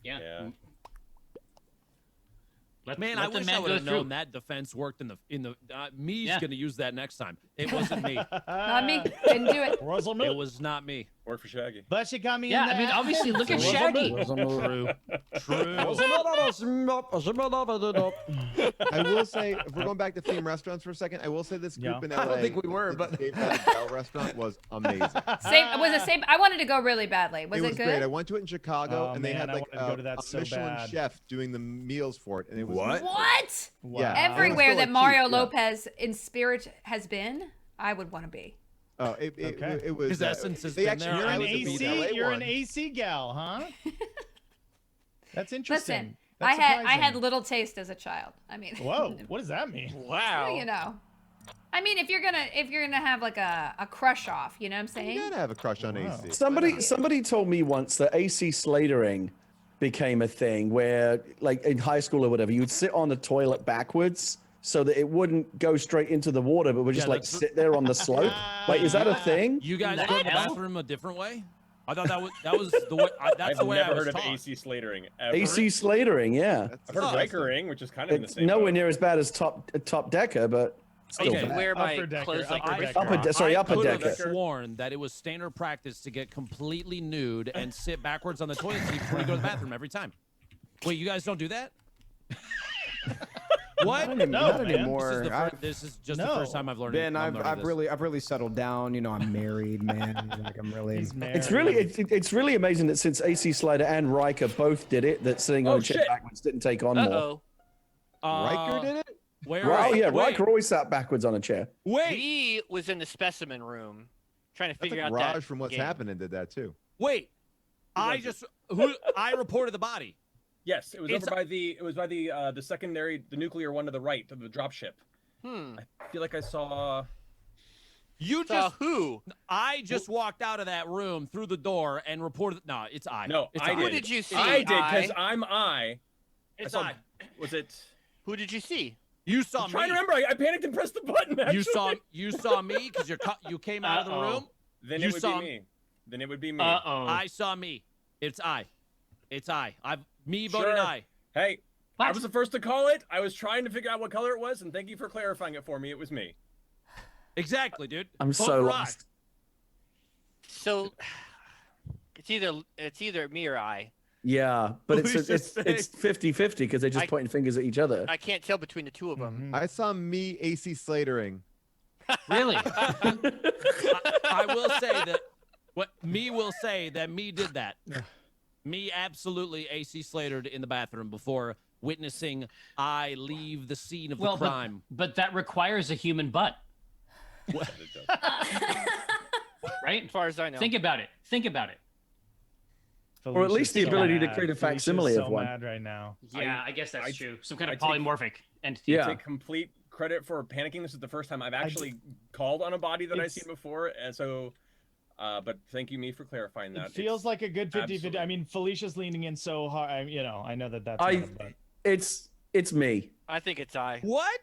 Yeah. Man, let I the wish man I would go have through. known that defense worked in the. Me's Yeah. gonna use that next time. It wasn't me. Not me. Didn't do it. It was not me. Work for Shaggy. But she got me. Yeah, in the I mean, obviously, look at ass. Shaggy. True. True. I will say, if we're going back to theme restaurants for a second, I will say this group in LA. I don't think we were, but Saved by the Bell restaurant was amazing. Same. I wanted to go really badly. Was it it was good? great. I went to it in Chicago, Oh, and they man, had I like wanted to go to that a so Michelin bad. chef doing the meals for it, and it was What? Yeah, Everywhere it was that still, like, Mario cheap, yeah. Lopez in spirit has been, I would want to be. Oh, it was. His essence has they been actually- there. You're I an was a AC. LA You're one. an AC gal, huh? That's interesting. Listen, That's I had surprising. little taste as a child. I mean, Whoa, what does that mean? Wow. you know. I mean, if you're gonna have like a crush off, you know what I'm saying? You gotta have a crush on AC. Somebody told me once that AC slatering became a thing where, like in high school or whatever, you would sit on the toilet backwards so that it wouldn't go straight into the water, but would just like sit there on the slope. Like, is that a thing? You guys What? go to the bathroom a different way? I thought that was the way. That's I've the way I never was heard of taught. AC slatering ever. AC slatering, yeah. I've heard of bikering, which is kind of in the It's same nowhere boat. near as bad as top decker, but still Okay. bad. Wear my Upper decker, clothes like upper a decker. restaurant. Upper I could decker. have sworn that it was standard practice to get completely nude and sit backwards on the toilet seat before you go to the bathroom every time. Wait, you guys don't do that? What? Not man. anymore. This is just the No. first time I've learned. Ben, I'm learning I've this. really settled down. You know, I'm married, man. Like I'm really. He's married. It's really amazing that since AC Slider and Riker both did it, that sitting on Oh, a chair shit. backwards didn't take on more. Uh-oh. Riker did it? Where? Oh yeah, wait, Riker always sat backwards on a chair. Wait, He was in the specimen room trying to I figure think out Raj that from What's game. Happening did that too. wait. I reported the body. Yes, it was It's- over by the secondary, the nuclear one to the right of the dropship. Hmm. I feel like I saw. You Saw just who? I just walked out of that room through the door and reported. No, it's I. No, it's I Who did. did you see? I did because I? I'm I. It's saw- I. Was it? Who did you see? You saw I'm me. trying to remember. I panicked and pressed the button. Actually. You saw me because you came out of the room. Then you it would saw be me. Then it would be me. Uh-oh. I saw me. It's I. It's I. Me Sure. voted I. Hey, I What? was the first to call it. I was trying to figure out what color it was, and thank you for clarifying it for me. It was me. Exactly, dude. I'm Vote so for I. lost. So it's either me or I. Yeah, but it's Felicia's 50-50 because they're just pointing fingers at each other. I can't tell between the two of them. I saw me AC Slatering. Really? I will say that me did that. Me absolutely AC Slatered in the bathroom before witnessing I leave the scene of the crime. But that requires a human butt. Right? As far as I know. Think about it. Or at least the ability to create a facsimile of one. Mad right now. Yeah, I guess that's true. Some kind of polymorphic entity. Yeah. I take complete credit for panicking. This is the first time I've actually called on a body that I've seen before, and so. But thank you, me, for clarifying that. It feels like a good 50-50. I mean, Felicia's leaning in so hard. I know that that's. It's me. I think it's I. What?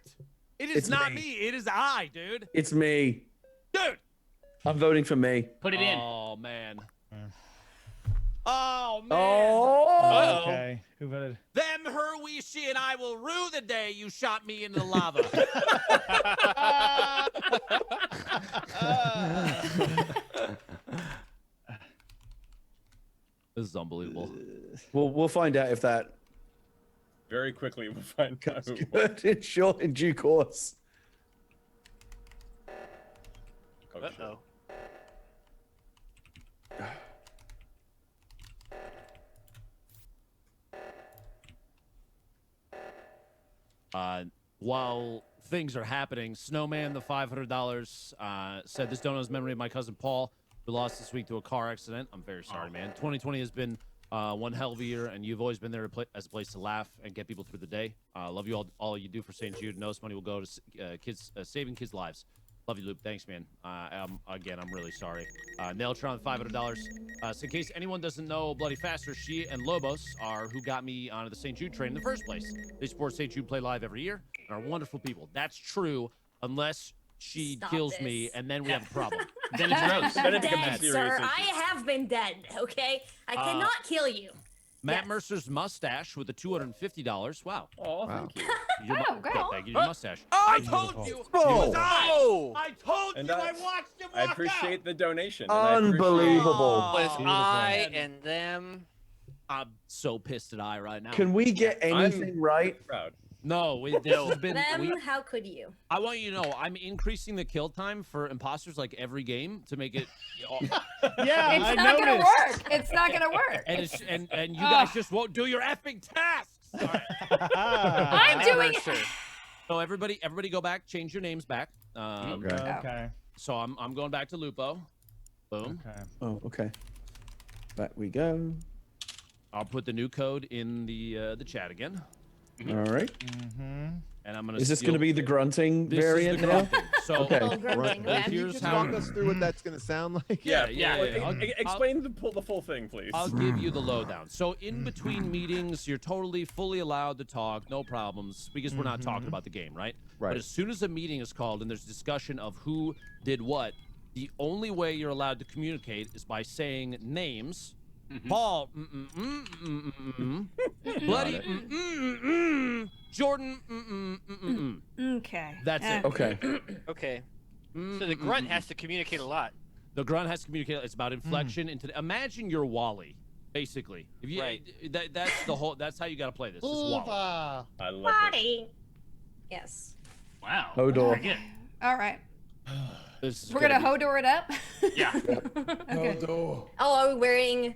It is It's not me. me. It is I, dude. It's me. Dude. I'm voting for me. Put it in. Oh man. Oh man. Oh. Okay. Who voted? Them, her, we, she, and I will rue the day you shot me into the lava. This is unbelievable. We'll find out if that Very quickly, we'll find out. who it was. in due course. Oh, shit. Uh-oh. While things are happening, Snowman, the $500, said this donut is memory of my cousin Paul, who lost this week to a car accident. I'm very sorry, man. 2020 has been one hell of a year, and you've always been there as a place to laugh and get people through the day. Love you all you do for St. Jude. No money will go to kids, saving kids' lives. Love you, Luke. Thanks, man. I'm really sorry. Nailtron, $500. So in case anyone doesn't know, Bloody Faster, she and Lobos are who got me onto the St. Jude train in the first place. They support St. Jude Play Live every year and are wonderful people. That's true, unless she kills me, and then we have a problem. Then it's gross. Then it Dead, becomes a serious sir. issue. I have been dead. Okay, I cannot kill you. Matt Yes. Mercer's mustache with the $250. Wow. Oh, thank you. Thank you. Your mustache. I told you. It was I told And you. I- I watched him I walk appreciate out. the donation. and I appreciate- Unbelievable. Was Oh, I man. and them? I'm so pissed at I right now. Can we get anything right? Proud. No, this has been. Them, how could you? I want you to know I'm increasing the kill time for imposters like every game to make it. Yeah, It's I not gonna noticed. work. It's not gonna work. And you guys just won't do your effing tasks. Sorry. I'm doing it. So everybody go back, change your names back. Okay. So I'm going back to Lupo. Boom. Okay. Oh, okay. Back we go. I'll put the new code in the chat again. All right. And I'm gonna. Is this going to be the grunting This is variant the now? grunting. So Okay. Oh, grunting, okay. Can you here's just how. walk us through what that's going to sound like? Yeah. Explain the full thing, please. I'll give you the lowdown. So in between meetings, you're totally fully allowed to talk, no problems, because we're not talking about the game, right? Right. But as soon as a meeting is called and there's discussion of who did what, the only way you're allowed to communicate is by saying names. Paul, Bloody, Jordan, Okay. That's it. Okay. Okay. So the grunt has to communicate a lot. The grunt has to communicate. It's about inflection. Imagine you're Wally, basically. If you, Right. That's the whole. That's how you got to play this. It's Wally. I love it. Body. Yes. Wow. Hodor. Very good. All right. This is We're gonna be- Hodor it up. Yeah. Okay. Oh, are we wearing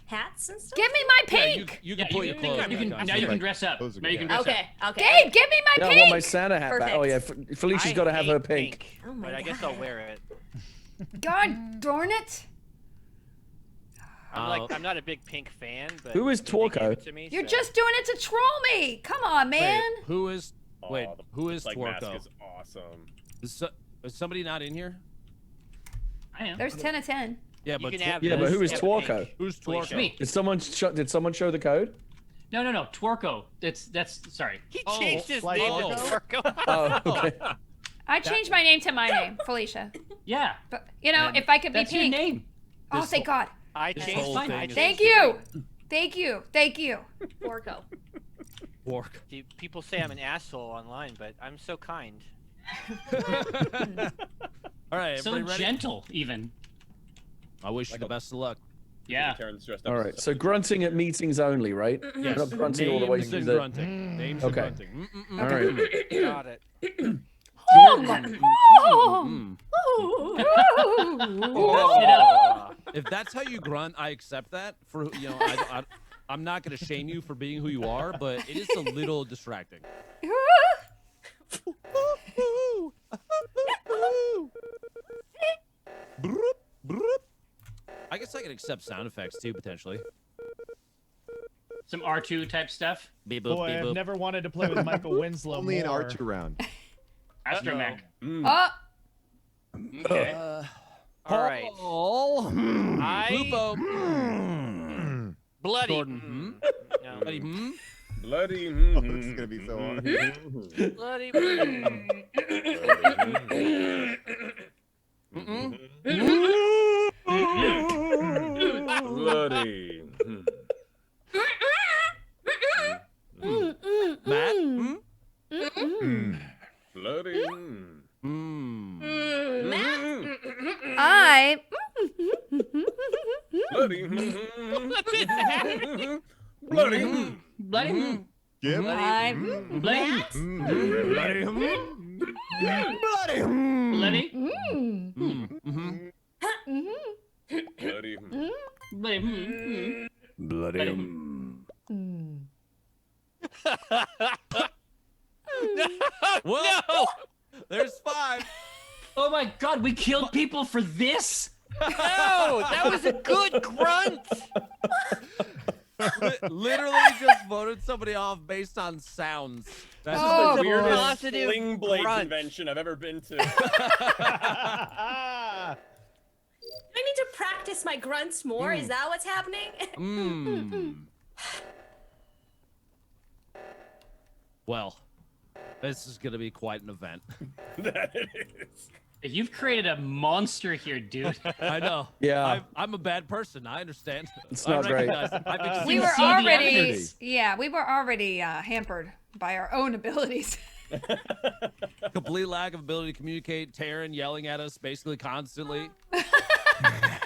hats and stuff? Give me my Yeah, pink. you can put your clothes. You can, back on. now you can dress up. Those are Now you good. can dress Okay. up. Okay. Gabe, give me my Yeah, I pink. want my Santa hat back. Oh yeah, Felicia's I got to have her hate pink. Oh my But I guess God. I'll wear it. God darn it! I'm not a big pink fan, but Who is they gave Tworko? it to me, You're so- just doing it to troll me. Come on, man. Wait, who is? Wait, the who is like mask Tworko? is awesome. Is somebody not in here? I am. There's 10 of 10. Yeah, You but can have Yeah, but this, who is have Tworko? pink. who's Felicia. Tworko? Me. Did someone show the code? No. Tworko. That's sorry. He Oh, changed his like name Orko? to Tworko. Oh, okay. I changed my name to my name, Felicia. Yeah. But you know, And if I could be That's your pink. name. Oh, This thank God. I This changed whole mine. thing I is- Thank changed you. mine. Thank you. Orko. Twork. See, people say I'm an asshole online, but I'm so kind. All right, So everybody ready? gentle, even. I wish you the best of luck. Yeah. Terrence dressed up All as right. a So grunting at meetings only, right? Yes. We're not grunting all the way Names through and the. grunting. Names Okay. and grunting. All right. Got it. If that's how you grunt, I accept that. For I'm not going to shame you for being who you are, but it is a little distracting. I guess I can accept sound effects too, potentially. Some R2 type stuff. Beep, boop, Boy, beep, I've boop. never wanted to play with Michael Winslow Only an more. Archer round. Astromech. Oh, Okay. All right. Paul. I Lupo. bloody. Jordan. No. Buddy, hmm? bloody. Oh, this is gonna be so hard. Bloody. Bloody. Matt? Hmm? Bloody. I. Bloody. Bloody. Bloody. Jim? I. Bloody. Bloody. Bloody. Bloody. Bloody. Well, No. there's 5. Oh my god, we killed people for this? No, that was a good grunt. Literally just voted somebody off based on sounds. That's Oh, the boy. weirdest. Positive Sling blade grunt. convention I've ever been to. I need to practice my grunts more. Is that what's happening? Well, this is going to be quite an event. That is. You've created a monster here, dude. I know. Yeah. I'm a bad person. I understand. It's I not great. recognize it. I've been We were see the already. evidence. Yeah, we were already hampered by our own abilities. complete lack of ability to communicate. Taryn yelling at us basically constantly. A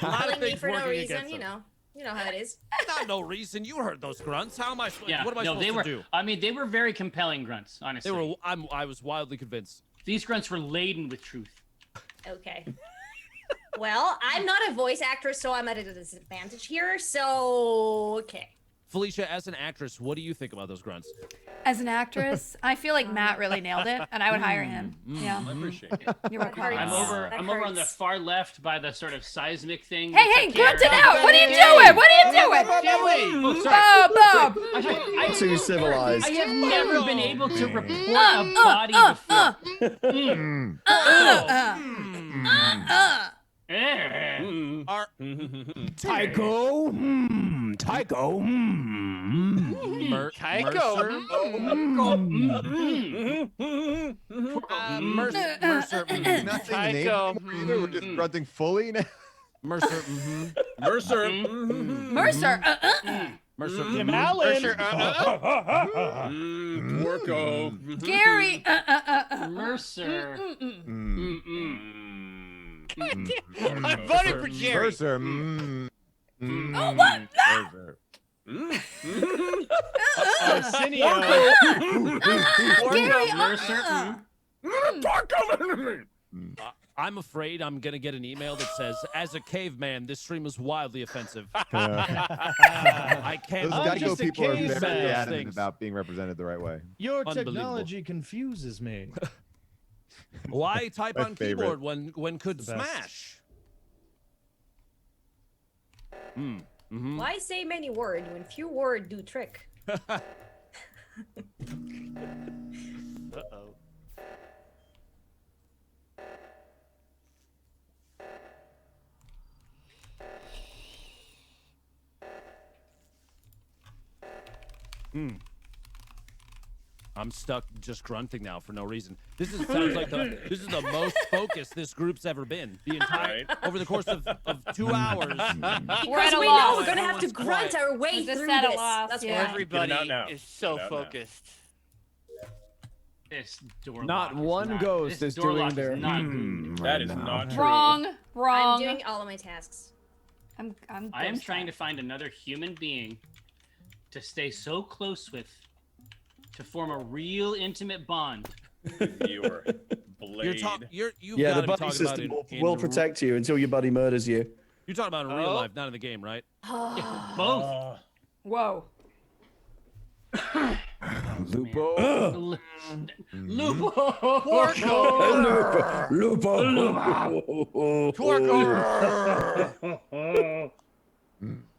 lot Killing of me things for no working reason, against you them. know how it is. Not no reason. You heard those grunts. How am I? Yeah, What am I no, supposed they to were. do? I mean, they were very compelling grunts. Honestly, They were. I was wildly convinced. These grunts were laden with truth. Okay. Well, I'm not a voice actress, so I'm at a disadvantage here. So, okay. Felicia, as an actress, what do you think about those grunts? As an actress, I feel like Matt really nailed it, and I would hire him. Yeah, I appreciate it. you're welcome. I'm over. That I'm over on the hurts. far left by the sort of seismic thing. Hey, hey, grunt it out! What are you doing? What are you doing? Oh, sorry. Bob, Bob! Too civilized. I have never been able to report a body before. Tycho. Tycho. Tycho. Mercer. Nothing Tycho. named either. We're just grunting fully now. Mercer. Mercer. Mercer. Mercer. Tim Allen. Dwarko. Gary. Mercer. I'm voting for Jerry. Mercer. Oh, what? Mercer. Arsenio. Gary. Mercer. I'm afraid I'm gonna get an email that says, "As a caveman, this stream was wildly offensive." I can't. Those I'm Geico just a people are caveman. very adamant Things. about being represented the right way. Your Unbelievable. technology confuses me. Why type My on favorite. keyboard when could The best. smash? Why say many words when few words do trick? Uh-oh. I'm stuck just grunting now for no reason. This sounds like this is the most focused this group's ever been. The entire over the course of 2 hours. We're Because at a we loss. know we're gonna have to Everyone's grunt our way We're just through at a this. loss, That's yeah. why. Everybody Get it out now. is so Get it out now. focused. This door Not lock one ghost this is door doing lock their. Not good. That is not true. Wrong. I'm Wrong. doing all of my tasks. I am trying to find another human being to stay so close with, to form a real intimate bond. Your blade. You've Yeah, the gotta be buddy talking system about will protect you until your buddy murders you. You're talking about in real life, not in the game, right? Both. Whoa. Lupo. Lupo. Lupo.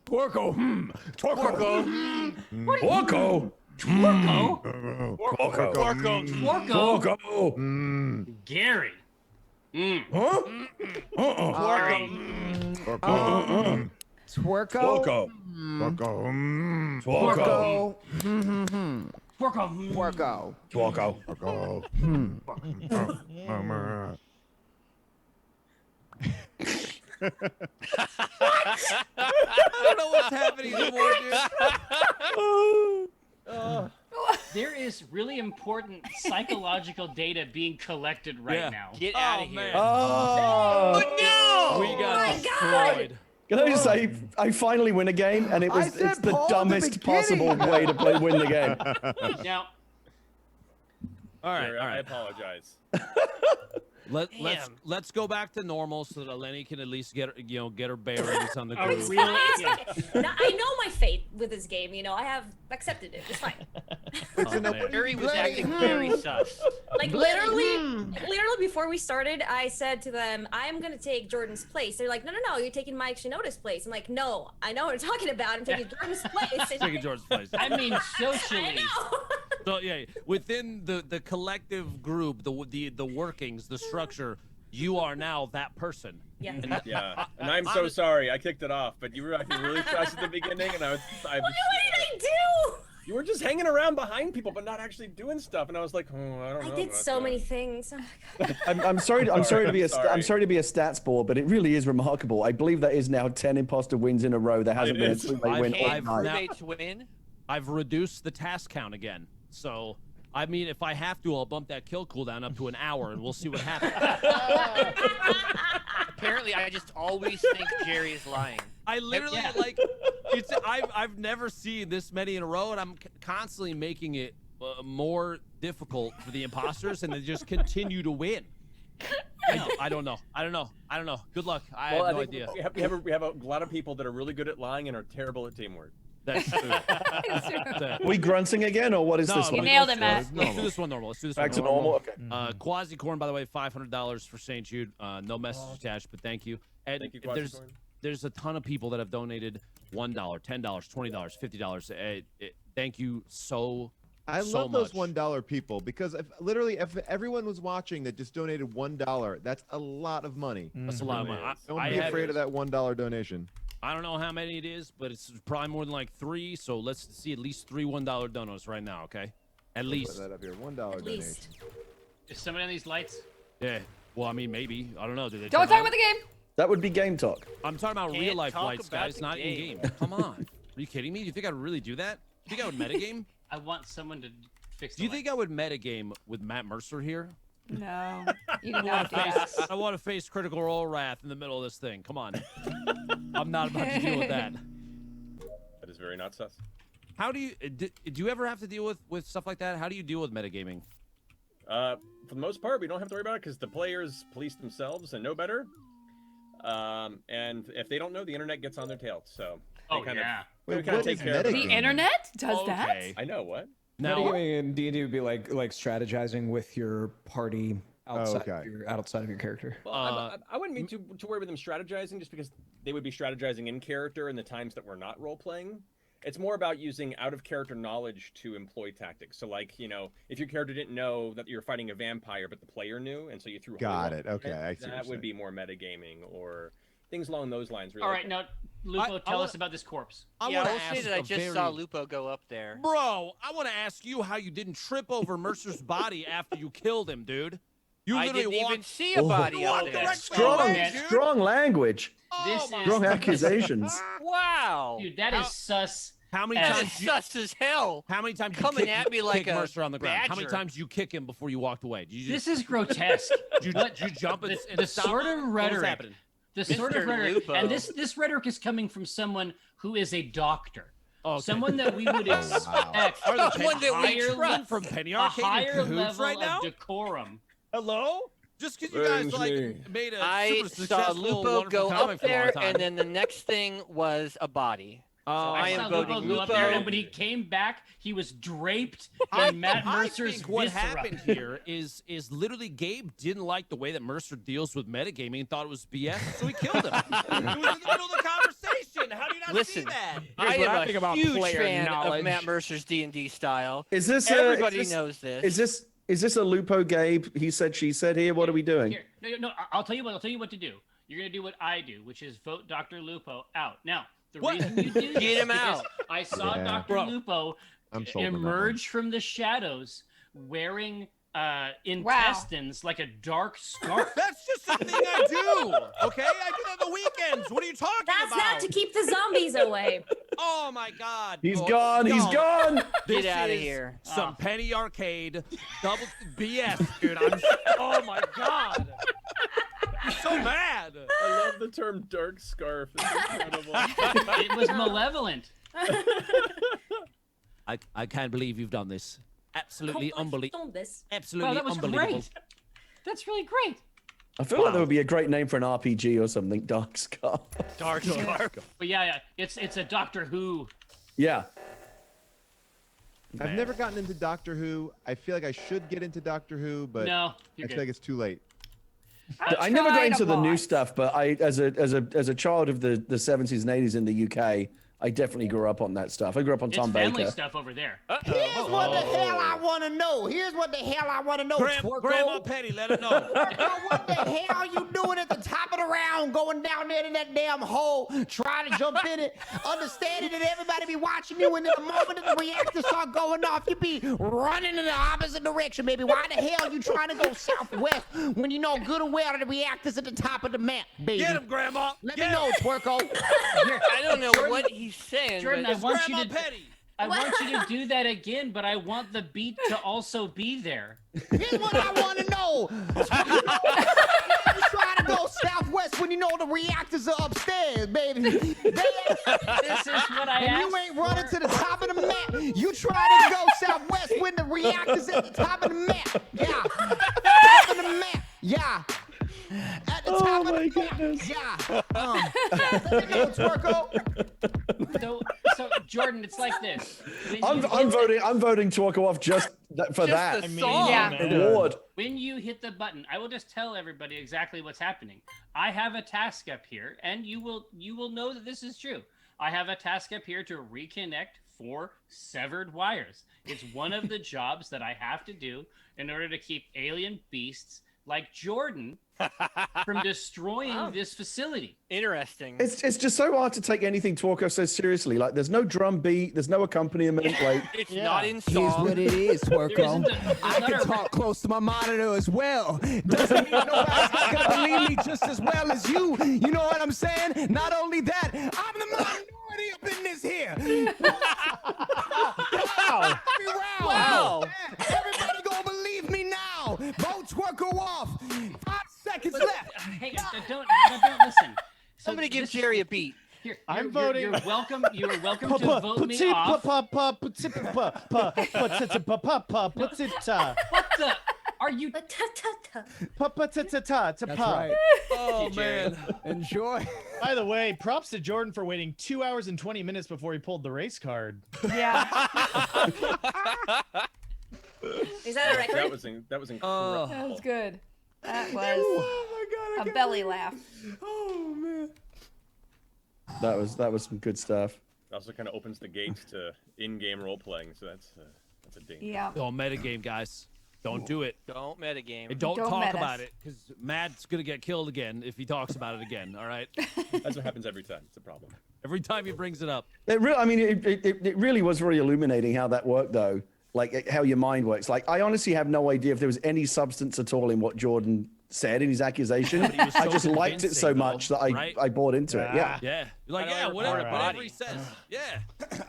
Porco. Porco. Gary. Twerko. I don't know what's happening anymore, dude. There is really important psychological data being collected right now. Get out of here. Oh, We got destroyed. Can I just say, I finally win a game, and it's the dumbest possible way to win the game. Now, all right. I apologize. Let's go back to normal so that Eleni can at least get her bearings on the Oh, group. really? Now, I know my fate with this game. You know, I have accepted it. It's fine. Gary was acting very sus. Like literally before we started, I said to them, "I am gonna take Jordan's place." They're like, "No, you're taking Mike Shinoda's place." I'm like, "No, I know what I'm talking about. I'm taking Jordan's place." Taking Jordan's place. I mean, socially. I know. So yeah, within the collective group, the workings, the structure, you are now that person. Yeah. And I'm so sorry. I kicked it off, but you were acting really fast at the beginning, and what did I do? You were just hanging around behind people, but not actually doing stuff, and I was like, I don't know. I did so many things. Oh my God. I'm sorry to be a stats bore, but it really is remarkable. I believe that is now 10 imposter wins in a row. There hasn't been a crewmate win all night. I've reduced the task count again. So, I mean, if I have to, I'll bump that kill cooldown up to an hour, and we'll see what happens. Apparently, I just always think Jerry is lying. I literally I've never seen this many in a row, and I'm constantly making it more difficult for the imposters, and they just continue to win. I don't know. Good luck. I have no idea. We have a lot of people that are really good at lying and are terrible at teamwork. That's true. We grunting again, or what is this one? You nailed it, Matt. Let's do this one normal. Back to normal. Okay. Quasi-Corn, by the way, $500 for St. Jude. No message attached, but thank you. And thank you, Quasi-Corn. There's a ton of people that have donated $1, $10, $20, $50. Thank you so love those $1 people, because if everyone was watching that just donated $1, that's a lot of money. That's a lot of money. Don't be afraid of that $1 donation. I don't know how many it is, but it's probably more than like 3. So let's see at least 3 $1 donos right now, okay? At least. Put that up here. $1 donation. Is somebody on these lights? Yeah. Well, I mean, maybe. I don't know. Do they? Don't talk about the game. That would be game talk. I'm talking about real life lights, guys, not in game. Come on. Are you kidding me? Do you think I'd really do that? Do you think I would metagame? I want someone to fix. Do you think I would metagame with Matt Mercer here? No, you do not do that. I want to face Critical Role Wrath in the middle of this thing. Come on. I'm not about to deal with that. That is very not sus. How do you do you ever have to deal with stuff like that? How do you deal with metagaming? For the most part, we don't have to worry about it because the players police themselves and know better. And if they don't know, the internet gets on their tail. So they kind of take care of it. The internet does that? I know what. Now, metagaming in D&D would be like strategizing with your party outside of your character. Well, I wouldn't mean to worry with them strategizing, just because they would be strategizing in character in the times that we're not role playing. It's more about using out of character knowledge to employ tactics. So, like, if your character didn't know that you're fighting a vampire, but the player knew, and so you threw. Got it. Okay, I see. That would be more metagaming or things along those lines. Really. All right, now Lupo, tell us about this corpse. I will say that I just saw Lupo go up there. Bro, I want to ask you how you didn't trip over Mercer's body after you killed him, dude. You I literally didn't even see a body out there. Strong language. Strong accusations. Wow. Dude, that is sus. How many That times? is sus as hell. How many times Coming you at me like kick a Mercer on the ground? How many badger. times you kick him before you walked away? Did you This is grotesque. Did you jump and the stop sort him? of What was rhetoric happening? the sort of Mr. rhetoric, Lupo. and this rhetoric is coming from someone who is a doctor. Okay. Someone that we would expect Are the Someone that we higher trust. from Penny a Arcade higher in cahoots level right now? of decorum. Hello? Just because you guys made a I super saw successful, Lupo wonderful go comic up for a long there, time. and then the next thing was a body. I I am saw voting Lupo go up there, Lupo. and when he came back, he was draped I in Matt Mercer's think what viscera. happened here is literally Gabe didn't like the way that Mercer deals with metagaming and thought it was BS, so he killed him. It was in the middle of the conversation. How do you not see Listen, that? I what I am think a about huge player fan knowledge. of Matt Mercer's D&D style. Is this Everybody knows this. Is this a Lupo Gabe? He said, she said here. What are we doing? Here, no, I'll tell you what to do. You're gonna do what I do, which is vote Dr. Lupo out. Now, the reason you do this Get him is out. I saw Yeah. Dr. Lupo I'm sold on that emerge from the shadows wearing intestines like a dark scarf. That's just a thing I do. Okay, I do that on the weekends. What are you talking That's about? not to keep the zombies away. Oh my God. He's Oh, gone. He's no. gone. This Get outta is here. Some Penny Arcade double BS, dude. Oh my God. I'm so mad. I love the term dark scarf. It's incredible. It was malevolent. I can't believe you've done this. Absolutely unbelievable. Absolutely Wow, that was unbelievable. great. That's really great. I feel like that would be a great name for an RPG or something. Dark Scar. Dark scarf. But yeah, it's a Doctor Who. Yeah. I've never gotten into Doctor Who. I feel like I should get into Doctor Who, but No, I you're feel good. like it's too late. I never got tried into a the new lot. stuff, but I, as a child of the 70s and 80s in the UK, I definitely grew up on that stuff. I grew up on It's Tom family Baker. stuff over there. Here's what the hell I want to know. Here's what the hell I want to know, Twerko. Grandma Penny, let her know. Twerko, what the hell are you doing at the top of the round, going down there in that damn hole, trying to jump in it, understanding that everybody be watching you, and in the moment that the reactors start going off, you be running in the opposite direction, baby. Why the hell you trying to go southwest when you know good and well that the reactor's at the top of the map, baby? Get him, Grandma. Let Get me know, him. Twerko. I don't know what he's saying, Jordan, but I want Grandma you to. Penny. I want you to do that again, but I want the beat to also be there. Here's what I want to know. You trying to go southwest when you know the reactors are upstairs, baby. This is what I And asked you ain't running for. to the top of the map. You trying to go southwest when the reactor's at the top of the map. Yeah. Top of the map. Yeah. At the top of the map. Yeah. Let me know, Twerko. So Jordan, it's like this. When I'm voting Twerko off just for that. the song. Award. When you hit the button, I will just tell everybody exactly what's happening. I have a task up here, and you will know that this is true. I have a task up here to reconnect 4 severed wires. It's one of the jobs that I have to do in order to keep alien beasts like Jordan from destroying this facility. Interesting. It's just so hard to take anything Twerko says seriously. Like, there's no drum beat, there's no accompaniment. Like, It's not in Here's song. what it is, There isn't Twerko. I not can a- talk close to my monitor as well. Doesn't mean nobody's gonna believe me just as well as you. You know what I'm saying? Not only that, I'm the minority up in this here. Wow. Wow. Everybody gonna believe me now. Vote Twerko off. 5 seconds left. Hey, don't listen. So Somebody give this- Jerry a beat. Here, I'm you're voting- You're welcome. You are welcome to vote me off. What the? Are you? That's right. Oh man. Enjoy. By the way, props to Jordan for waiting 2 hours and 20 minutes before he pulled the race card. Yeah. Is that a record? That was incredible. That was good. That was a belly laugh. Oh man. that was some good stuff. It also kind of opens the gates to in-game role playing, so that's a danger. Yeah. Don't metagame, guys. Don't do it. Don't metagame. And don't Don't talk meta. about it, because Matt's gonna get killed again if he talks about it again. All right. That's what happens every time. It's a problem. Every time he brings it up. It really was very illuminating how that worked, though. Like, how your mind works. Like, I honestly have no idea if there was any substance at all in what Jordan said in his accusation. But he was I so just liked it so convincing, much though, that right? I bought into it. Yeah. Yeah. You're like, I don't yeah, ever whatever, All right. whatever he says. Yeah.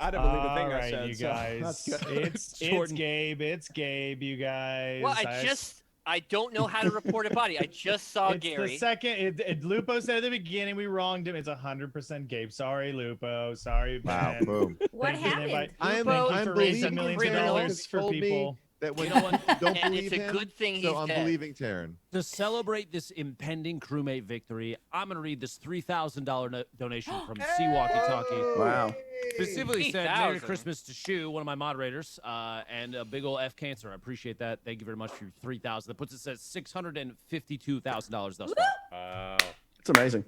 I don't believe a thing All I right, said. you so guys. that's good. It's Jordan. Gabe. It's Gabe, you guys. Well, I just I don't know how to report a body. I just saw It's Gary. the second. Lupo said at the beginning we wronged him. It's 100% Gabe. Sorry, Lupo. Sorry, Wow, Ben. boom. What Thank you for the happened? invite. I'm Thank you for raising believing millions of criminal. dollars for told me people. that when You know what? don't And believe it's a him, good thing so he's I'm dead. believing Taryn. To celebrate this impending crewmate victory, I'm going to read this $3,000 donation from Sea Walkie Talkie. Wow. Specifically said, Merry 3,000. Christmas to Shu, one of my moderators, and a big ol' F Cancer. I appreciate that. Thank you very much for your 3,000. That puts us at $652,000 thus far. Wow. It's amazing.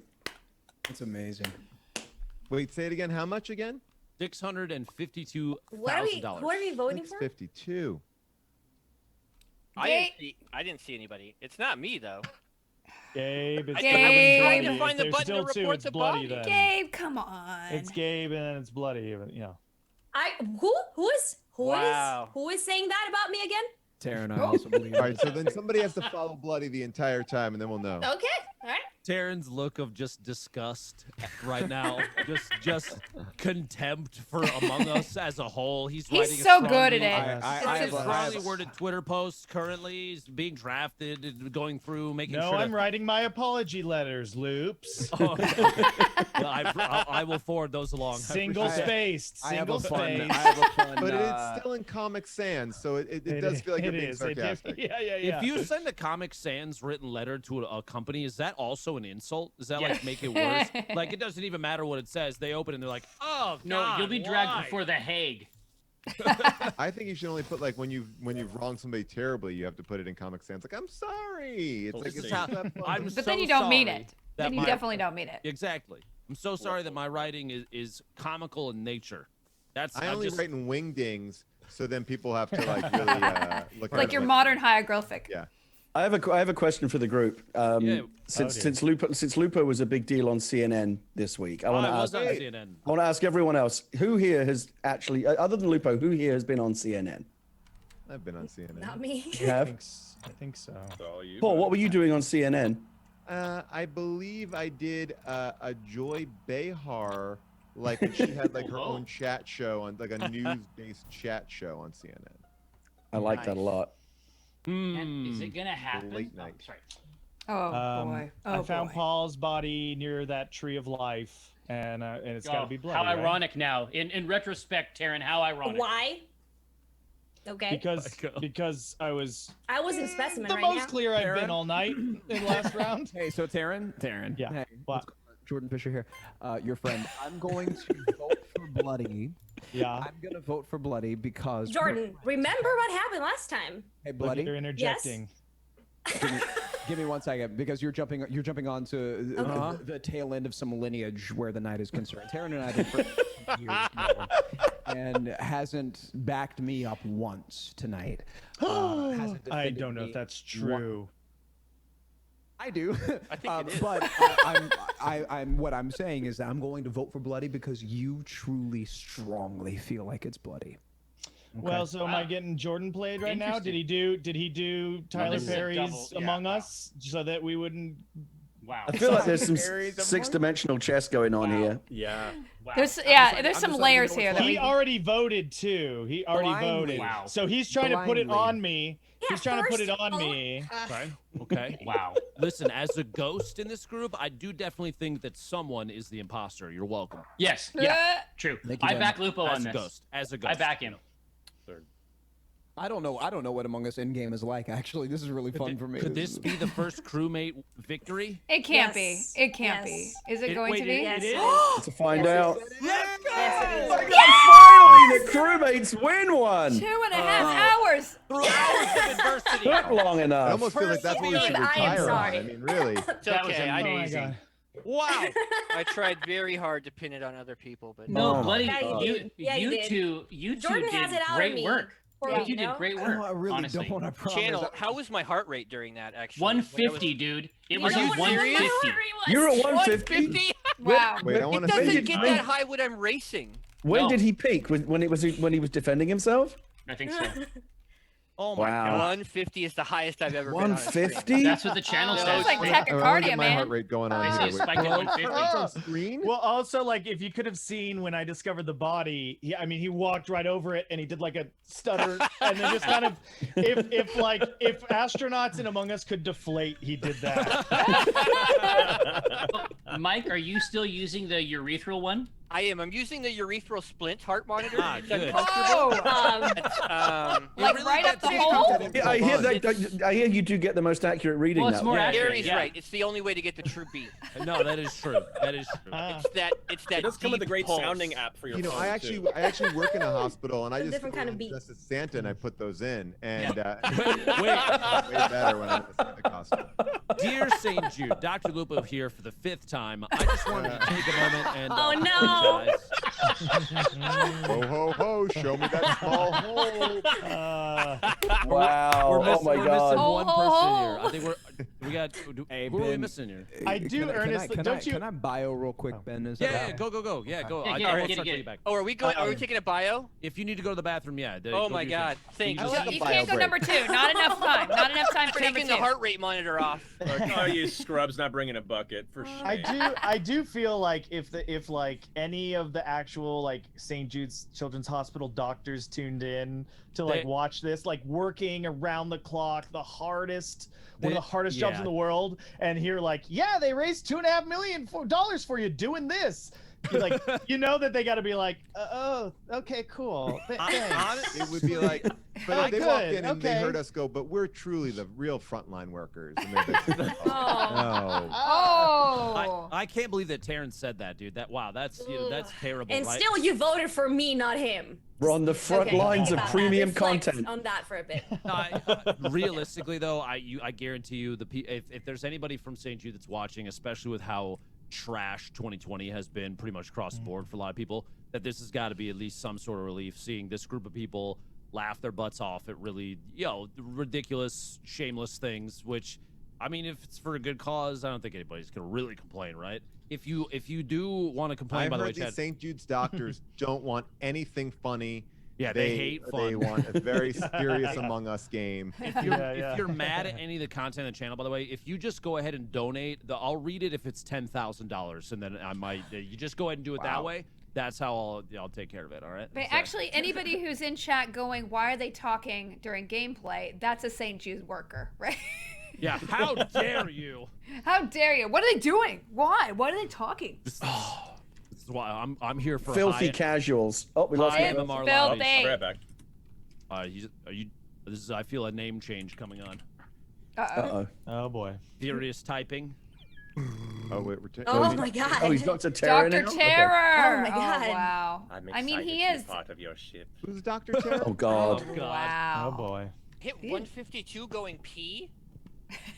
It's amazing. Wait, say it again. How much again? $652,000. What are we? Who are we voting for? 652. I didn't see anybody. It's not me though. Gabe, it's Gabe. I was trying bloody. to find the There's button to still two, report it's the bloody body. then. Gabe, come on. It's Gabe and then it's bloody. You know. Who Wow. is saying that about me again? Taryn, I also believe. All right, so then somebody has to follow Bloody the entire time, and then we'll know. Okay, all right. Taryn's look of just disgust right now, just contempt for Among Us as a whole. He's writing a so good strongly- at it. I It's a have strongly worded Twitter post currently. He's being drafted, and going through, making No, sure. I'm writing my apology letters, Loops. Oh, okay. I will forward those along. I Single appreciate it. spaced. I have Single a fun. spaced. I have a fun. But it's still in Comic Sans, so it does feel like you're being sarcastic. Yeah. If you send a Comic Sans written letter to a company, is that also an insult? Does that like make it worse? Like it doesn't even matter what it says. They open it and they're like, "Oh No, God, you'll be dragged why?" before the Hague. I think you should only put like when you've wronged somebody terribly, you have to put it in Comic Sans. Like, I'm sorry. It's like This it's is how- not that fun. I'm But so then you don't mean sorry it. that Then you my- definitely don't mean it. Exactly. I'm so sorry that my writing is comical in nature. That's I I'm only just, write in wingdings, so then people have to like really look at Like it your modern hieroglyphic. Yeah. I have a question for the group. Since Lupo was a big deal on CNN this week, I want to was ask. on CNN. I want to ask everyone else who here has actually, other than Lupo, who here has been on CNN? I've been on CNN. Not me. You have? I think so. Paul, what were you doing on CNN? I believe I did a Joy Behar, like when she had like her own chat show on like a news-based chat show on CNN. I like that a lot. And is it gonna happen? Late night. Oh, sorry. Oh boy. Oh I found boy. Paul's body near that tree of life, and it's got to be bloody. How right? ironic now. In retrospect, Taryn, how ironic. Why? Okay. Because I was I was in specimen the right most now. clear I've been all night in last round. Hey, so Taryn. Yeah. Hey, What? Jordan Fisher here. Your friend. I'm going to vote for Bloody. Yeah. I'm gonna vote for Bloody because Jordan, remember what happened last time? Hey, Look, Bloody. you're interjecting. Give me 1 second because you're jumping on to the tail end of some lineage where the night is concerned. Taryn and I have been friends for years now, and hasn't backed me up once tonight. Hasn't I defended don't know me if that's once. true. I do. I think it is. But I'm what I'm saying is that I'm going to vote for Bloody because you truly, strongly feel like it's Bloody. Well, so am I getting Jordan played right now? Did he do Tyler this is a Perry's double- yeah, Among wow. Us so that we wouldn't? Wow. I feel like there's some Berries among- six-dimensional chess going on here. Yeah. Wow. There's just some letting layers you know here. what's That He we, already voted too. He already Blindly. voted. Wow. So he's trying to put it Blindly. on me. Yeah, He's trying to put first it on vote. me. Okay. Wow. Listen, as a ghost in this group, I do definitely think that someone is the imposter. You're welcome. Yes. Yeah. True. Thank you, I Dan. back Lupo As on a this. ghost. As a ghost. I back him. I don't know what Among Us Endgame is like. Actually, this is really fun for me. Could this be the first crewmate victory? it can't Yes. be. It can't Yes. be. Is it going wait, to be? Yes. To find out. Yes, it is. Finally, the crewmates win one. 2.5 hours. Through hours of adversity. Took long I enough. almost feel like that's what we should Steve, I am retire on. sorry. I mean, really. It's That was okay. amazing. Wow. I tried very hard to pin it on other people, but No, Oh, Bloody, Yeah, you did. Yeah, you did. you two Jordan did has it out of great me. work. For You me, two did know? great Oh, work. I really honestly. don't. I promise. Channel, how was my heart rate during that? Actually, 150, dude. It was Are a you serious? 150. You're at 150. 150? Wow. Wait, I It want to doesn't see. get that high when I'm racing. When No. did he peak? When he was defending himself? I think so. Oh my Wow. god. 150 is the highest I've ever been on a stream. 150? That's what the channel Oh, says. it's like I wanna tachycardia, get my heart man. rate going on They here. say Wait. spike at 150. On screen? Well, also, like, if you could have seen when I discovered the body, he walked right over it and he did like a stutter, and then just kind of, if astronauts in Among Us could deflate, he did that. Mike, are you still using the urethral one? I am. I'm using the urethral splint heart monitor. Ah, It's good. uncomfortable. Like really right up the gets- hole? Yeah, I hear I hear you do get the most accurate reading Well, it's that more way. accurate. Gary's yeah. right. It's the only way to get the true beat. No, that is true. That is true. It's that It does come with a deep great pulse. sounding app for your You know, phone, I too. actually work in a hospital, and I It's a just different kind of go beat. dressed as Santa, and I put those in, and Wait. way better when I'm in a Santa costume. Dear St. Jude, Dr. Lupo here for the 5th time. I just wanted to take a moment and Oh, no. apologize. Ho ho ho! Show me that small hole. Wow. We're Oh missing, my we're God. missing one person Oh. here. I think we got. Hey, who are we Ben, missing here? I do earnestly. Don't you? Can I bio real quick, Ben? Is that Yeah, okay? go. Yeah, go. Yeah, I get it, will get it, start get you it. back. Oh, are we going? Are we taking a bio? If you need to go to the bathroom, yeah. Oh go my do your God! thing. Thank You you. just- like a You bio can't go break. number 2. Not enough time. Not enough time for number Taking 2. the heart rate monitor off. Oh, you scrubs not bringing a bucket for shame. I do feel like if any of the actual like St. Jude's Children's Hospital doctors tuned in to like They- watch this, like working around the clock, one of the hardest jobs yeah. in the world, and hear like, yeah, they raised $2.5 million for you doing this. You're like, you know that they got to be like, oh, okay, cool. Thanks. It would be like, but I they walked could, in and they okay. heard us go, but we're truly the real frontline workers. And they're basically like, Oh. no. Oh. I can't believe that Terrence said that, dude. That's that's terrible. And right? still, you voted for me, not him. We're on the front Okay, lines think of about that. premium Reflect content. on that for a bit. Realistically, though, I guarantee you, if there's anybody from St. Jude that's watching, especially with how trash 2020 has been pretty much across the board for a lot of people, that this has got to be at least some sort of relief, seeing this group of people laugh their butts off at really, ridiculous, shameless things, which, I mean, if it's for a good cause, I don't think anybody's going to really complain, right? If you do want to complain, I've by the way, heard these Chad, St. Jude's doctors don't want anything funny. yeah, they hate fun. They want a very serious Among Us game. If you're mad at any of the content on the channel, by the way, if you just go ahead and donate, I'll read it if it's $10,000, and then I might. You just go ahead and do it that way. That's how I'll take care of it. All right. But actually, anybody who's in chat going, why are they talking during gameplay? That's a St. Jude worker, right? Yeah. How dare you? How dare you? What are they doing? Why? Why are they talking? This is why I'm here for Filthy high, casuals. Oh, we lost high him. MMR Filthy. lobbies. I'll be right back. Are you? This is. I feel a name change coming on. Uh-oh. Oh boy. Furious typing. Oh wait, Oh my God. Oh, he's Dr. Terror Dr. now? Okay. Terror. Oh my God. Wow. I'm I mean, excited he to be is. part of your ship. Who's Dr. Terror? Oh, God. Oh, God. Wow. Oh boy. Hit 152 going pee.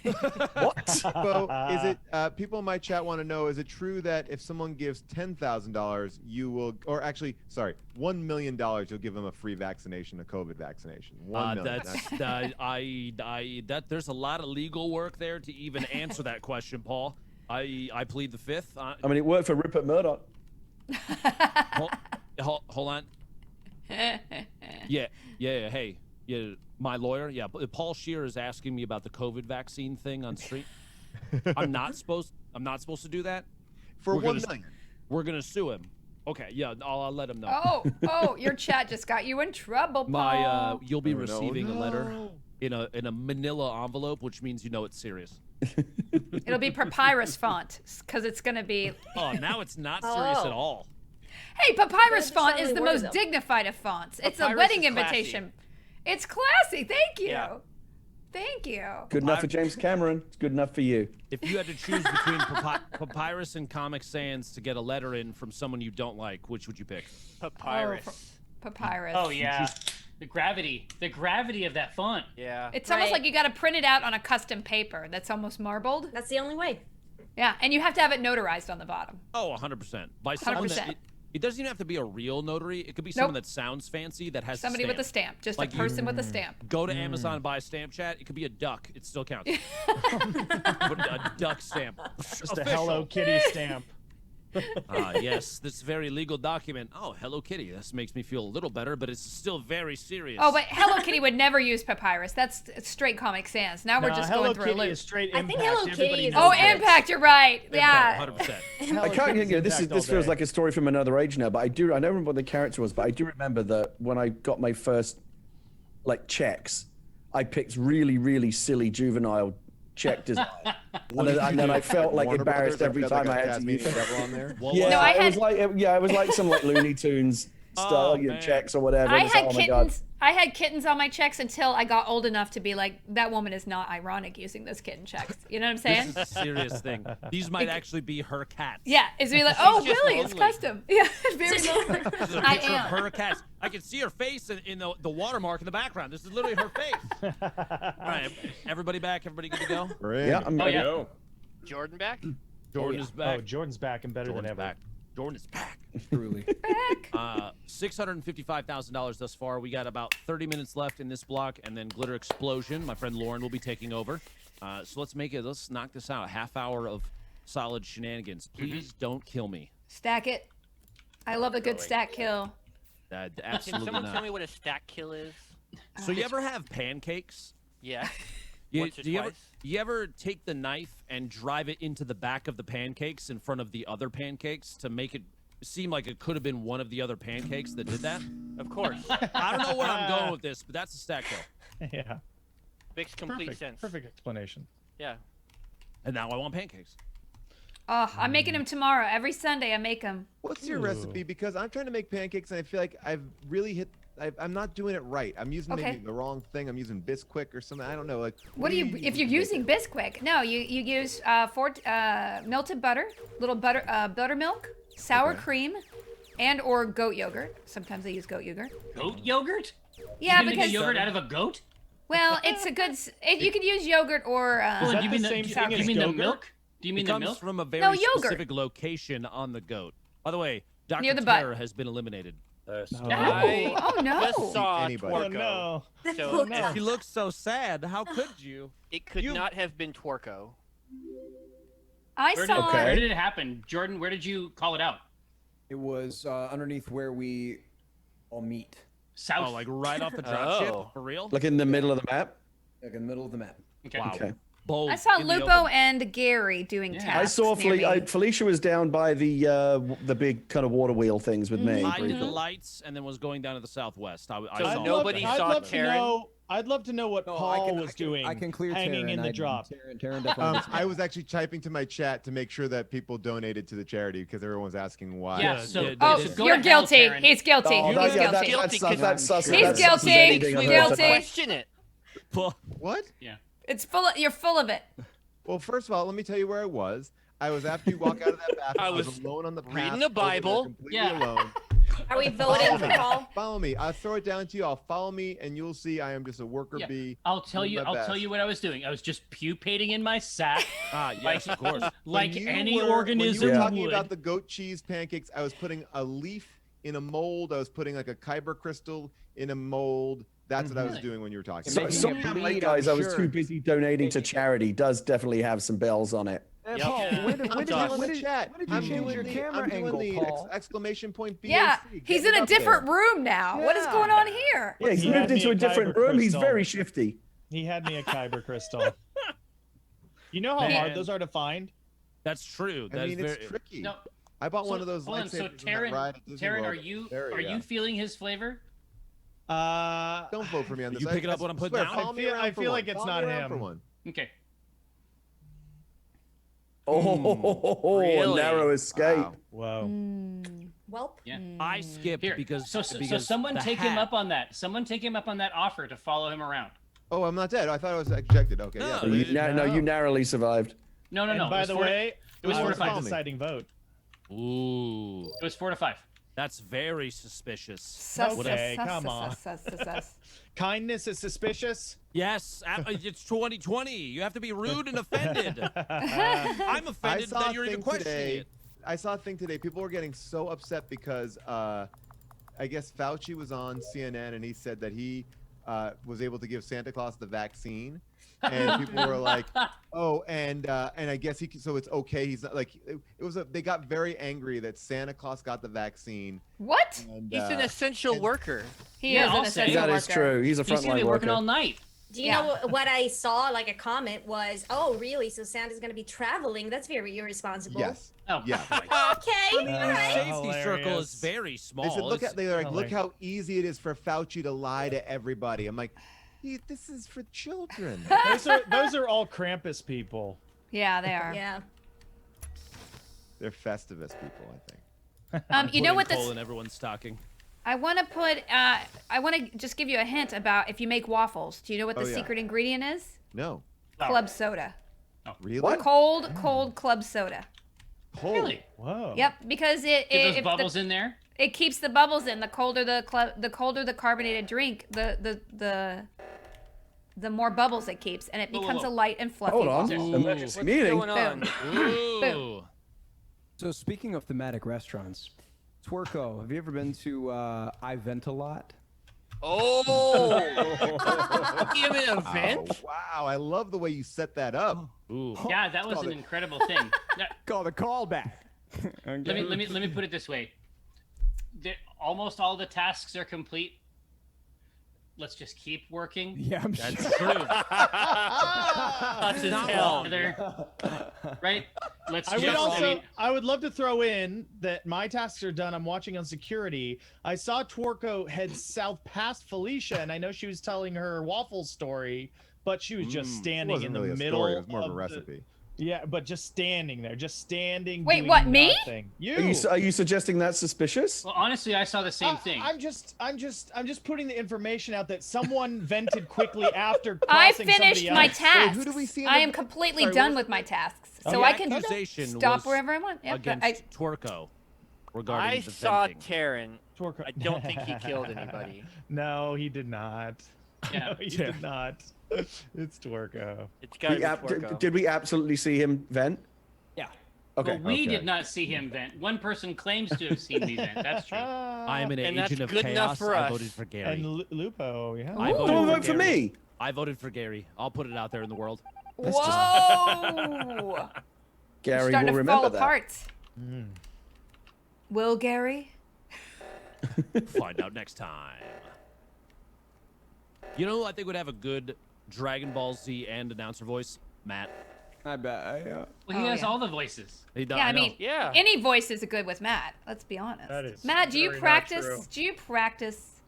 What? Bo, is it? People in my chat want to know: is it true that if someone gives $10,000, you will, or actually, sorry, $1 million, you'll give them a free vaccination, a COVID vaccination? $1 million. There's a lot of legal work there to even answer that question, Paul. I plead the fifth. I mean, it worked for Rupert Murdoch. Hold on. Yeah. Hey, yeah, my lawyer. Yeah, Paul Scheer is asking me about the COVID vaccine thing on stream. I'm not supposed to do that. For We're $1 gonna- million. We're gonna sue him. Okay, yeah, I'll let him know. Oh, your chat just got you in trouble, Paul. My you'll be Oh, no, receiving a letter no. in a manila envelope, which means you know it's serious. It'll be papyrus font because it's gonna be. Oh, now it's not serious at Oh. all. Hey, papyrus That's font is probably the one of most them. dignified of fonts. It's a Papyrus wedding is classy. invitation. It's classy. Thank you. Yeah. Thank you. Good enough for James Cameron. It's good enough for you. If you had to choose between Papyrus and Comic Sans to get a letter in from someone you don't like, which would you pick? Papyrus. Papyrus. Oh yeah. The gravity of that font. Yeah. It's almost Right. like you got to print it out on a custom paper that's almost marbled. That's the only way. Yeah, and you have to have it notarized on the bottom. Oh, 100%. By someone 100%. that it doesn't even have to be a real notary. It could be someone that sounds fancy that has Somebody a with a stamp. stamp, just Like a person with a stamp. Go to Amazon and buy a stamp chat. It could be a duck. It still counts. But a duck stamp. Just a Official. Hello Kitty stamp. Yes, this very legal document. Oh, Hello Kitty. This makes me feel a little better, but it's still very serious. Oh, but Hello Kitty would never use papyrus. That's straight Comic Sans. Now we're just Hello going through Kitty a loop. is straight I impact. think Hello Everybody Kitty is knows Oh, that. Impact. You're right. Yeah. 100%. I can't. Kitty's This Impact all feels day. like a story from another age now. But I don't remember what the character was. But I do remember that when I got my first like checks, I picked really silly juvenile check design, and then I felt like Warner embarrassed Brothers, every got, like, time a I had to Tasmanian use it. devil on there. Well, Yeah, No, I it was had- like it was like some like Looney Tunes Oh, style man. checks or whatever. I It was like, had oh my God. kittens. I had kittens on my checks until I got old enough to be like, that woman is not ironic using those kitten checks. You know what I'm saying? This is a serious thing. These might actually be her cats. Yeah, it's be like, oh, just really? It's lonely. custom. Yeah, very lonely. This is a I picture of am. her cats. I can see her face in the watermark in the background. This is literally her face. All right, everybody back? Everybody good to go? We're in. Yeah, I'm Oh, yeah. Yo. Jordan back? Jordan is back. Oh, Jordan's back and better Jordan's than ever. back. Jordan is back. Truly. $655,000 thus far. We got about 30 minutes left in this block, and then Glitter Explosion. My friend Lauren will be taking over. So let's knock this out. Half hour of solid shenanigans. Please don't kill me. Stack it. I love a good stack kill. Can Absolutely someone tell not. me what a stack kill is? So you ever have pancakes? Yeah. You, Once or do you ever, twice. you ever take the knife and drive it into the back of the pancakes in front of the other pancakes to make it seem like it could have been one of the other pancakes that did that? Of course. I don't know where I'm going with this, but that's a stack kill. Yeah. Makes complete Perfect. sense. Perfect explanation. Yeah. And now I want pancakes. Oh, I'm making them tomorrow. Every Sunday I make them. What's your recipe? Because I'm trying to make pancakes and I feel like I've really hit. I'm not doing it right. I'm using Okay. maybe the wrong thing. I'm using Bisquick or something. I don't know. Like, What do you? If you're using Bisquick, no, you use melted butter, little buttermilk, sour Okay. cream, and or goat yogurt. Sometimes I use goat yogurt. Goat yogurt? Yeah, You can make because a yogurt out of a goat? well, it's a good. You can use yogurt or. Well, that you mean the the, same do thing you as mean the yogurt? milk? Do you mean It the comes milk? from a very No, yogurt. specific location on the goat. By the way, Dr. Near the butt. Terror has been eliminated. I Oh no! just saw Anybody. Tworko. Oh no. So no. He looks so sad. How could you? it could You- not have been Tworko. I Where saw. Okay. where did it happen? Jordan, where did you call it out? It was underneath where we all meet, South. Oh, like right off the drop ship? Oh. For real? like in the middle of the map. like in the middle of the map. Okay. Wow. Okay. Bold I saw in the Lupo open. and Gary doing Yeah. tasks. I saw near me. Felicia was down by the big kind of water wheel things with me. I did the briefly. lights and then was going down to the southwest. I So saw nobody that. saw Taryn? I'd love to know what No, Paul was doing. I can clear hanging Taryn. in the I- drop. Taryn definitely. I was actually typing to my chat to make sure that people donated to the charity because everyone's asking why. Yeah, Yeah, so, yeah, Oh, so go you're to hell, guilty. Taryn. He's guilty. Oh, He's that's, yeah, guilty. that's sus. He's that's guilty. susceptible We to won't Guilty. question it. What? It's full. You're full of it. Well, first of all, let me tell you where I was. I was after you walk out of that bathroom. I was was alone on the path. reading over the there, Bible. completely Yeah. alone. Are we voting for Paul? Follow me. I'll throw it down to you. I'll follow me, and you'll see I am just a worker Yeah. bee. I'll tell doing you. my I'll tell best. you what I was doing. I was just pupating in my sack, Ah, yes, of course. like When you any were- organism When you were talking would. about the goat cheese pancakes, I was putting a leaf in a mold. I was putting like a kyber crystal in a mold. That's what I was Really? doing when you were talking. So- about it. so- Sorry I'm bleed, late, guys. I'm I was sure. too busy donating to charity. Does definitely have some bells on it. Hey, Yep. Paul, Yeah. when did, I'm when did, doing when the did, chat. when did you I'm change doing your the, camera I'm doing angle, the Paul? exclamation point BAC. Yeah, Get he's it in a up different there. room now. What is Yeah. going on here? Yeah, he's He had moved me into a a different kyber room. He's crystal. very shifty. He had me a kyber crystal. You know how Man. hard those are to find? That's true. I That is mean, it's very. tricky. No, I bought one of those hold on. So lightsabers on that Taryn, ride at Disney Taryn, World. are you There we go. feeling his flavor? Don't vote for me on this. You pick it up when I'm putting swear, down? follow me I around for feel one. like it's Follow me not around him. for one. Okay. Oh, Really? narrow escape. Wow. Whoa. Welp. Yeah. I skipped Here, because so because someone the take him hat. up on that. Someone take him up on that offer to follow him around. Oh, I'm not dead. I thought I was ejected. Okay, No, yeah. So you, No. you narrowly survived. No, no, And no. by the way, it was I 4 was to 5. the deciding vote. Ooh, It was 4 to 5. that's very suspicious. Sus, Okay, sus, come sus, on. sus, sus, sus. Kindness is suspicious. Yes, it's 2020. You have to be rude and offended. I'm I offended saw that a you're even thing questioning today. it. I saw a thing today. People were getting so upset because I guess Fauci was on CNN and he said that he was able to give Santa Claus the vaccine, and people were like, "Oh, and I guess so it's okay." He's not like they got very angry that Santa Claus got the vaccine. What? And, He's an essential worker. He is an essential That worker. is true. He's a He's gonna frontline be working worker. all night. Do you know what I saw? Like a comment was, "Oh, really? So Santa's gonna be traveling? That's very irresponsible." Yes. Oh, Yeah. Okay. Your all right. safety circle is Hilarious. very small. They said, look It's- at they're like, look how easy it is for Fauci to lie to everybody. I'm like, this is for children. Those are all Krampus people. Yeah, they are. Yeah. They're Festivus people, I think. You know putting what coal this? in everyone's stocking. I want to put. I want to just give you a hint about if you make waffles. Do you know what the yeah. secret ingredient is? No. Club soda. Really? What? Cold club soda. Cold. Really? Whoa. Yep, because Get those if bubbles in there. it keeps the bubbles in. The colder the colder the carbonated drink, the more bubbles it keeps, and it Whoa, whoa, becomes whoa. a light and fluffy Hold on. waffle. Emergency What's meeting. going on? Ooh. So speaking of thematic restaurants, Twerko, have you ever been to I Vent a Lot? Oh, give me an event. Oh, wow, I love the way you set that up. Ooh. Yeah, that was an incredible thing. Now, Called a callback. let me put it this way. Almost all the tasks are complete. Let's just keep working. Yeah, I'm sure. That's true. That's his hell. Right? Let's I would just, also, I would love to throw in that my tasks are done. I'm watching on security. I saw Twerko head south past Felicia, and I know she was telling her waffle story, but she was just It standing wasn't in the really a middle. story. It was more of a the- recipe. Yeah, but just standing there, just standing. Wait, doing what, me? nothing. Are you suggesting that's suspicious? Well, honestly, I saw the same thing. I'm just putting the information out that someone vented quickly after I crossing finished somebody my else. tasks. who do we see in I the- am completely Sorry, done what- with my tasks, The so I can accusation stop was wherever I want. Yeah, but against Twerko regarding I the saw venting. Taryn. Twerko. I don't think he killed anybody. No, he did not. Yeah. No, he did not. It's Twerko. It's got to be Twerko. Did we absolutely see him vent? Yeah. Okay. Well, we Okay. did not see him vent. One person claims to have seen me vent. That's true. I am an And that's agent of good enough chaos. for I us. voted for Gary. And Lupo, yeah. I voted Don't for vote for Gary. me. I voted for Gary. I'll put it out there in the world. Whoa! Gary starting will to fall remember that. apart. Will Gary? Find out next time. You know who I think would have a good Dragon Ball Z and announcer voice? Matt. I bet. Yeah. Well, he Oh, has yeah. all the voices. He does, Yeah, I know. mean, Yeah. any voice is good with Matt. Let's be honest. That is Matt, do you very not practice? true. Do you practice?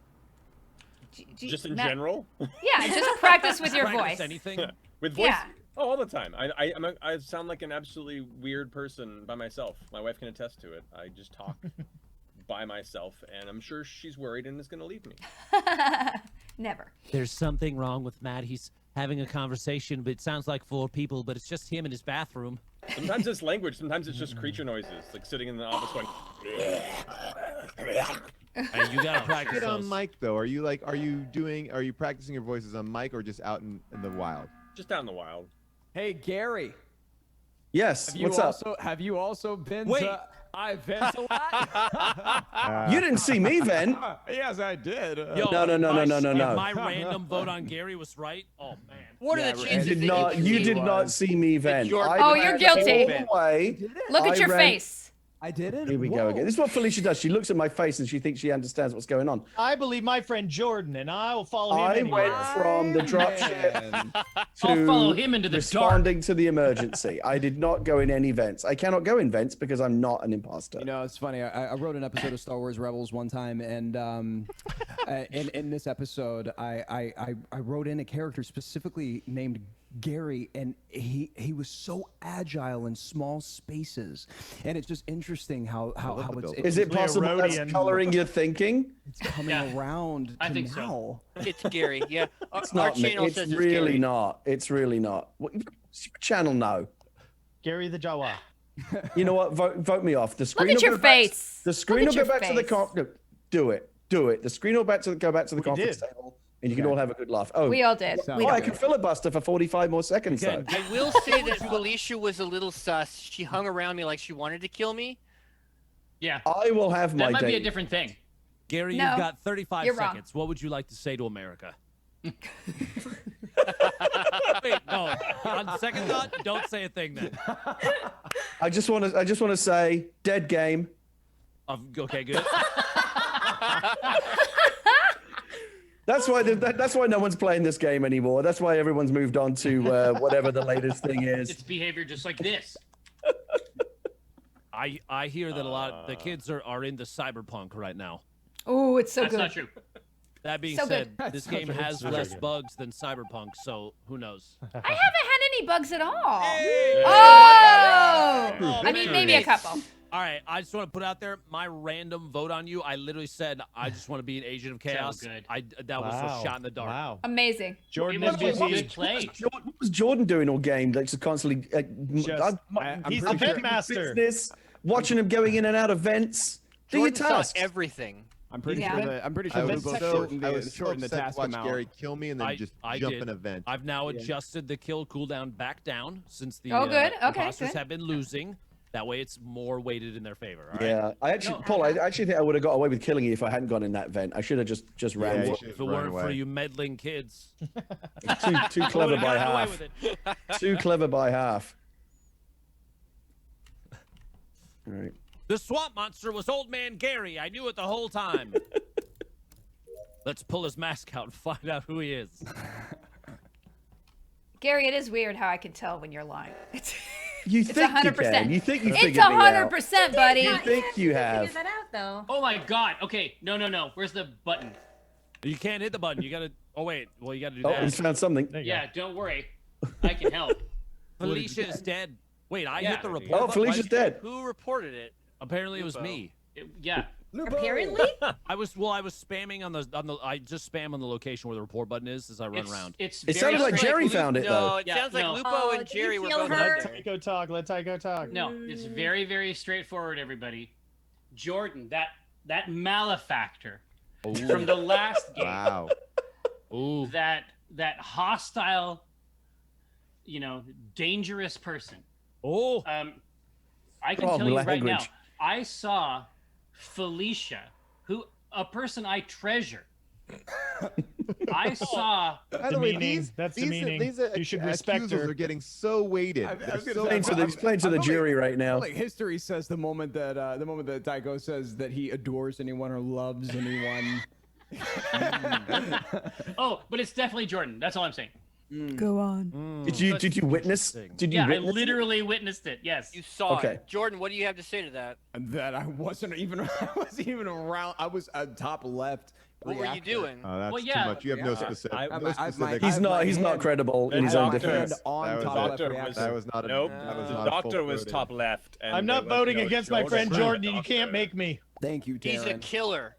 Just in Matt- general? Yeah, just practice with your Practice voice. anything. With voice? Yeah. Oh, all the time. I sound like an absolutely weird person by myself. My wife can attest to it. I just talk by myself, and I'm sure she's worried and is going to leave me. Never. There's something wrong with Matt. He's having a conversation, but it sounds like 4 people, but it's just him in his bathroom. Sometimes it's language. Sometimes it's just creature noises, like sitting in the office going. Hey, you gotta practice Get on those. mic though. Are you practicing your voices on mic or just out in the wild? Just out in the wild. Hey, Gary. Yes. Have you What's up? also have you also been Wait. to I Vent a Lot? You didn't see me vent. Yes, I did. Yo, No. if my random vote on Gary was right, oh man. What are Yeah, the right. chances? You did that not. can You see did one? not see me vent. your- I Oh, ran you're guilty. all the way. Look at I your ran- face. I didn't. Here we go again. This is what Felicia does. She looks at my face and she thinks she understands what's going on. I believe my friend Jordan, and I will follow him I anywhere. went from the dropship Man. I'll follow to him into the dark. responding to the emergency. I did not go in any vents. I cannot go in vents because I'm not an imposter. You know, it's funny. I wrote an episode of Star Wars Rebels one time, and in this episode, I wrote in a character specifically named Gary, and he was so agile in small spaces, and it's just interesting how Is it possible that's Rhodian. coloring your thinking? it's coming Yeah. around I to think so. now. It's Gary. Yeah. It's Our not me. channel It's says really Gary. not. It's really not. What channel? No. Gary the Jawa. You know what? Vote me off. The screen. at will your go back- face. The screen Look will at go your back to the face. conference. Do it. Do it. The screen will go back to the We conference did. table, and you can all have a good laugh. Oh, We all did. Sounds We oh, I did. can filibuster for 45 more seconds. Though. Again, I will say that Felicia was a little sus. She hung around me like she wanted to kill me. Yeah. I will have my That might be day. a different thing. Gary, No, you've got 35 you're wrong. seconds. What would you like to say to America? Wait, no. On second thought, don't say a thing then. I just want to say, dead game. Okay, good. That's why no one's playing this game anymore. That's why everyone's moved on to whatever the latest thing is. It's behavior just like this. I hear that a lot of the kids are into cyberpunk right now. Oh, it's so That's good. not true. That being So said, good. this game has less bugs than cyberpunk, so who knows? I haven't had any bugs at all. Hey! Oh! I mean, maybe a couple. All right, I just want to put out there my random vote on you. I literally said I just want to be an agent of chaos. good. That was a shot in the dark. Wow. Amazing. Jordan It was is a busy. good play. What was Jordan doing all game? Like just constantly. He's the vent master. Business, watching him going in and out of vents. Do your Jordan saw tasks. everything. I'm pretty Yeah. sure that I'm pretty I sure was Lupo so shortened I the, was so shortened the upset task to watch amount. Gary kill me and then just I jump did. an event. I've now adjusted the kill cooldown back down since the Oh, good. Okay, imposters good. have been losing. That way, it's more weighted in their favor. All right? Yeah, I actually, Paul, I actually think I would have got away with killing you if I hadn't gone in that vent. I should have just ran. Yeah, you for should If have it run weren't for away. you meddling kids, too clever would've by gotten away half. with it. Too clever by half. All right. The swamp monster was Old Man Gary. I knew it the whole time. Let's pull his mask out and find out who he is. Gary, it is weird how I can tell when you're lying. You It's think you 100%. can? You think you It's figured me out? 100%, buddy. You think you have? Figure that out though. Oh my god. Okay. No. Where's the button? You can't hit the button. You gotta. Oh wait. Well, you gotta do Oh, that. he's found something. Yeah, don't worry. I can help. Felicia is dead. Wait, I Yeah. hit the report. Oh, button. Felicia's dead. Who reported it? Apparently, it was Lupo. me. Yeah. Apparently. I was spamming on the. I just spam on the location where the report button is as I run around. It's It very sounded like straight. Jerry found it No, though. it Yeah, sounds like no. Lupo Oh, and did you Jerry were kill both her? out there. Let Tycho talk. Let Tycho talk. No, it's very, very straightforward, everybody. Jordan, that malefactor from the last game, Wow. Ooh. that hostile, dangerous person. Oh. I can Oh, tell you right now, language. I saw Felicia, a person I treasure. I saw. By the way, Demeaning. That's demeaning. These You should respect accusals her. are getting so weighted. I They're was gonna so say, He's playing to the jury right now. Like history says, the moment that Tycho says that he adores anyone or loves anyone. Oh, but it's definitely Jordan. That's all I'm saying. Go on. Did you witness? Did you Yeah, I witness it? literally witnessed it. Yes. You saw Okay. it. Jordan, what do you have to say to that? That I wasn't even around. I was at top left. What were you reactor. doing? Oh, that's Well, too yeah. much. You have no Yeah. specific. I- no I've- specific. He's not. He's not hand- credible in The his own doctor- defense. on That was top a- left reactor. That was not a. Nope. That was The not a doctor full was voted. top left. And I'm not there was voting no against my friend Jordan. You Doctor. can't make me. Thank you, He's a Darren. killer.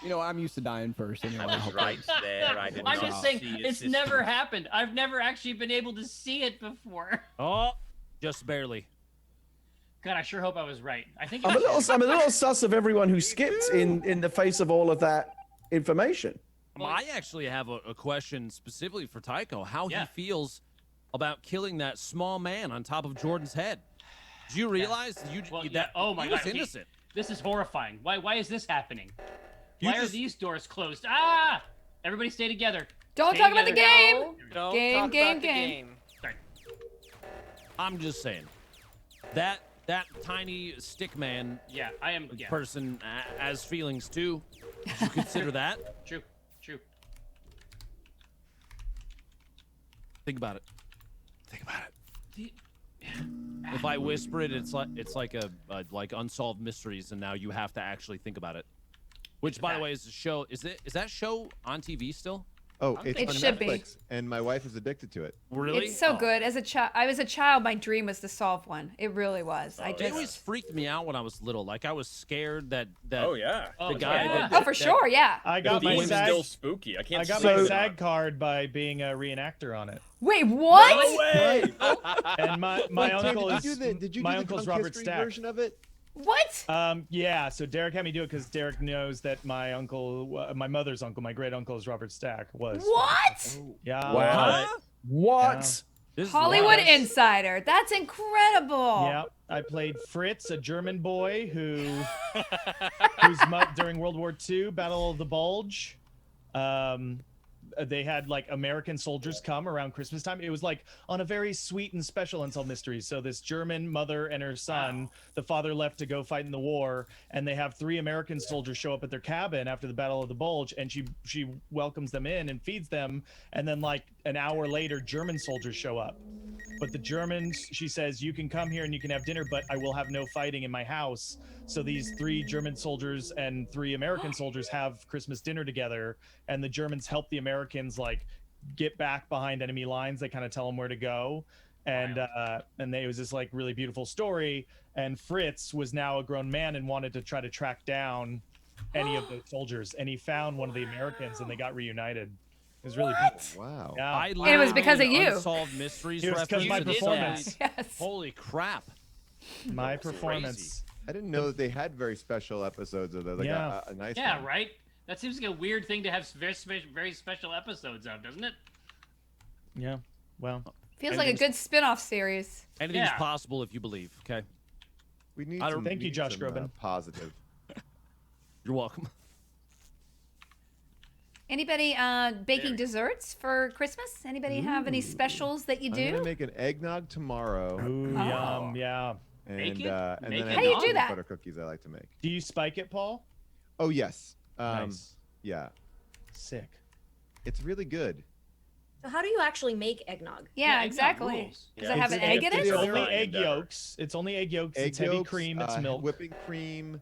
You know, I'm used to dying first. Anyway. I was right there. I did I'm not just saying, see it's assistant. never happened. I've never actually been able to see it before. Oh, just barely. God, I sure hope I was right. I think. I'm a little sus of everyone who skipped in the face of all of that information. I actually have a question specifically for Tycho. How Yeah. he feels about killing that small man on top of Jordan's head. Did you realize Oh my he was God, he- innocent? This is horrifying. Why is this happening? You Why are just- these doors closed? Ah! Everybody stay together. Don't Stay talk about the together. game. Don't Game, talk game, about the game. game. I'm just saying that tiny stick man Yeah, I am. Yeah, person has feelings too. Did you consider that? true. Think about it. Think about it. If I whisper it, it's like a like unsolved mysteries, and now you have to actually think about it. Which, by the way, is a show. Is that show on TV still? Oh, it's It on should be. Netflix, and my wife is addicted to it. Really? It's so Oh. good. As a child, my dream was to solve one. It really was. I It just. always freaked me out when I was little. Like I was scared that Oh yeah. the guy yeah. that Oh, for sure, yeah. I got my Demon's SAG. still spooky. I can't. I got sleep my at SAG night. card by being a reenactor on it. Wait, what? No way. And my Wait, Tim, uncle is did you my do the uncle's drunk Robert history Stack. version of it? What? Yeah. So Derek had me do it because Derek knows that my uncle, my mother's uncle, my great uncle is Robert Stack. Was. What? Yeah. Wow. What? This is Hollywood wild. Insider. That's incredible. Yeah, I played Fritz, a German boy whose during World War II, Battle of the Bulge, they had like American soldiers come around Christmas time. It was like on a very sweet and special Unsolved Mysteries. So this German mother and her son, the father left to go fight in the war, and they have 3 American soldiers show up at their cabin after the Battle of the Bulge, and she welcomes them in and feeds them, and then like an hour later, German soldiers show up. But the Germans, she says, you can come here and you can have dinner, but I will have no fighting in my house. So these 3 German soldiers and 3 American soldiers have Christmas dinner together, and the Germans help the Americans like get back behind enemy lines. They kind of tell them where to go, and it was this like really beautiful story. And Fritz was now a grown man and wanted to try to track down any of those soldiers, and he found one of the Americans, and they got reunited. It was really beautiful. Wow. Yeah. It was because of you. Unsolved Mysteries It was because my reference. performance. Yes. Holy crap. My That's performance. I didn't know that they had very special episodes of those. Like Yeah. a nice Yeah, one. right. That seems like a weird thing to have very special episodes of, doesn't it? Yeah. Well. Feels like a good spin-off series. Anything's Yeah. possible if you believe. Okay. We need. Thank you, Josh Groban. Positive. You're welcome. Anybody baking desserts for Christmas? Anybody have any specials that you I'm do? gonna make an eggnog tomorrow. Ooh, yum, yeah. And Make it? and Make then it I How do you have do peanut that? butter cookies I like to make. Do you spike it, Paul? Oh yes. Nice. Yeah. Sick. It's really good. So how do you actually make eggnog? Yeah, eggnog exactly. rules. Does Yeah. it have an It's- egg in It's it? it's- only Fine egg endeavor. yolks. It's only egg yolks. Egg It's heavy yolks, cream. It's milk. whipping cream.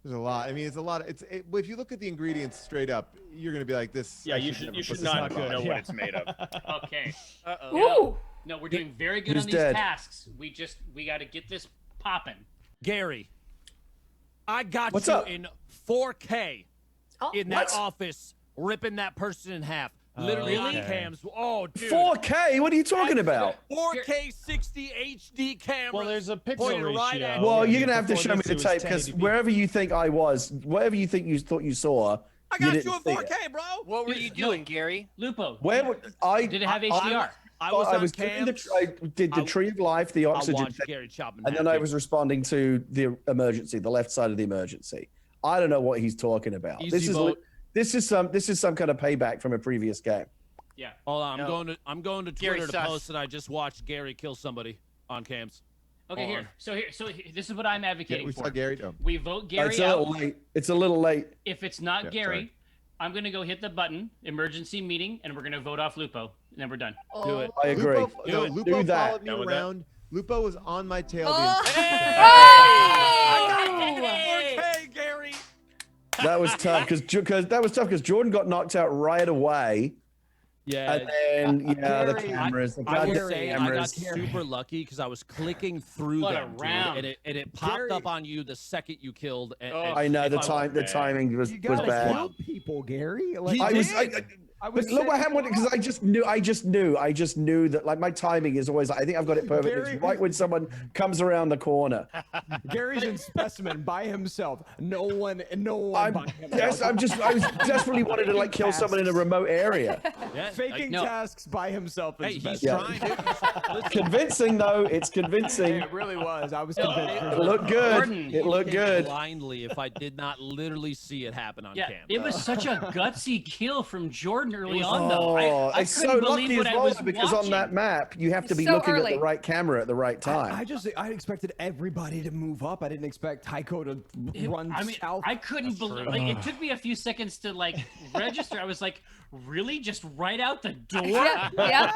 There's a lot. I mean, it's a lot. If you look at the ingredients straight up, you're gonna be like this. Yeah, I you never should put this not in my know box. what it's made of. Okay. Ooh. No, we're doing very good Who's on these dead? tasks. We got to get this popping. Gary, I got What's you up? in 4K Oh, in that office, ripping that person in half. Literally on okay. cams. Oh, dude. 4K? What are you talking about? 4K 60 HD camera. Well, there's a pixel Pointed ratio. right at Well, you. you're gonna have to Before show me this, the it was tape because 1080p. wherever you think I was, whatever you think you thought you saw, I you got didn't you in see 4K, it. bro. What were you doing, Gary? Lupo. Where would I? Did it have I- HDR? I was I on was doing cams. I did the I- Tree of Life, the I oxygen, watched thing, Gary chopping and then I was responding to the emergency, the left side of the emergency. I don't know what he's talking about. Easy vote. This is some kind of payback from a previous game. Yeah. Hold on, No. I'm going to Gary Twitter to sus. post that I just watched Gary kill somebody on cams. Okay, Hold here. on. So this is what I'm advocating We for. saw Gary. Oh. We vote Gary It's a out. little late. It's a little late. If it's not Yeah, Gary, sorry. I'm gonna go hit the button, emergency meeting, and we're gonna vote off Lupo, and then we're done. Do it. I agree. Lupo, no, it. Lupo Do that. followed me Done with that. around. Lupo was on my tail. Oh. The entire I got you in 4K, Gary. That was tough because Jordan got knocked out right away. Yeah. And then the Gary, cameras, the I would goddamn say I got cameras. super lucky because I was clicking through What a them, dude, round. and it popped Gary- up on you the second you killed. And, Oh, and I know if the timing was You was gotta bad. kill people, Gary. Like, He I was. did. But look what happened because I just knew that like my timing is always. I think I've got it perfect. Gary- It's right when someone comes around the corner. Gary's in specimen by himself. No one I'm by him. yes. I was desperately wanted to like kill someone in a remote area. Yeah, Faking No. tasks by himself. Hey, Is he's specimen. trying. Dude. Listen, Convincing though. It's Hey, convincing. it really was. I was No, convinced. It looked good. Gordon, It looked take good. blindly if I did not literally see it happen on Yeah, cam. it was such a gutsy kill from Jordan early on, though. Oh, I it's couldn't so believe lucky what as I well was because watching. on that map you have to be So looking early. at the right camera at the right time. I expected everybody to move up. I didn't expect Tycho to run I mean, south. I couldn't believe. Like, it took me a few seconds to like register. I was like, really, just right out the door? Yeah, yeah.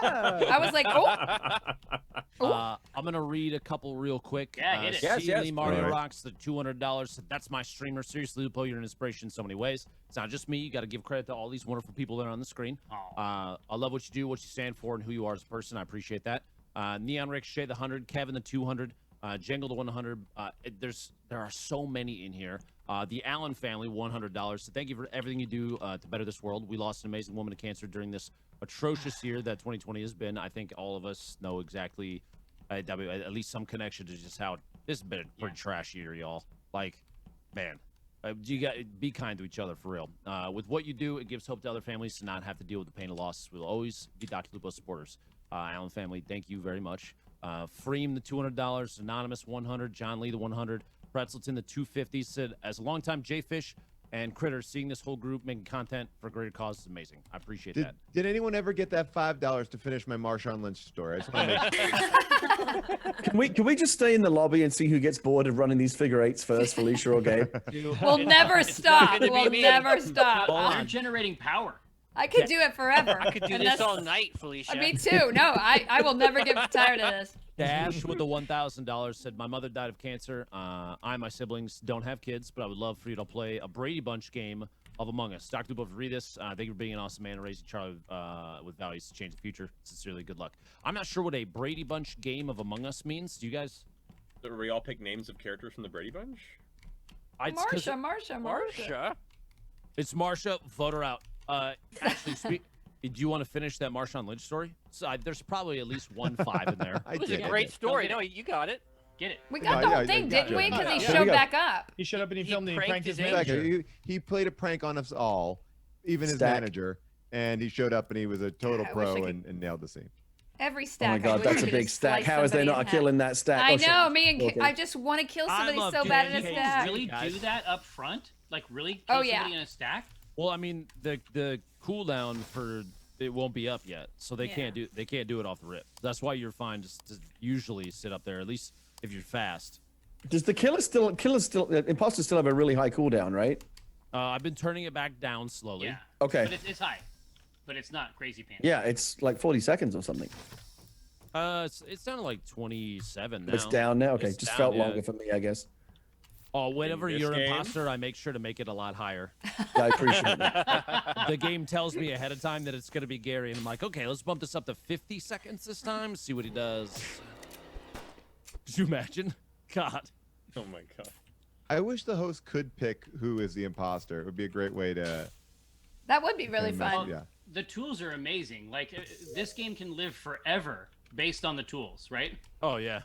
I was like, oh. I'm gonna read a couple real quick. Yeah, hit it. Yes, Seeley yes, Mario alright. Rocks the $200. Said, that's my streamer. Seriously, Lupo, you're an inspiration in so many ways. It's not just me. You got to give credit to all these wonderful people that are on the screen. I love what you do, what you stand for, and who you are as a person. I appreciate that. Neon Ricochet the 100, Kevin the 200, Jangle the 100. There are so many in here. The Allen family $100. So thank you for everything you do to better this world. We lost an amazing woman to cancer during this atrocious year that 2020 has been. I think all of us know exactly, at least some connection to just how this has been a pretty trash year, y'all. Like, man. You got be kind to each other for real. With what you do, it gives hope to other families to not have to deal with the pain of loss. We'll always be Dr. Lupo supporters. Allen family, thank you very much. Freem the $200, Anonymous 100, John Lee the 100, Pretzelton the 250 said, as a longtime J-Fish And Critter, seeing this whole group making content for a greater cause is amazing. I appreciate that. Did anyone ever get that $5 to finish my Marshawn Lynch story? I just want to make Can we just stay in the lobby and see who gets bored of running these figure eights first, Felicia or Gabe? We'll never stop. We'll never stop. You're generating power. I could do it forever. I could do And this that's- all night, Felicia. Me too. No, I will never get tired of this. Dash with the $1,000 said, my mother died of cancer. I and my siblings don't have kids, but I would love for you to play a Brady Bunch game of Among Us. Dr. Lupo, read this. Thank you for being an awesome man and raising Charlie with values to change the future. Sincerely, good luck. I'm not sure what a Brady Bunch game of Among Us means. Do you guys? So we all pick names of characters from the Brady Bunch? Marsha. It's Marsha. Vote her out. Actually, do you want to finish that Marshawn Lynch story? So, there's probably at least 1 5 in there. It was a great story. No, you got it. Get it. We got the whole thing, didn't we? Because he showed back up. He showed up and he filmed and he pranked his Exactly. manager. He played a prank on us all, even his Stack. manager, and he showed up and he was a total I wish I pro could- and nailed the scene. Every Oh stack. my God, that's a big stack. How is there not a kill in that stack? I Oh, know. sorry. Me and Okay. I just want to kill somebody love so bad in a getting stack. Really do that up front? Like really kill somebody in a stack? Well, I mean, the cooldown for it won't be up yet, so they can't do it off the rip. That's why you're fine just to usually sit up there, at least if you're fast. Does the imposters still have a really high cooldown, right? I've been turning it back down slowly. Yeah. Okay. But it's high. But it's not crazy pants. Yeah, it's like 40 seconds or something. It's down to like 27 now. It's down now. Okay, It's just down, felt yeah. longer for me, I guess. Oh, whenever this you're an game? imposter, I make sure to make it a lot higher. I appreciate that. The game tells me ahead of time that it's going to be Gary, and I'm like, okay, let's bump this up to 50 seconds this time, see what he does. Could you imagine? God. Oh my God. I wish the host could pick who is the imposter. It would be a great way to. That would be really Imagine- fun. Yeah. The tools are amazing. Like this game can live forever based on the tools, right? Oh yeah.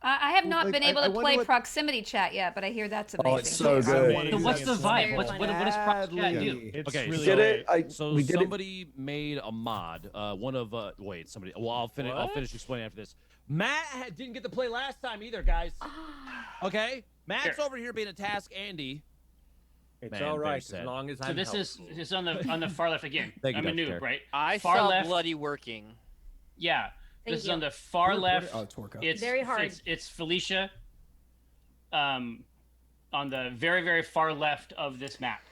I have not Like, been able I to wonder play what- proximity chat yet, but I hear that's amazing. Oh, it's so good. So what's the vibe? What does Prox Chat do? It's Okay, really Did it? great. So we did it. somebody made a mod. One of wait, somebody. Well, I'll finish explaining after this. Matt didn't get to play last time either, guys. Okay, Matt's over here being a task Andy. It's Man, all very right as sad. long as So I'm this helpful. is on the far left again. Thank you, I'm a Dr. noob, Terry. right? I Far saw left. bloody working. Yeah. Thank This is you. on the far left. Oh, Torco. It's Very hard. It's Felicia. On the very very far left of this map,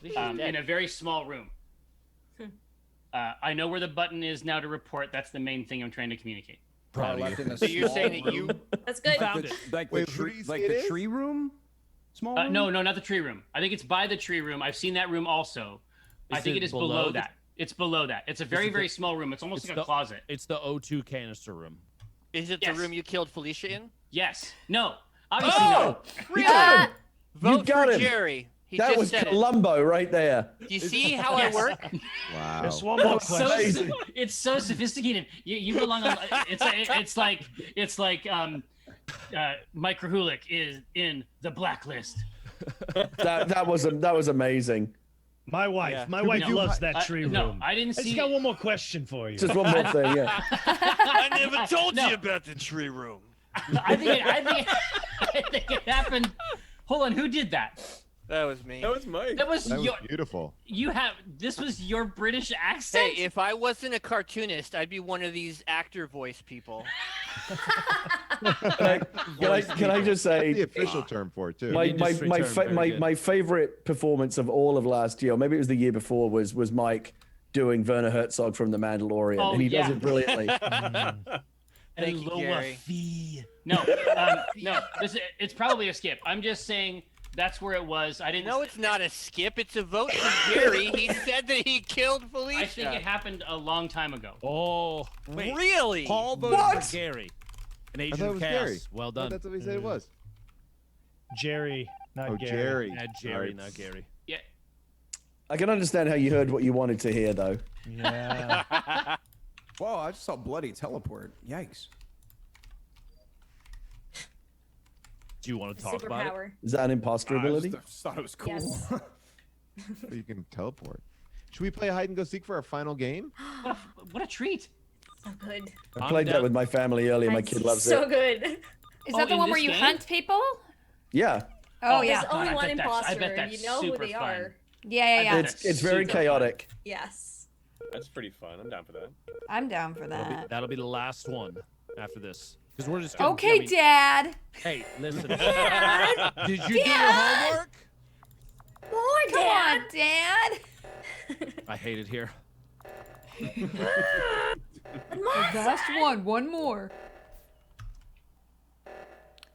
in a very small room. I know where the button is now to report. That's the main thing I'm trying to communicate. Proud of left you. in a So you're small saying that you room? That's good. Found it. Like Wait, the who do tree, you say like it the is? tree room? Small room? No, not the tree room. I think it's by the tree room. I've seen that room also. I Is think it it is below below the- that. It's below that. It's a very it very the- small room. It's almost it's like the- a closet. It's the O2 canister room. is it Yes. the room you killed Felicia in? Yes. No. Obviously Oh, no. you got him. You Vote got for him. Jerry. He That just was said Columbo right there. it. Do you see how Yes. I work? Wow. Just one more That's question. amazing. It's so sophisticated. You belong on. It's like Mike Krahulik is in the blacklist. That was amazing. My wife. Yeah. My wife No, loves that tree room. No, I didn't I see. just got one more question for you. Just one more thing, yeah. I never told No. you about the tree room. I think it happened. Hold on, who did that? That was me. That was Mike. That was That was your. beautiful. You have. This was your British accent. Hey, if I wasn't a cartoonist, I'd be one of these actor voice people. Can I just That's the say, official term for it too. Industry term, very good. my favorite performance of all of last year, or maybe it was the year before, was Mike doing Werner Herzog from The Mandalorian, Oh, and he yeah. does it brilliantly. Thank you, Gary. Fee. No, no. It's probably a skip. I'm just saying that's where it was. I didn't. No, it's not a skip. It's a vote for Jerry. He said that he killed Felicia. I think it happened a long time ago. Oh, wait. Really? Paul voted What? for Gary. An I agent thought it of was chaos. Gary. Well I thought done. That's what he said it was. Jerry, not Oh, Gary. Jerry. Yeah, Jerry, not Gary. Yeah. I can understand how you heard what you wanted to hear, though. Yeah. Whoa, I just saw bloody teleport. Yikes. Do you want to talk about it? Superpower. Is that an imposter I ability? just thought it was cool. Yes. So you can teleport. Should we play hide and go seek for our final game? What a treat. So good. I I'm played that down. with my family earlier. My kid loves so it. good. Is Oh, that the in one where this you game? hunt people? Yeah. Oh, yeah. There's only I one bet that's- I imposter, bet and that's you know who super they fun. are. Yeah. It's very super fun. chaotic. Yes. That's pretty fun. I'm down for that. I'm down for that. That'll be the last one after this. Because we're just gonna, Okay, Dad. Hey, listen. Dad. Did you do your homework? More, Come Dad. on, Dad. I hate it here. Last one more.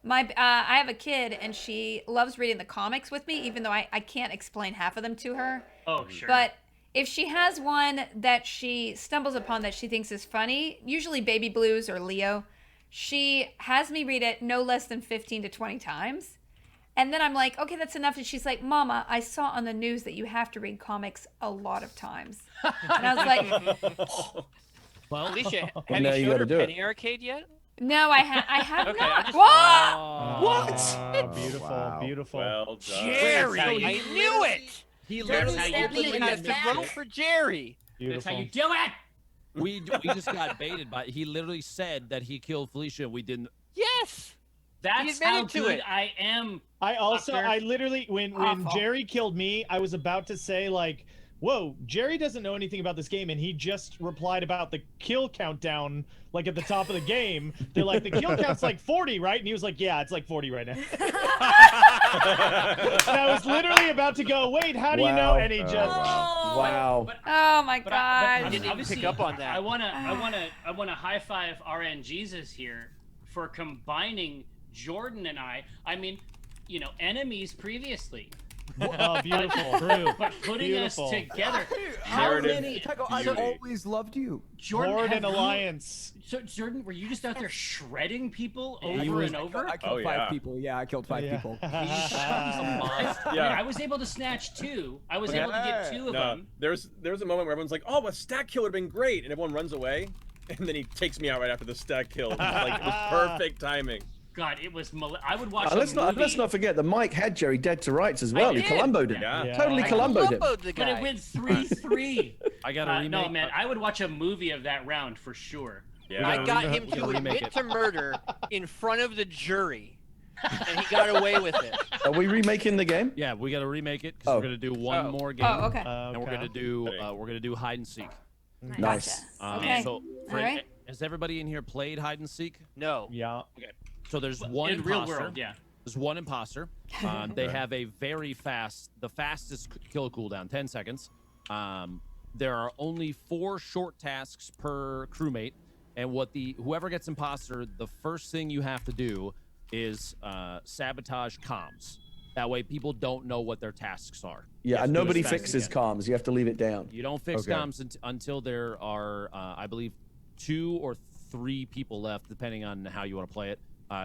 I have a kid, and she loves reading the comics with me, even though I can't explain half of them to her. Oh, sure. But if she has one that she stumbles upon that she thinks is funny, usually Baby Blues or Leo, she has me read it no less than 15 to 20 times. And then I'm like, okay, that's enough. And she's like, Mama, I saw on the news that you have to read comics a lot of times. And I was like, well, Felicia, Well, have now you you showed her gotta do it. Penny Arcade yet? no, I have Okay, not. I just- Whoa! Beautiful, wow. beautiful. Well done. Jerry, how I you knew it. He Jerry literally, stabbed me in the That's the back. roll for Jerry. That's how Beautiful. you do it. we just got baited by. He literally said that he killed Felicia. We didn't. Yes. That's admitted how to good it. I am. I also, Doctor. I literally, when Awful. Jerry killed me, I was about to say like, whoa, Jerry doesn't know anything about this game, and he just replied about the kill countdown, like at the top of the game. They're like, the kill count's like 40, right? And he was like, yeah, it's like 40 right now. And I was literally about to go, wait, how do you know? Wow. And he just, Wow. Oh my But god. didn't even obviously, pick up on that. I wanna high five RN Jesus here for combining Jordan and I. I mean, you know, enemies previously. oh, beautiful, true. But putting Beautiful. us together, how Narrative many? Taco, I've beauty. always loved you. Jordan, Horde have and you- Alliance. So Jordan, were you just out there shredding people He over was- and over? I killed Oh, five yeah. people. Yeah, I killed five Yeah. people. I mean, Yeah. I was able to snatch two. I was Okay. able to get two of No, them. there's a moment where everyone's like, "Oh, a stack kill would have been great," and everyone runs away, and then he takes me out right after the stack kill. Like it was perfect timing. God, it was. I would watch. Let's a not movie, forget that Mike had Jerry dead to rights as well. He did. Columboed him. Yeah. Yeah. Totally I Columboed him. Columboed the But guy. it went 3-3. I got to remake. No, man, I would watch a movie of that round for sure. Yeah. I got him to remake admit it. to murder in front of the jury, and he got away with it. Are we remaking the game? Yeah, we got to remake it because Oh. we're gonna do one Oh. more game. Oh, okay. And we're gonna do hide and seek. Nice. Okay. So, All right. has everybody in here played hide and seek? No. Yeah. So there's one in real imposter. world, yeah. There's one imposter. They have a the fastest kill cooldown, 10 seconds. There are only 4 short tasks per crewmate, and whoever gets imposter, the first thing you have to do is sabotage comms. That way, people don't know what their tasks are. You Yeah, have and to do it nobody as fast as you fixes can. comms. You have to leave it down. You don't fix Okay. comms until there are, I believe, 2 or 3 people left, depending on how you want to play it.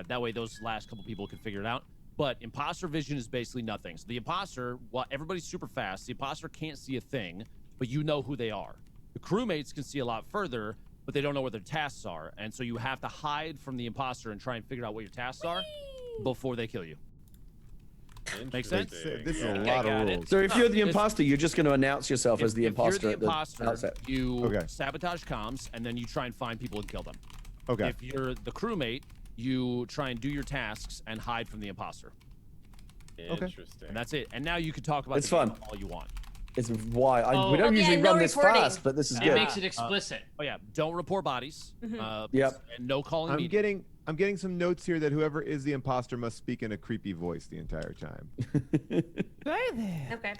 That way, those last couple people can figure it out. But imposter vision is basically nothing. So the imposter, while everybody's super fast, the imposter can't see a thing, but you know who they are. The crewmates can see a lot further, but they don't know what their tasks are. And so you have to hide from the imposter and try and figure out what your tasks are before they kill you. Make sense? This is a Okay, lot got of it. rules. So if you're the It's- imposter, you're just going to announce yourself as the If imposter you're at the the imposter, outset. you Okay. sabotage comms, and then you try and find people and kill them. Okay. If you're the crewmate, you try and do your tasks and hide from the imposter. Interesting. And that's it. And now you can talk about It's the game fun. all you want. It's why Oh. we don't Oh, yeah, usually no run this reporting. fast, but this is It good. makes it explicit. Oh yeah, don't report bodies. Yep. And no calling I'm media. getting some notes here that whoever is the imposter must speak in a creepy voice the entire time. Hey there. Okay.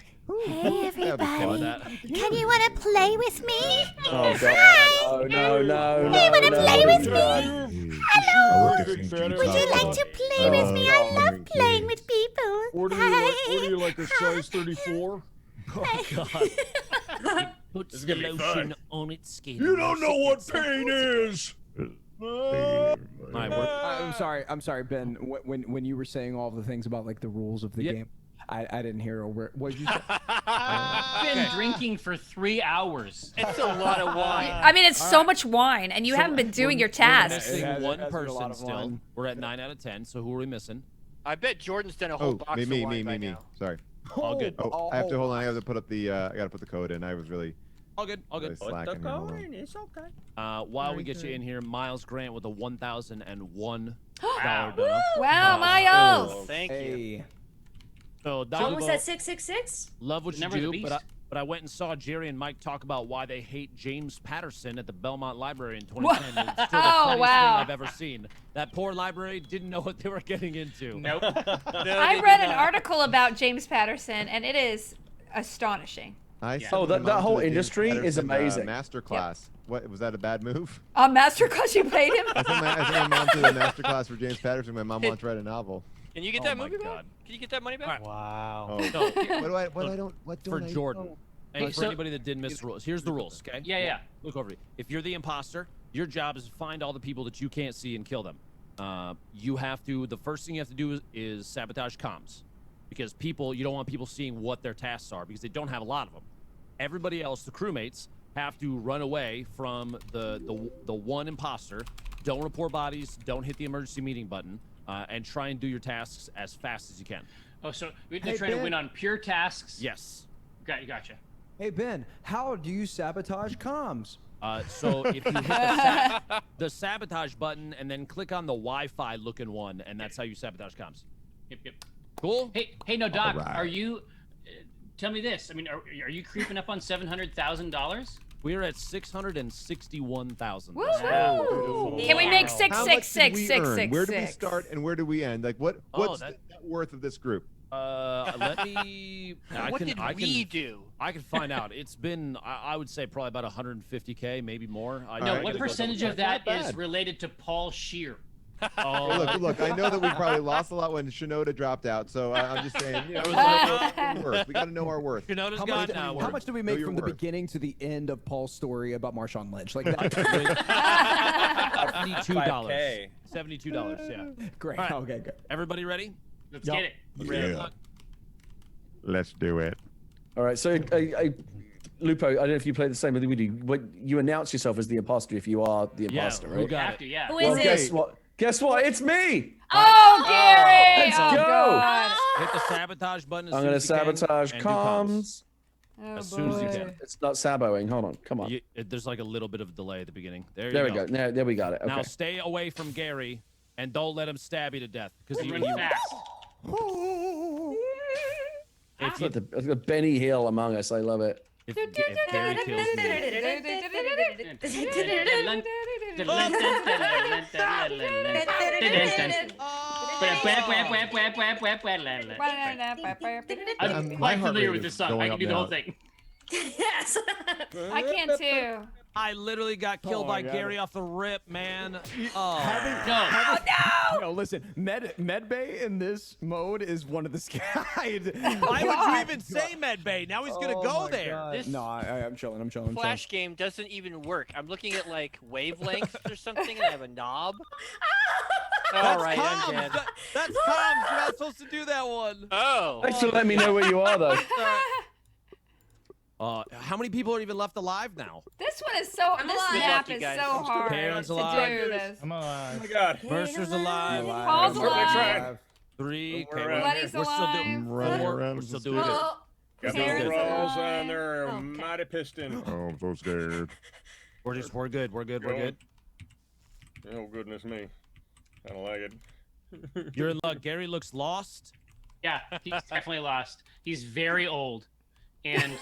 Hey That'd be everybody, fun. can you want to play with me? Oh god! No! Hey, wanna play with me? Hello. Would you like to play with me? I love playing with people. like a size 34? Oh god. Puts This is gonna be lotion fun. on its skin. You don't know what pain is. All right, I'm sorry, Ben. When you were saying all the things about like the rules of the Yeah. game, I didn't hear a word. What did you say? I've been drinking for 3 hours. It's a lot of wine. I mean, it's so much wine, and you haven't been doing your We're tasks. missing It has one been a person lot of still. wine. We're at 9 out of 10. So who are we missing? I bet Jordan's done a whole Oh, box me, of wine by me. now. Sorry. All good. Oh, I have to hold on. I have to put up the. I gotta put the code in. I was really All good. All good. slacking. here. Hold on. It's okay. While we get you in here, Miles Grant with a $1,001 Wow. donor. Wow, Miles! Thank you. Hey, So, What was that? 666? Love what you Number of the do, beast. but I went and saw Jerry and Mike talk about why they hate James Patterson at the Belmont Library in 2010. And it's still the Oh, funniest wow. thing I've ever seen. That poor library didn't know what they were getting into. Nope. I read an article about James Patterson, and it is astonishing. I Yeah. Oh, sent that my mom whole to the James industry is Patterson, amazing. Master class. What was that a bad move? On Masterclass, you paid him? I sent my mom to the master class for James Patterson. My mom wants to write a novel. Can you get Oh that my movie back? God. Can you get that money back? Wow. Oh, No, what don't for I Jordan. know? Hey, Hey, for so- anybody that didn't miss the rules, here's the rules, okay? Yeah. Look over it. If you're the imposter, your job is to find all the people that you can't see and kill them. The first thing you have to do is sabotage comms. Because you don't want people seeing what their tasks are because they don't have a lot of them. Everybody else, the crewmates, have to run away from the one imposter. Don't report bodies, don't hit the emergency meeting button, and try and do your tasks as fast as you can. Oh, so we're Hey, trying to Ben. win on pure tasks. Yes. Gotcha. Hey Ben, how do you sabotage comms? So if you hit the sabotage button and then click on the Wi-Fi looking one, and that's how you sabotage comms. Yep. Cool? Hey, no, Doc. All right. Are you? Tell me this. I mean, are you creeping up on $700,000? We're at 661,000. Woohoo! Can we make How much did we earn? Where do we 666? start and where do we end? Like what's the net worth of this group? Let me. What did we do? I can find out. It's been, I would say, probably about 150K, maybe more. No, I what gotta go percentage double of check. that is related to Paul Scheer? Oh, Look, I know that we probably lost a lot when Shinoda dropped out, so I'm just saying, we got to know our worth. Shinoda's How gone much, now. how much do we make your from the worth. beginning to the end of Paul's story about Marshawn Lynch? Like that. $72. 5K. $72, yeah. Great. All right. Okay, good. Everybody ready? Let's Yup. get it. Yeah. Let's do it. All right, so Lupo, I don't know if you play the same with we do, but you announce yourself as the imposter if you are the imposter, who right? got Have it? to, yeah. Who Well, is it? guess what? It's me. Oh, Gary! Let's oh, go. God. Hit the sabotage button as I'm soon gonna as you can, sabotage and do comms. comms. Oh, As soon as you boy. can. It's not saboing. Hold on, come on. There's like a little bit of delay at the beginning. There There you we go. There we got it. Now Okay. stay away from Gary and don't let him stab you to death. Because Run fast. It's like the Benny Hill among us. I love it. if Gary kills I'm My quite heart familiar rate with is this song. going I can up do the whole now. thing. Yes. I can too. I literally got killed by God. Gary off the rip, man. Oh. No. No, listen. Medbay in this mode is one of the scary. Why would you even say medbay? Now he's gonna go there. This No, I'm chilling. I'm chilling. Flash game doesn't even work. I'm looking at like wavelengths or something, and I have a knob. All right, I'm comms. dead. That's comms. You're not supposed to do that one. Oh. Thanks for letting me know where you are, though. How many people are even left alive now? This one is so. I'm This alive. map Lucky is guys. so hard Parents to alive. do this. I'm alive. Oh my god. Mercer's alive. Paul's We're gonna try. alive. 3. We're Okay, around Letty's we're still doing. alive. Running Four. around We're with still some doing it. Oh, Got Parents those rolls alive. on there. Okay. Mighty piston. Oh, I'm so scared. We're good. We're good. Oh goodness me. I don't like it. You're in luck. Gary looks lost. Yeah, he's definitely lost. He's very old. And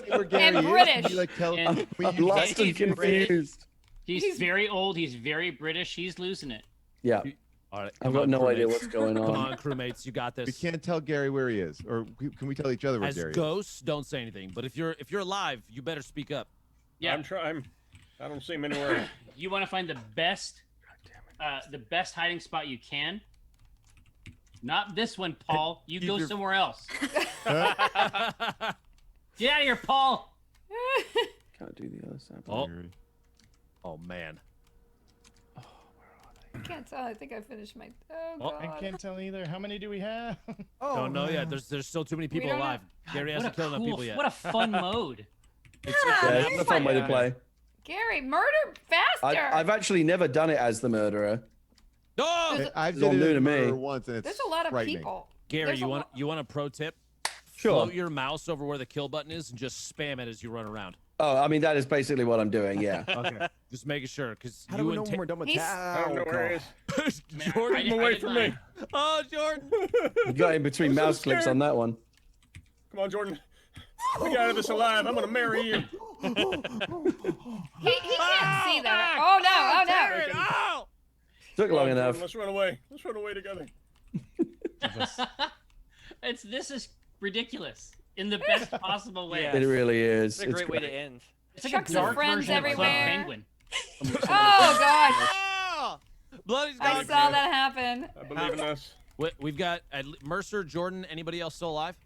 Where Gary is? British. Can you, like, tell? And- can we I'm use lost that? and confused. he's very old. He's very British. He's losing it. Yeah, All right. I've come got on, no idea crewmates. what's going Come on. on, crewmates. You got We this. can't tell Gary where he is, or can we tell each other where As Gary is? ghosts, don't say anything. But if you're alive, you better speak up. Yeah. I'm trying. I don't see him anywhere. You want to find the best hiding spot you can. Not this one, Paul. You go somewhere else. Get out of here, Paul. Can't do the other side. Oh. Oh man. I can't tell. I think I finished my. Oh Oh. God. I can't tell either. How many do we have? Don't know yet. There's still too many people don't alive. Gary What hasn't a killed enough cool, people yet. what a fun mode. Yeah, it's a fun way to play. Gary, murder faster. I've actually never done it as the murderer. Oh! I've It's all did new it to me. murder once, and it's There's a lot of frightening. people. Gary, There's a you want a pro tip? Sure. Float your mouse over where the kill button is and just spam it as you run around. Oh, I mean, that is basically what I'm doing, yeah. Okay. Just making sure, because How do we know when we're done with He's- that? I don't know where he is. Jordan, Keep him away from me. Oh, Jordan. You got in between I'm so mouse clicks scared. on that one. Come on, Jordan. We got out of this alive. I'm gonna marry you. He can't see that. Oh no! Oh no! Oh! Took long Come on, enough. Jordan, let's run away. Let's run away together. This is ridiculous in the best possible way. Yeah. It really is. It's a great way to end. It's like Chucks a of dark friends version of Club everywhere. Penguin. Oh gosh! Oh! Bloody's I got saw that happen. I believe in us. We've got Mercer, Jordan. Anybody else still alive?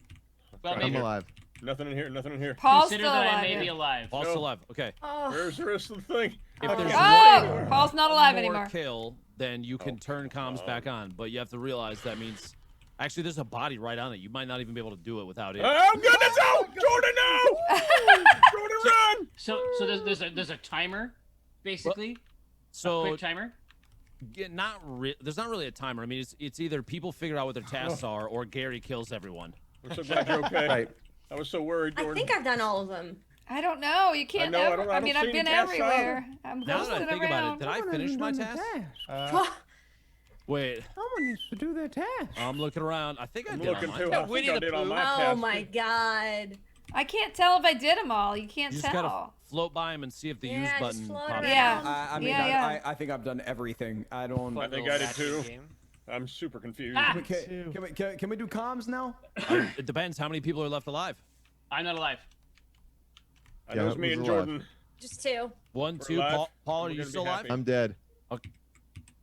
Well, I'm maybe alive. Nothing in here. Nothing in here. Paul's consider still that alive. I may be yeah. alive. Paul's No. still alive. Okay. Oh. Where's the rest of the thing? If there's Oh! Paul's not alive more anymore. kill, then you can turn comms back on. But you have to realize that means actually there's a body right on it. You might not even be able to do it without it. I'm gonna go! Jordan, no! Jordan, run! So there's a timer, basically. So a quick timer. there's not really a timer. I mean, it's either people figure out what their tasks are, or Gary kills everyone. I'm so glad you're okay. Right. I was so worried, I Jordan. think I've done all of them. I don't know. You can't know, I ever. don't- I I mean, don't I've see been any tasks everywhere. I'm Now that ghosting I think about around. it, did I finish my task? Wait, Someone needs to do their task. I'm looking around. I think I I'm did all looking mine. too. I think Winnie I the did all Pooh. my Oh tasks. my god. I can't tell if I did them all. You can't You just gotta tell. float by him and see if the Yeah, use just button float pops. around. Yeah. I mean, Yeah. I think I've done everything. I don't. I think Little I did matching too. game. I'm super confused. Ah! Can we do comms now? It depends how many people are left alive. I'm not alive. I know it's Yeah, me who's and alive? Jordan. Just two. One, We're two. alive. Paul, are We're you gonna be still alive? happy. I'm dead.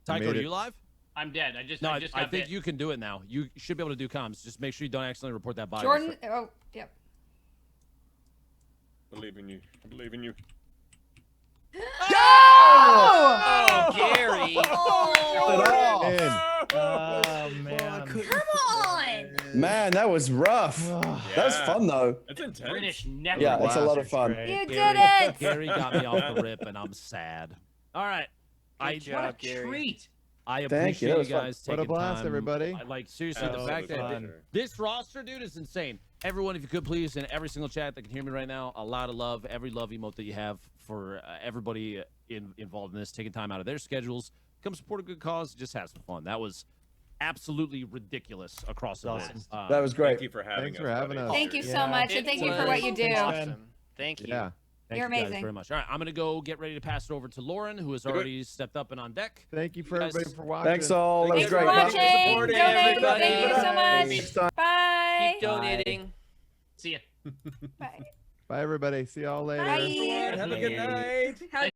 Tycho, made are it. you alive? I'm dead. I just No, got I think bit. you can do it now. You should be able to do comms. Just make sure you don't accidentally report that body. Jordan. Oh, yep. Believe in you. I believe in you. Oh, Gary. Oh, In. Oh man. come on. Man, that was rough. That was Yeah. fun, though. That's intense. British neck. Yeah, it's a lot of That's fun. great. You did Gary, it. Gary got me off the rip, and I'm sad. All right. Good What a job, Gary. treat. I Thank you, appreciate that you was fun. guys What taking a blast, time. everybody. Like seriously, Oh, the fact that was that fun. this roster, dude, is insane. Everyone, if you could please, in every single chat that can hear me right now, a lot of love, every love emote that you have for everybody involved in this, taking time out of their schedules, come support a good cause, just have some fun. That was absolutely ridiculous across the board. Awesome. That was great. Thank you for having Thanks us. for having buddy. us. Thank you so Yeah. much, and thank you for what you do. Awesome. Thank you. Yeah. Thank You're you guys amazing. very much. All right, I'm going to go get ready to pass it over to Lauren, who has already stepped up and on deck. Thank you for Guys, everybody for watching. Thanks all. That was Thanks for great. watching. Supporting Donate. everybody. Thank you so Next much. time. Bye. Keep donating. See ya. Bye. Bye, everybody. See y'all later. Bye. Have a good night. How